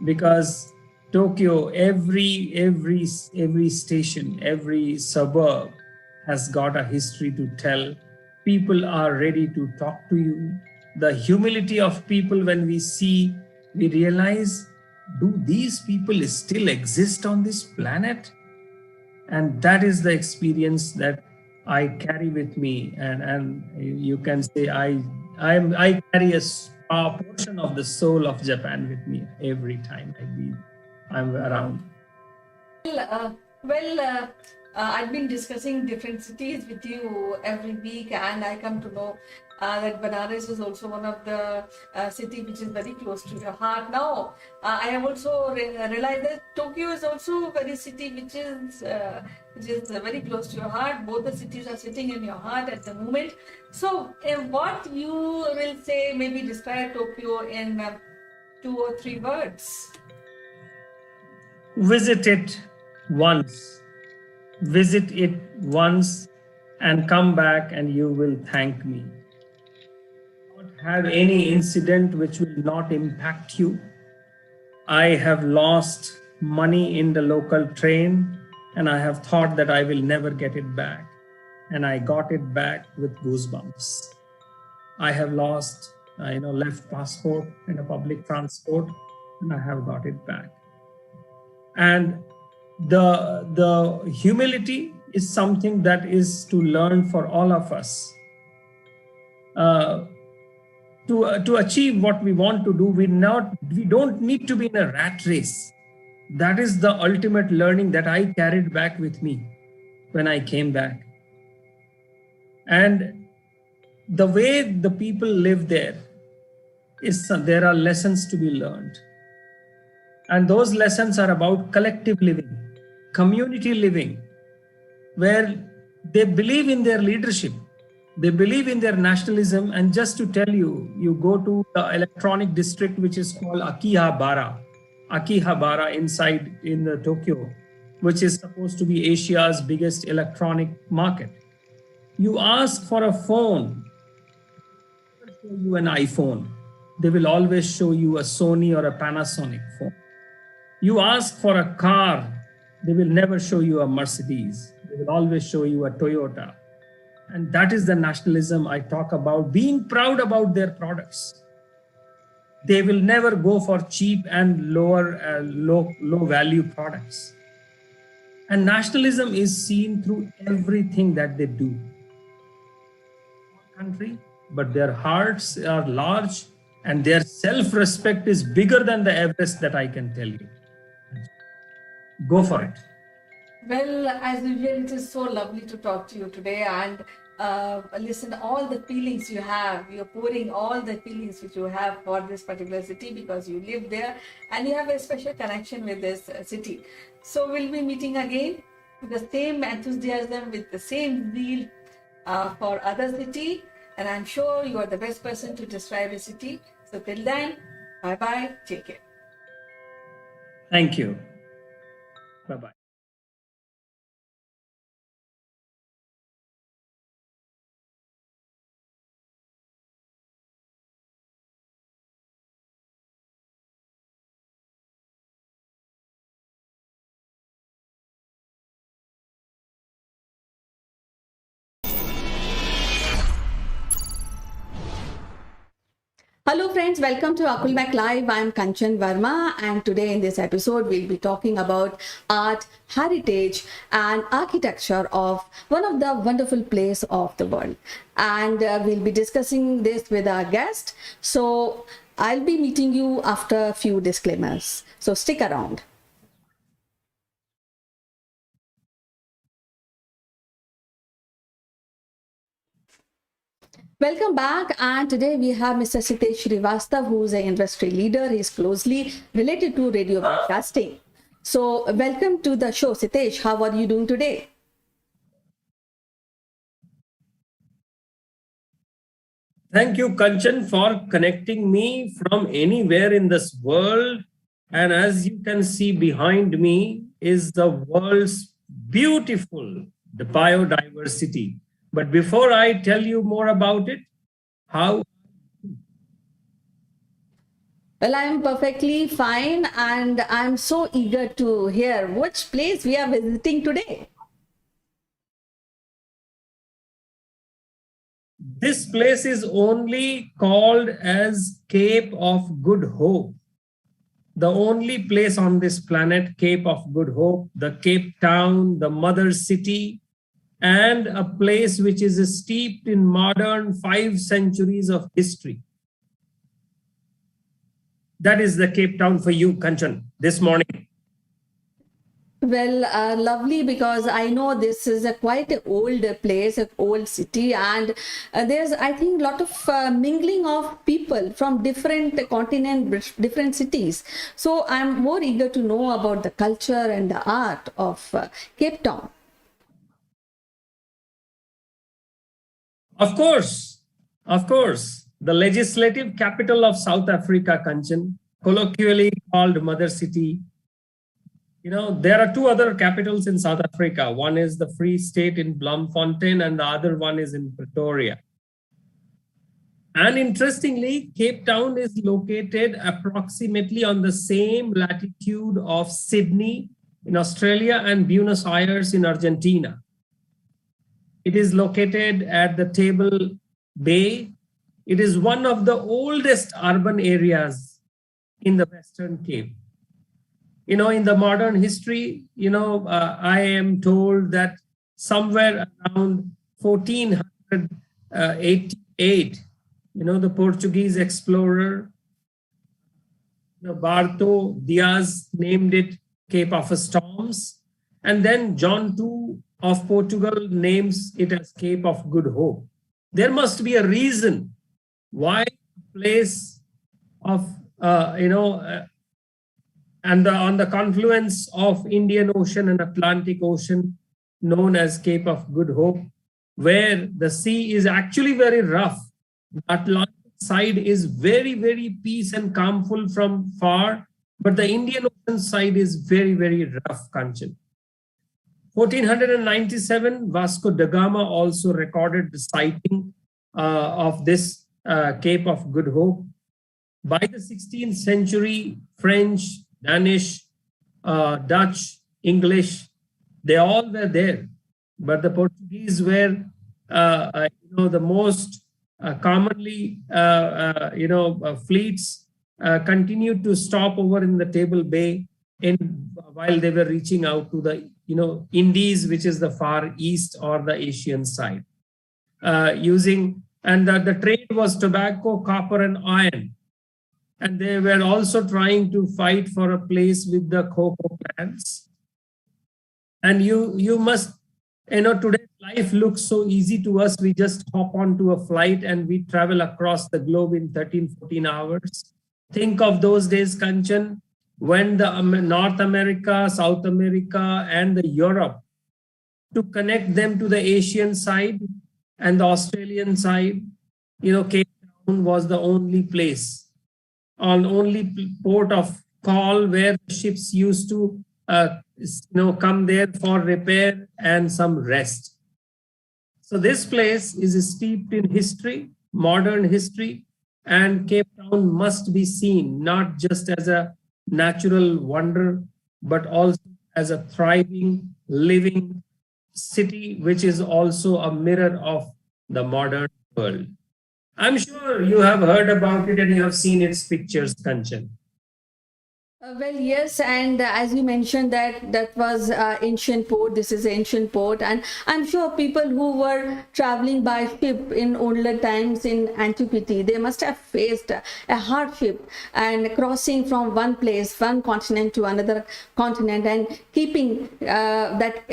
because Tokyo, every station, every suburb has got a history to tell. People are ready to talk to you. The humility of people, when we realize, do these people still exist on this planet? And that is the experience that I carry with me. And you can say I carry a portion of the soul of Japan with me every time I'm around. Well, I've been discussing different cities with you every week, and I come to know that Banaras is also one of the city which is very close to your heart. Now, I have also realized that Tokyo is also a very city which is very close to your heart. Both the cities are sitting in your heart at the moment. So, what you will say, maybe describe Tokyo in 2 or 3 words? Visit it once and come back and you will thank me. Don't have any incident which will not impact you. I have lost money in the local train and I have thought that I will never get it back. And I got it back with goosebumps. I have lost, left passport in a public transport and I have got it back. And the humility is something that is to learn for all of us. To achieve what we want to do, we don't need to be in a rat race. That is the ultimate learning that I carried back with me when I came back. And the way the people live there there are lessons to be learned. And those lessons are about collective living, community living, where they believe in their leadership, they believe in their nationalism. And just to tell you, you go to the electronic district, which is called Akihabara in Tokyo, which is supposed to be Asia's biggest electronic market. You ask for a phone, they will show you an iPhone. They will always show you a Sony or a Panasonic phone. You ask for a car, they will never show you a Mercedes. They will always show you a Toyota. And that is the nationalism I talk about, being proud about their products. They will never go for cheap and low value products. And nationalism is seen through everything that they do. Country, but their hearts are large and their self-respect is bigger than the Everest that I can tell you. Go for it. Well, as usual, it is so lovely to talk to you today and listen all the feelings you have. You're pouring all the feelings which you have for this particular city because you live there and you have a special connection with this city. So we'll be meeting again with the same enthusiasm, with the same zeal for other city. And I'm sure you are the best person to describe a city. So till then, bye-bye. Take care. Thank you. Bye-bye. Hello friends, welcome to Akulmach Live. I'm Kanchan Verma and today in this episode we'll be talking about art, heritage and architecture of one of the wonderful places of the world. And we'll be discussing this with our guest. So I'll be meeting you after a few disclaimers. So stick around. Welcome back, and today we have Mr. Sitesh Srivastav, who is an industry leader. He's closely related to radio broadcasting. So welcome to the show, Sitesh. How are you doing today? Thank you, Kanchan, for connecting me from anywhere in this world. And as you can see behind me is the world's beautiful biodiversity. But before I tell you more about it, how? Well, I'm perfectly fine and I'm so eager to hear which place we are visiting today. This place is only called as Cape of Good Hope. The only place on this planet, Cape of Good Hope, the Cape Town, the mother city, and a place which is steeped in modern 5 centuries of history. That is the Cape Town for you, Kanchan, this morning. Well, lovely, because I know this is a quite an old place, an old city, and there's, I think, a lot of mingling of people from different continents, different cities. So I'm more eager to know about the culture and the art of Cape Town. Of course, the legislative capital of South Africa, Kanchan, colloquially called Mother City. You know, there are 2 other capitals in South Africa. One is the Free State in Bloemfontein and the other one is in Pretoria. And interestingly, Cape Town is located approximately on the same latitude of Sydney in Australia and Buenos Aires in Argentina. It is located at the Table Bay. It is one of the oldest urban areas in the Western Cape. You know, in the modern history, I am told that somewhere around 1488, the Portuguese explorer, Barto Diaz named it Cape of Storms. And then John II of Portugal names it as Cape of Good Hope. There must be a reason why a place of, and on the confluence of Indian Ocean and Atlantic Ocean, known as Cape of Good Hope, where the sea is actually very rough. The Atlantic side is very, very peace and calmful from far, but the Indian Ocean side is very, very rough, Kanchan. 1497, Vasco da Gama also recorded the sighting of this Cape of Good Hope. By the 16th century, French, Danish, Dutch, English, they all were there. But the Portuguese were, the most commonly, fleets continued to stop over in the Table Bay in while they were reaching out to the Indies, which is the far east or the Asian side, and the trade was tobacco, copper, and iron. And they were also trying to fight for a place with the cocoa plants. And you must, today life looks so easy to us. We just hop onto a flight and we travel across the globe in 13, 14 hours. Think of those days, Kanchan, when the North America, South America, and the Europe, to connect them to the Asian side and the Australian side, Cape Town was the only place, only port of call where ships used to come there for repair and some rest. So this place is steeped in history, modern history, and Cape Town must be seen not just as a natural wonder, but also as a thriving, living city, which is also a mirror of the modern world. I'm sure you have heard about it and you have seen its pictures, Kanchan. Well, yes, and as you mentioned that was ancient port. This is ancient port, and I'm sure people who were traveling by ship in older times in antiquity, they must have faced a hardship and crossing from one place, one continent to another continent, and keeping that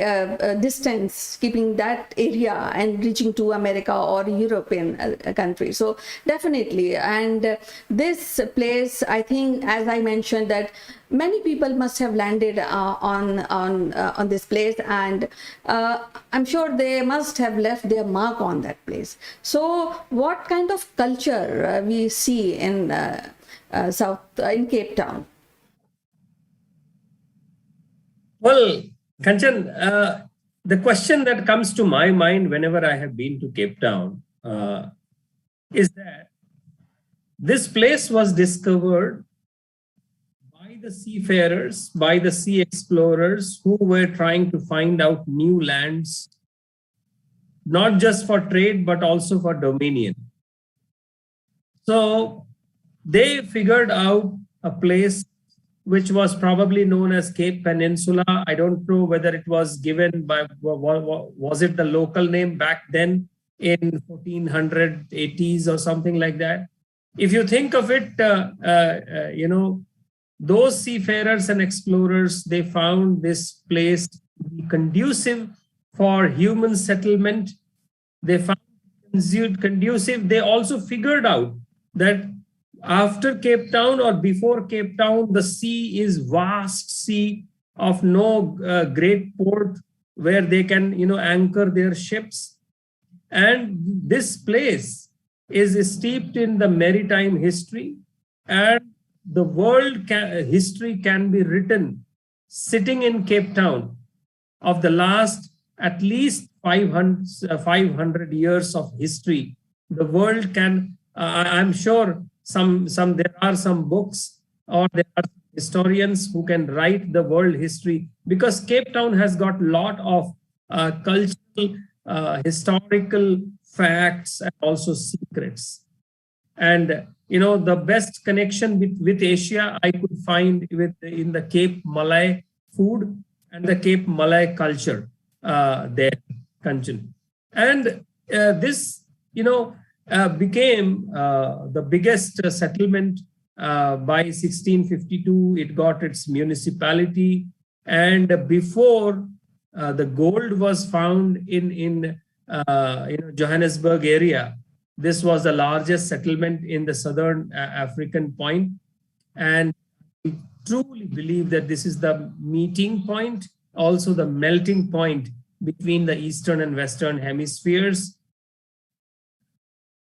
distance, keeping that area, and reaching to America or European country. So definitely, and this place, I think, as I mentioned, that many people must have landed on this place, and I'm sure they must have left their mark on that place. So what kind of culture we see in in Cape Town? Well, Kanchan, the question that comes to my mind whenever I have been to Cape Town is that this place was discovered by the seafarers, by the sea explorers who were trying to find out new lands, not just for trade, but also for dominion. So they figured out a place which was probably known as Cape Peninsula. I don't know whether it was given by, was it the local name back then in 1480s or something like that? If you think of it, those seafarers and explorers, they found this place to be conducive for human settlement. They found it conducive. They also figured out that after Cape Town or before Cape Town, the sea is vast sea of no great port where they can, anchor their ships. And this place is steeped in the maritime history, and the world history can be written sitting in Cape Town of the last at least 500 years of history. The world can, I'm sure there are some books or there are historians who can write the world history, because Cape Town has got a lot of cultural, historical facts and also secrets. And the best connection with Asia I could find in the Cape Malay food and the Cape Malay culture there, Kanchan. And this, became the biggest settlement by 1652. It got its municipality, and before the gold was found in Johannesburg area, this was the largest settlement in the southern African point. And we truly believe that this is the meeting point, also the melting point between the eastern and western hemispheres.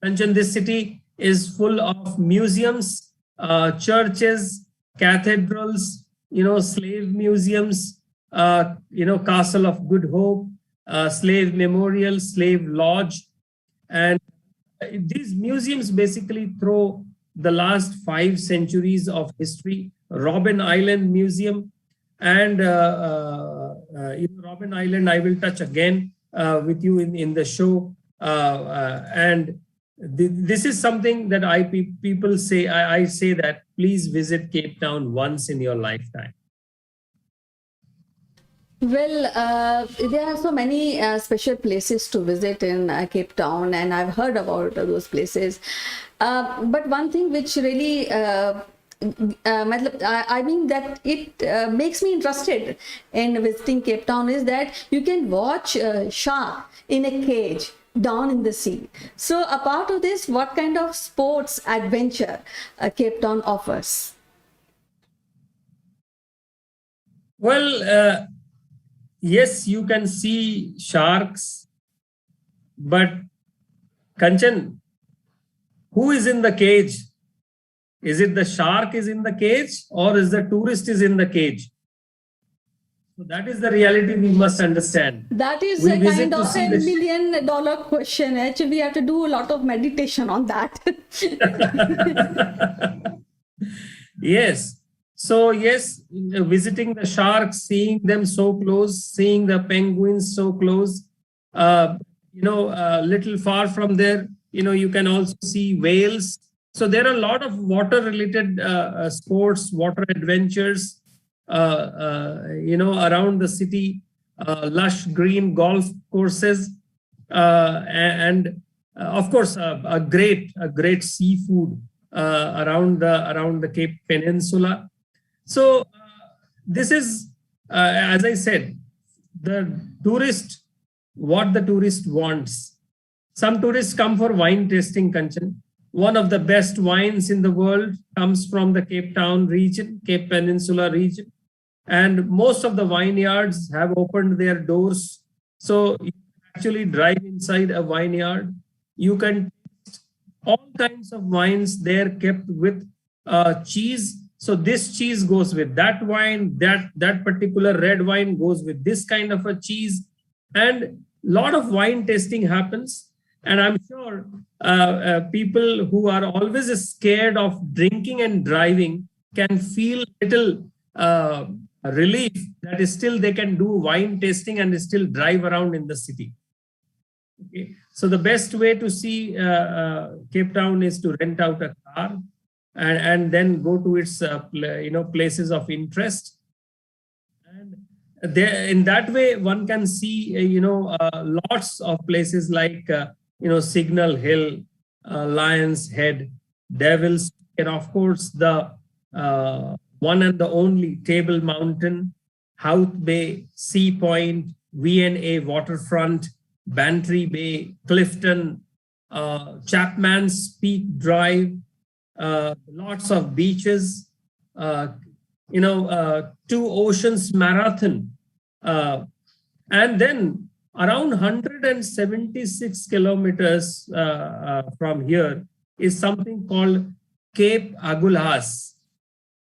Kanchan, this city is full of museums, churches, cathedrals, slave museums, Castle of Good Hope, slave memorial, slave lodge. And these museums basically throw the last 5 centuries of history. Robben Island Museum, and Robben Island I will touch again with you in the show. And this is something that people say, I say that please visit Cape Town once in your lifetime. Well, there are so many special places to visit in Cape Town, and I've heard about those places. But one thing which really, I mean that it makes me interested in visiting Cape Town is that you can watch shark in a cage down in the sea. So, a part of this, what kind of sports adventure Cape Town offers? Well, yes, you can see sharks, but Kanchan, who is in the cage? Is it the shark is in the cage, or is the tourist is in the cage? So that is the reality we must understand. That is We a visit kind to of see a the $1 million question. Actually, we have to do a lot of meditation on that. Yes. So yes, visiting the sharks, seeing them so close, seeing the penguins so close, little far from there, you can also see whales. So there are a lot of water-related sports, water adventures, around the city, lush green golf courses, and of course, a great seafood around the Cape Peninsula. So this is, as I said, what the tourist wants. Some tourists come for wine tasting, Kanchan. One of the best wines in the world comes from the Cape Town region, Cape Peninsula region. And most of the vineyards have opened their doors. So you can actually drive inside a vineyard. You can taste all kinds of wines there kept with cheese. So this cheese goes with that wine, that particular red wine goes with this kind of a cheese. And a lot of wine tasting happens. And I'm sure people who are always scared of drinking and driving can feel little relief that is still they can do wine tasting and still drive around in the city. Okay. So the best way to see Cape Town is to rent out a car and then go to its places of interest. And there, in that way, one can see lots of places like Signal Hill, Lion's Head, Devil's, and of course the one and the only Table Mountain, Houth Bay, Sea Point, V&A Waterfront, Bantry Bay, Clifton, Chapman's Peak Drive, lots of beaches, Two Oceans Marathon, and then around 176 kilometers from here is something called Cape Agulhas,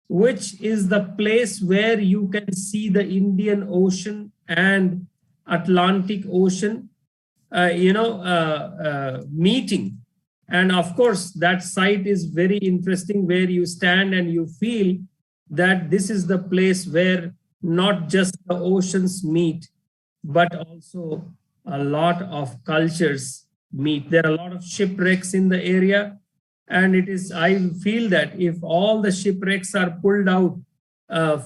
which is the place where you can see the Indian Ocean and Atlantic Ocean, meeting. And of course, that site is very interesting, where you stand and you feel that this is the place where not just the oceans meet, but also a lot of cultures meet. There are a lot of shipwrecks in the area. And I feel that if all the shipwrecks are pulled out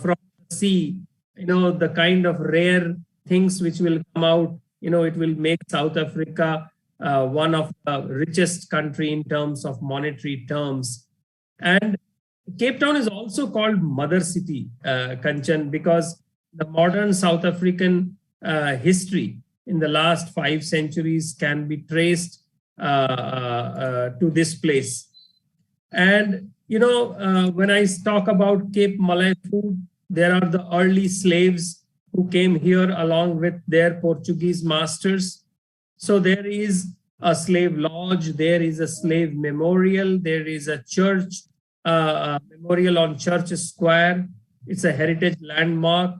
from the sea, the kind of rare things which will come out, it will make South Africa one of the richest country in terms of monetary terms. And Cape Town is also called Mother City, Kanchan, because the modern South African history in the last 5 centuries can be traced to this place. And, when I talk about Cape Malay food, there are the early slaves who came here along with their Portuguese masters. So there is a slave lodge, there is a slave memorial, there is a church, memorial on Church Square. It's a heritage landmark.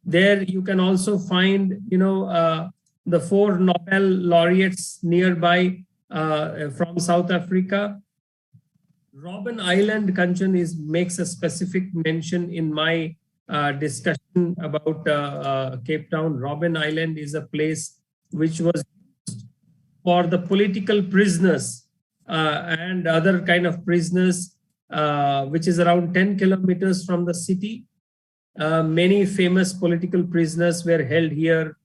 There you can also find, the 4 Nobel laureates nearby from South Africa. Robben Island, Kanchan, makes a specific mention in my discussion about Cape Town. Robben Island is a place which was used for the political prisoners and other kind of prisoners, which is around 10 kilometers from the city. Many famous political prisoners were held here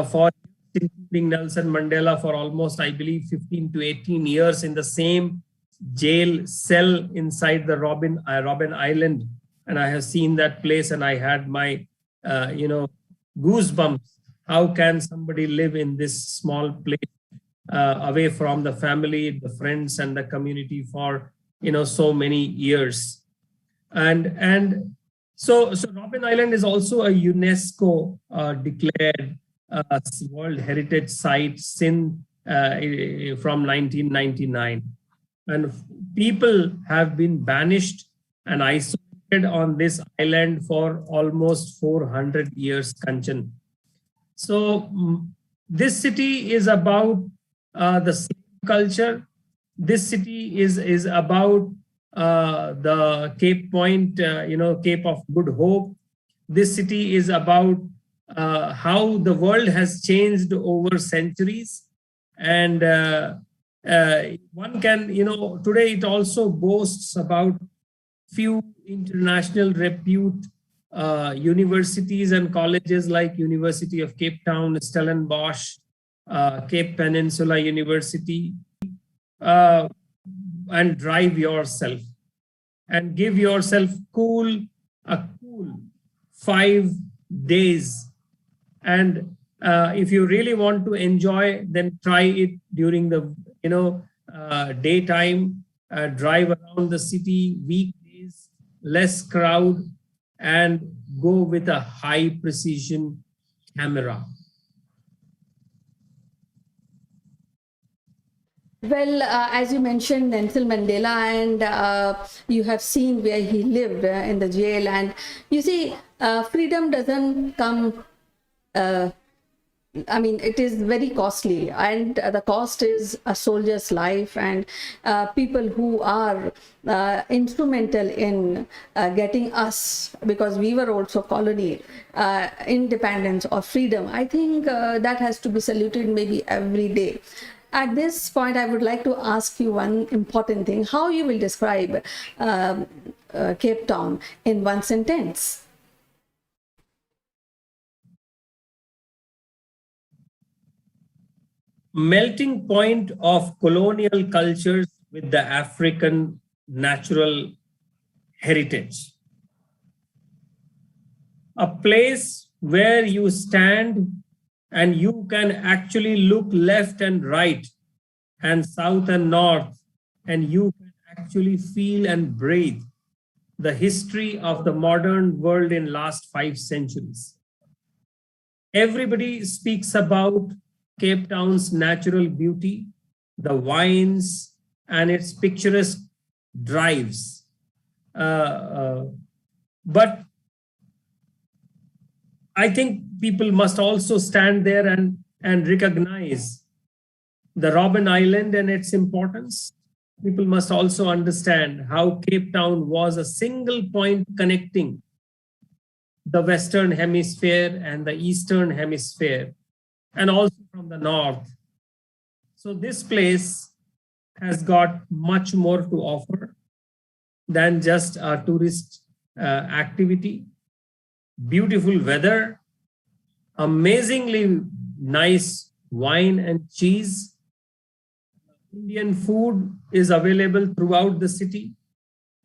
for, including Nelson Mandela, for almost, I believe, 15 to 18 years in the same jail cell inside the Robben Island. And I have seen that place, and I had my, goosebumps. How can somebody live in this small place, away from the family, the friends, and the community for, so many years? And so Robben Island is also a UNESCO declared World Heritage Site from 1999. And people have been banished and isolated on this island for almost 400 years, Kanchan. So this city is about the slave culture. This city is about the Cape Point, Cape of Good Hope. This city is about how the world has changed over centuries. And one can, today it also boasts about few international repute universities and colleges like University of Cape Town, Stellenbosch, Cape Peninsula University, and drive yourself and give yourself a cool 5 days. And if you really want to enjoy, then try it during the daytime. Drive around the city weekdays, less crowd, and go with a high precision camera. Well, as you mentioned, Nelson Mandela, and you have seen where he lived in the jail. And you see, freedom doesn't come, it is very costly, and the cost is a soldier's life, and people who are instrumental in getting us, because we were also colony, independence or freedom. I think that has to be saluted maybe every day. At this point, I would like to ask you one important thing: how you will describe Cape Town in one sentence? Melting point of colonial cultures with the African natural heritage. A place where you stand and you can actually look left and right and south and north, and you can actually feel and breathe the history of the modern world in last 5 centuries. Everybody speaks about Cape Town's natural beauty, the wines, and its picturesque drives. But I think people must also stand there and recognize the Robben Island and its importance. People must also understand how Cape Town was a single point connecting the Western Hemisphere and the Eastern Hemisphere, and also from the north. So this place has got much more to offer than just a tourist activity. Beautiful weather, amazingly nice wine and cheese. Indian food is available throughout the city.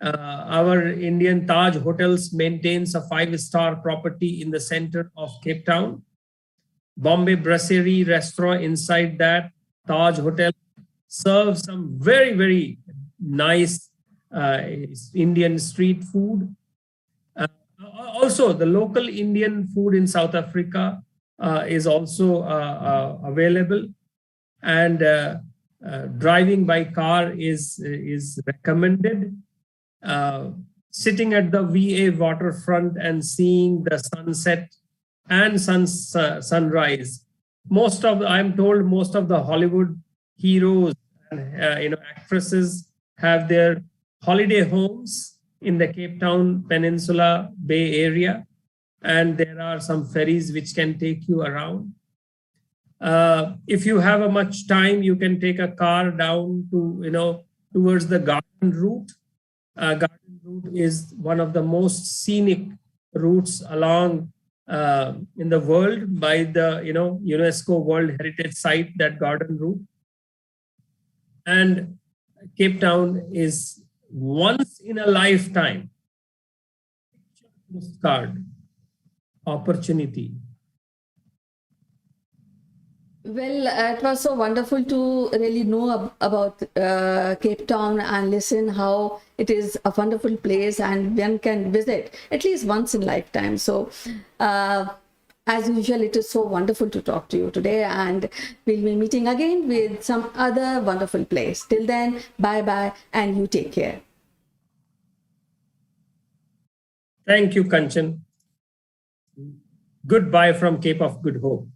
Our Indian Taj Hotels maintains a 5-star property in the center of Cape Town. Bombay Brasserie restaurant inside that Taj Hotel serves some very, very nice Indian street food. Also, the local Indian food in South Africa is also available, and driving by car is recommended. Sitting at the VA waterfront and seeing the sunset and sunrise. I'm told most of the Hollywood heroes and actresses have their holiday homes in the Cape Town Peninsula Bay Area, and there are some ferries which can take you around. If you have a much time, you can take a car down to towards the Garden Route. Garden Route is one of the most scenic routes along in the world by the UNESCO World Heritage Site, that garden route. And Cape Town is once in a lifetime postcard opportunity. Well, it was so wonderful to really know about Cape Town and listen how it is a wonderful place and one can visit at least once in lifetime. So, as usual, it is so wonderful to talk to you today, and we'll be meeting again with some other wonderful place. Till then, bye-bye, and you take care. Thank you, Kanchan. Goodbye from Cape of Good Hope.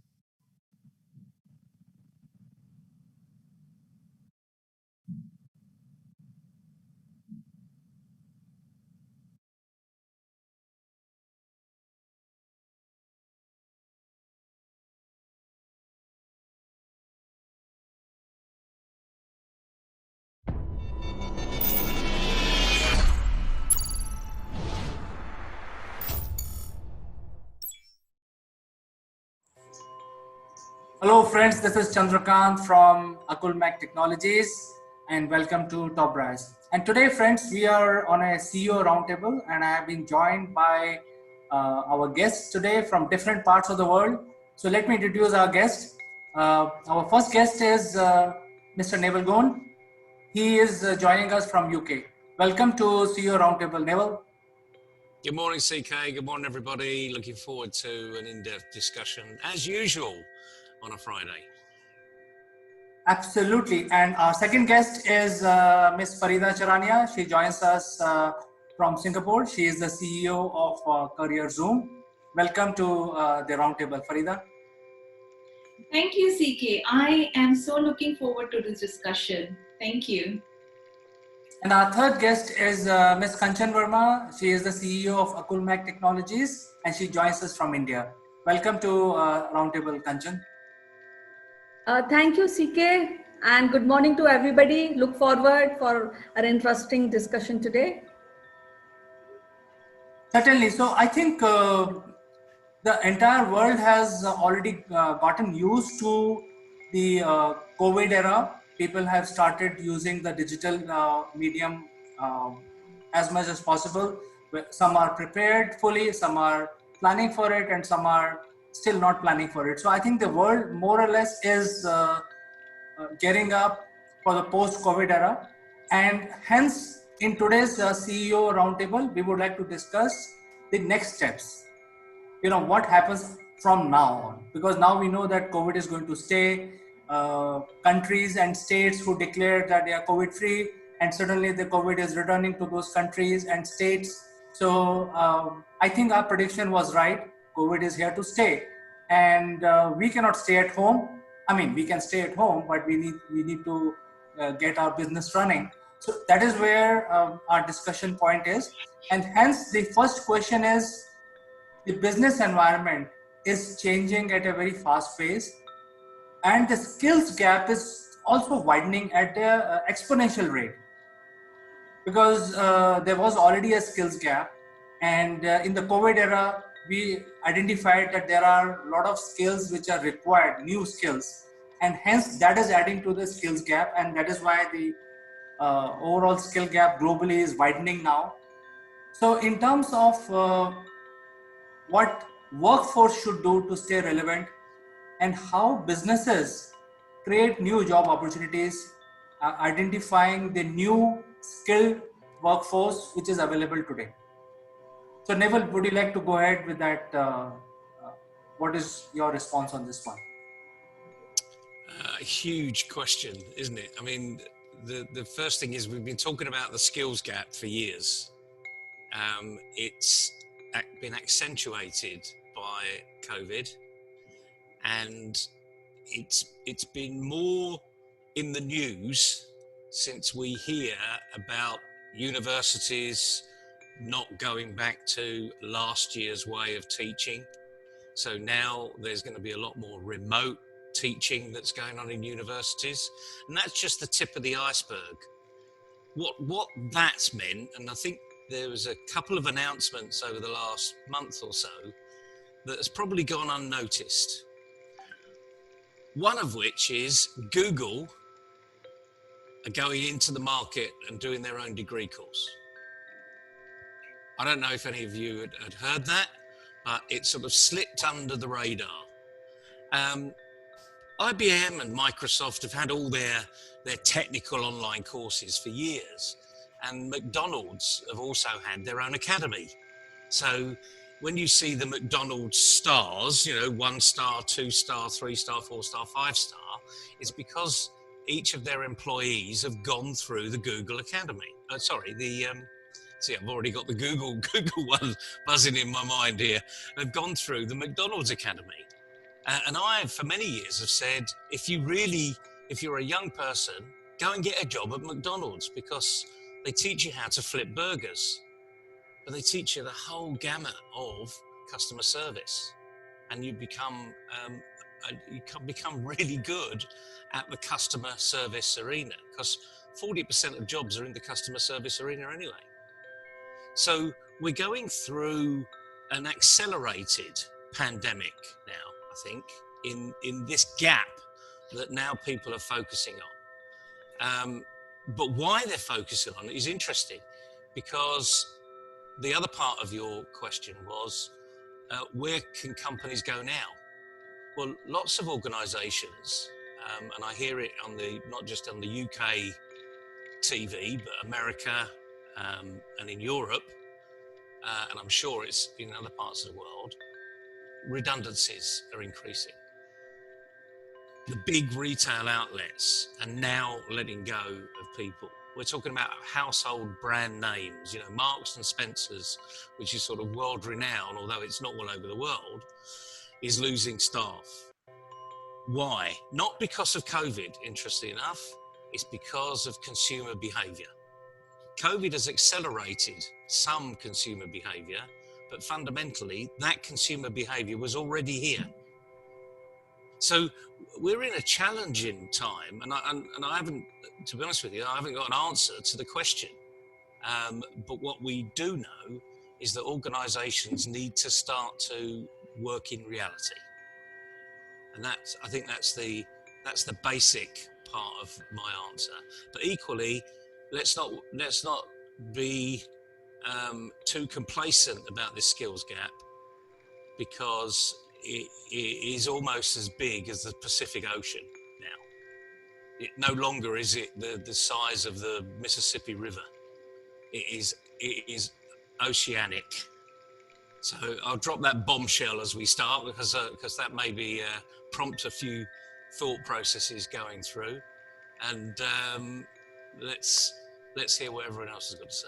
Hello friends, this is Chandrakant from Akulmach Technologies and welcome to Top Brass. And today friends, we are on a CEO roundtable and I have been joined by our guests today from different parts of the world. So let me introduce our guest. Our first guest is Mr. Neville Goon. He is joining us from UK. Welcome to CEO roundtable, Neville. Good morning, CK. Good morning, everybody. Looking forward to an in-depth discussion, as usual, on a Friday. Absolutely. And our second guest is Ms. Farida Charania. She joins us from Singapore. She is the CEO of Career Zoom. Welcome to the roundtable, Farida. Thank you, CK. I am so looking forward to this discussion. Thank you. And our third guest is Ms. Kanchan Verma. She is the CEO of Akulmach Technologies and she joins us from India. Welcome to roundtable, Kanchan. Thank you, CK, and good morning to everybody. Look forward for an interesting discussion today. Certainly. So I think the entire world has already gotten used to the COVID era. People have started using the digital medium as much as possible. Some are prepared fully, some are planning for it, and some are still not planning for it. So I think the world more or less is gearing up for the post-COVID era. And hence, in today's CEO roundtable, we would like to discuss the next steps. What happens from now on? Because now we know that COVID is going to stay. Countries and states who declare that they are COVID-free, and suddenly the COVID is returning to those countries and states. So I think our prediction was right. COVID is here to stay, and we cannot stay at home. I mean, we can stay at home, but we need to get our business running. So that is where our discussion point is, and hence the first question is: the business environment is changing at a very fast pace, and the skills gap is also widening at an exponential rate, because there was already a skills gap, and in the COVID era we identified that there are a lot of skills which are required, new skills, and hence that is adding to the skills gap, and that is why the overall skill gap globally is widening now. So in terms of what workforce should do to stay relevant, and how businesses create new job opportunities, identifying the new skilled workforce which is available today. So Neville, would you like to go ahead with that? What is your response on this one? A huge question, isn't it? I mean, the first thing is we've been talking about the skills gap for years. It's been accentuated by COVID, and it's been more in the news since we hear about universities not going back to last year's way of teaching. So now there's going to be a lot more remote teaching that's going on in universities, and that's just the tip of the iceberg. What that's meant, and I think there was a couple of announcements over the last month or so that has probably gone unnoticed. One of which is Google are going into the market and doing their own degree course. I don't know if any of you had heard that, but it sort of slipped under the radar. IBM and Microsoft have had all their technical online courses for years, and McDonald's have also had their own academy. So when you see the McDonald's stars, 1 star, 2 star, 3 star, 4 star, 5 star, it's because each of their employees have gone through the Google Academy. See, I've already got the Google one buzzing in my mind here. They've gone through the McDonald's Academy. And I, for many years, have said, if you're a young person, go and get a job at McDonald's, because they teach you how to flip burgers, but they teach you the whole gamut of customer service, and you become really good at the customer service arena, because 40% of jobs are in the customer service arena anyway. So we're going through an accelerated pandemic now, I think, in this gap that now people are focusing on. But why they're focusing on it is interesting, because the other part of your question was, where can companies go now? Well, lots of organisations, and I hear it not just on the UK TV, but America and in Europe, and I'm sure it's in other parts of the world, redundancies are increasing. The big retail outlets are now letting go of people. We're talking about household brand names, Marks and Spencer's, which is sort of world renowned, although it's not all over the world, is losing staff. Why? Not because of COVID, interestingly enough, it's because of consumer behaviour. COVID has accelerated some consumer behaviour, but fundamentally that consumer behaviour was already here. So we're in a challenging time, and I haven't, to be honest with you, I haven't got an answer to the question. But what we do know is that organisations need to start to work in reality, and I think that's the basic part of my answer. But equally, let's not be too complacent about this skills gap, because it is almost as big as the Pacific Ocean now. No longer is it the size of the Mississippi River. It is oceanic. So I'll drop that bombshell as we start, because that maybe prompt a few thought processes going through, and let's hear what everyone else has got to say.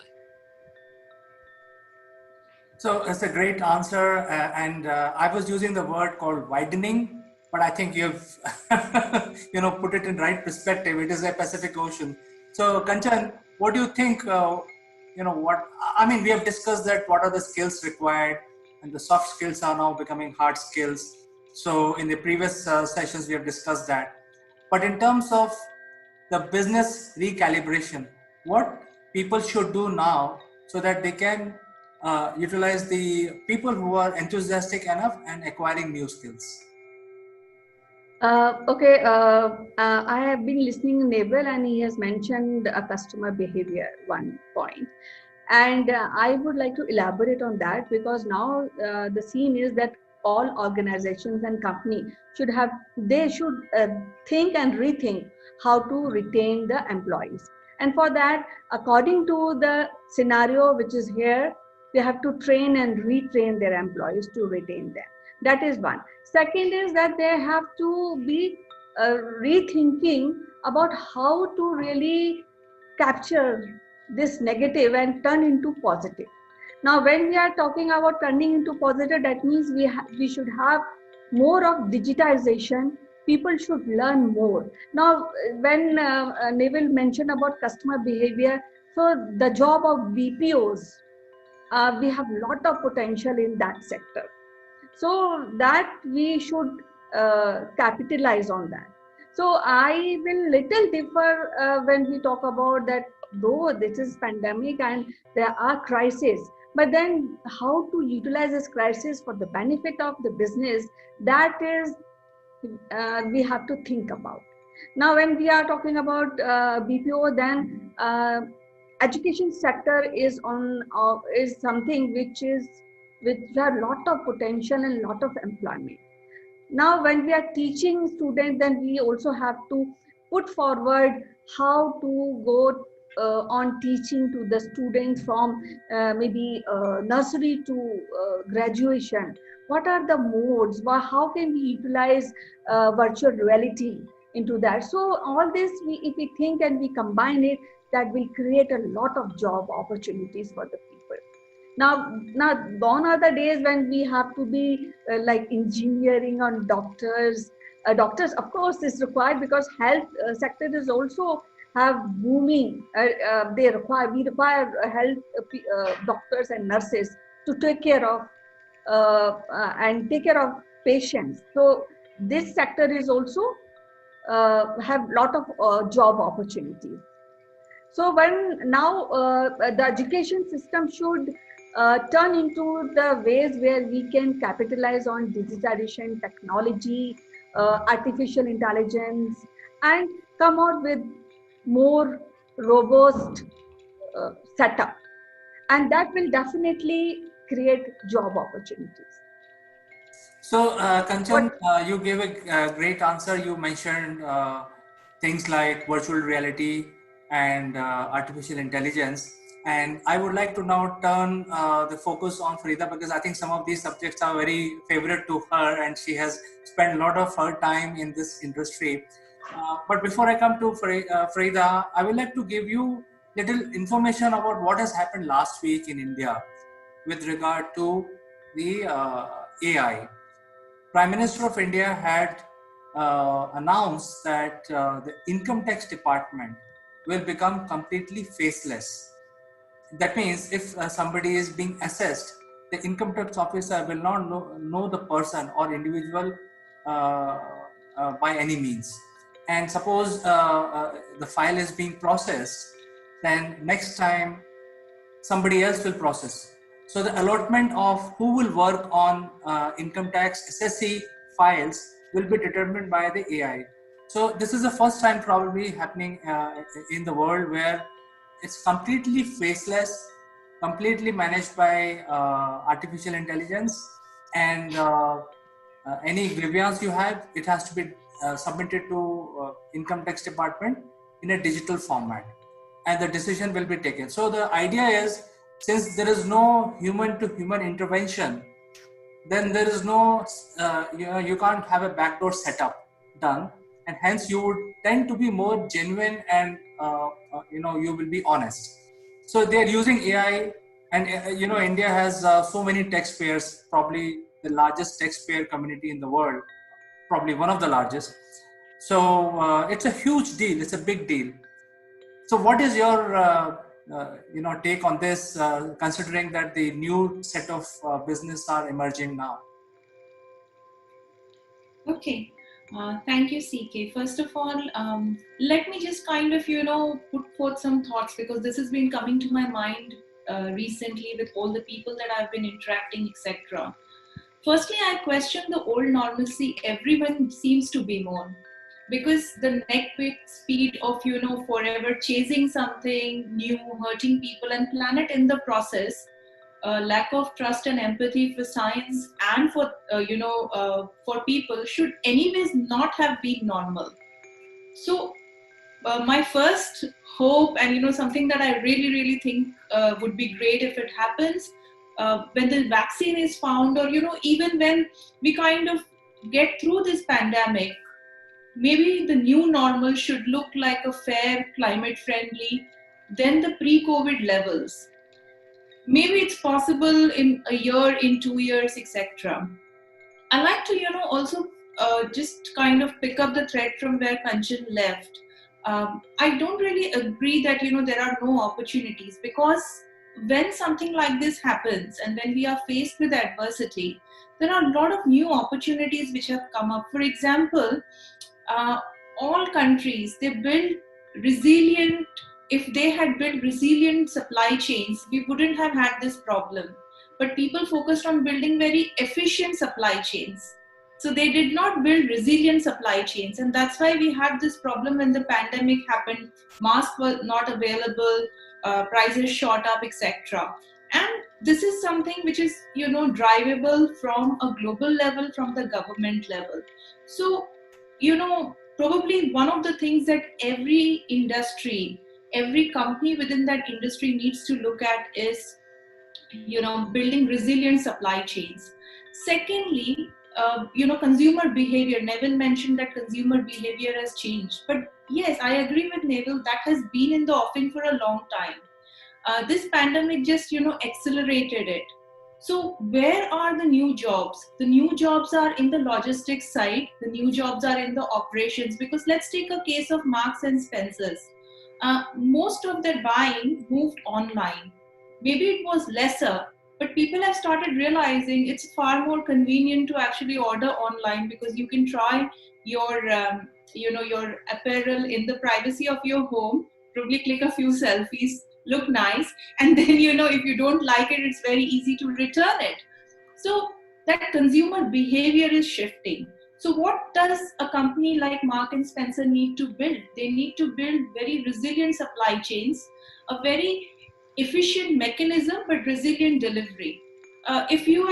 So that's a great answer, and I was using the word called widening, but I think you've put it in right perspective. It is a Pacific Ocean. So Kanchan, what do you think? We have discussed that what are the skills required, and the soft skills are now becoming hard skills. So in the previous sessions we have discussed that. But in terms of the business recalibration, what people should do now so that they can utilize the people who are enthusiastic enough and acquiring new skills? I have been listening to Nebel, and he has mentioned a customer behavior one point. And I would like to elaborate on that, because now the scene is that all organizations and companies should think and rethink how to retain the employees. And for that, according to the scenario which is here, they have to train and retrain their employees to retain them. That is one. Second is that they have to be rethinking about how to really capture this negative and turn into positive. Now, when we are talking about turning into positive, that means we should have more of digitization. People should learn more. Now, when Neville mentioned about customer behavior, so the job of BPOs, we have a lot of potential in that sector. So that we should capitalize on that. So I will little differ when we talk about that though this is pandemic and there are crises, but then how to utilize this crisis for the benefit of the business, that is we have to think about. Now, when we are talking about BPO, then education sector is something which has lot of potential and lot of employment. Now, when we are teaching students, then we also have to put forward how to go on teaching to the students from maybe nursery to graduation. What are the modes? How can we utilize virtual reality into that? So all this, if we think and we combine it, that will create a lot of job opportunities for the people. Now gone are the days when we have to be like engineering and doctors. Doctors, of course, is required because health sector is also have booming. We require health doctors and nurses to take care of and take care of patients. So this sector is also have lot of job opportunities. So when now the education system should turn into the ways where we can capitalize on digitalization, technology, artificial intelligence, and come out with more robust setup. And that will definitely create job opportunities. So, Kanchan, you gave a great answer. You mentioned things like virtual reality and artificial intelligence. And I would like to now turn the focus on Farida, because I think some of these subjects are very favorite to her and she has spent a lot of her time in this industry. But before I come to Farida, I would like to give you little information about what has happened last week in India with regard to the AI. Prime Minister of India had announced that the income tax department will become completely faceless. That means if somebody is being assessed, the income tax officer will not know the person or individual by any means. And suppose the file is being processed, then next time somebody else will process. So the allotment of who will work on income tax SSC files will be determined by the AI. So this is the first time probably happening in the world where it's completely faceless, completely managed by artificial intelligence, and any grievance you have, it has to be submitted to income tax department in a digital format, and the decision will be taken. So the idea is, since there is no human to human intervention, then there is no, you can't have a backdoor setup done, and hence you would tend to be more genuine and you will be honest. So they are using AI, and India has so many taxpayers, probably the largest taxpayer community in the world, probably one of the largest. So it's a huge deal. It's a big deal. So what is your take on this, considering that the new set of business are emerging now? Okay. Thank you, CK. First of all, let me just kind of, put forth some thoughts, because this has been coming to my mind recently with all the people that I've been interacting, etc. Firstly, I question the old normalcy everyone seems to be on, because the neck quick speed of, forever chasing something new, hurting people and planet in the process, lack of trust and empathy for science and for for people should anyways not have been normal. So my first hope, and something that I really think would be great if it happens, when the vaccine is found, or even when we kind of get through this pandemic, maybe the new normal should look like a fair, climate friendly than the pre-COVID levels. Maybe it's possible in a year, in 2 years, etc. I like to, also just kind of pick up the thread from where Kanchan left. I don't really agree that, there are no opportunities, because when something like this happens and when we are faced with adversity, there are a lot of new opportunities which have come up. For example, all countries, they build resilient if they had built resilient supply chains, we wouldn't have had this problem. But people focused on building very efficient supply chains. So they did not build resilient supply chains. And that's why we had this problem when the pandemic happened. Masks were not available, prices shot up, etc. And this is something which is, drivable from a global level, from the government level. So, probably one of the things that every industry, every company within that industry needs to look at is, building resilient supply chains. Secondly, consumer behavior. Neville mentioned that consumer behavior has changed. But yes, I agree with Neville, that has been in the offing for a long time. This pandemic just, accelerated it. So where are the new jobs? The new jobs are in the logistics side. The new jobs are in the operations. Because let's take a case of Marks and Spencer's. Most of their buying moved online. Maybe it was lesser, but people have started realizing it's far more convenient to actually order online, because you can try your, your apparel in the privacy of your home, probably click a few selfies, look nice, and then, if you don't like it, it's very easy to return it. So that consumer behavior is shifting. So what does a company like Mark and Spencer need to build? They need to build very resilient supply chains, a very efficient mechanism, but resilient delivery. If you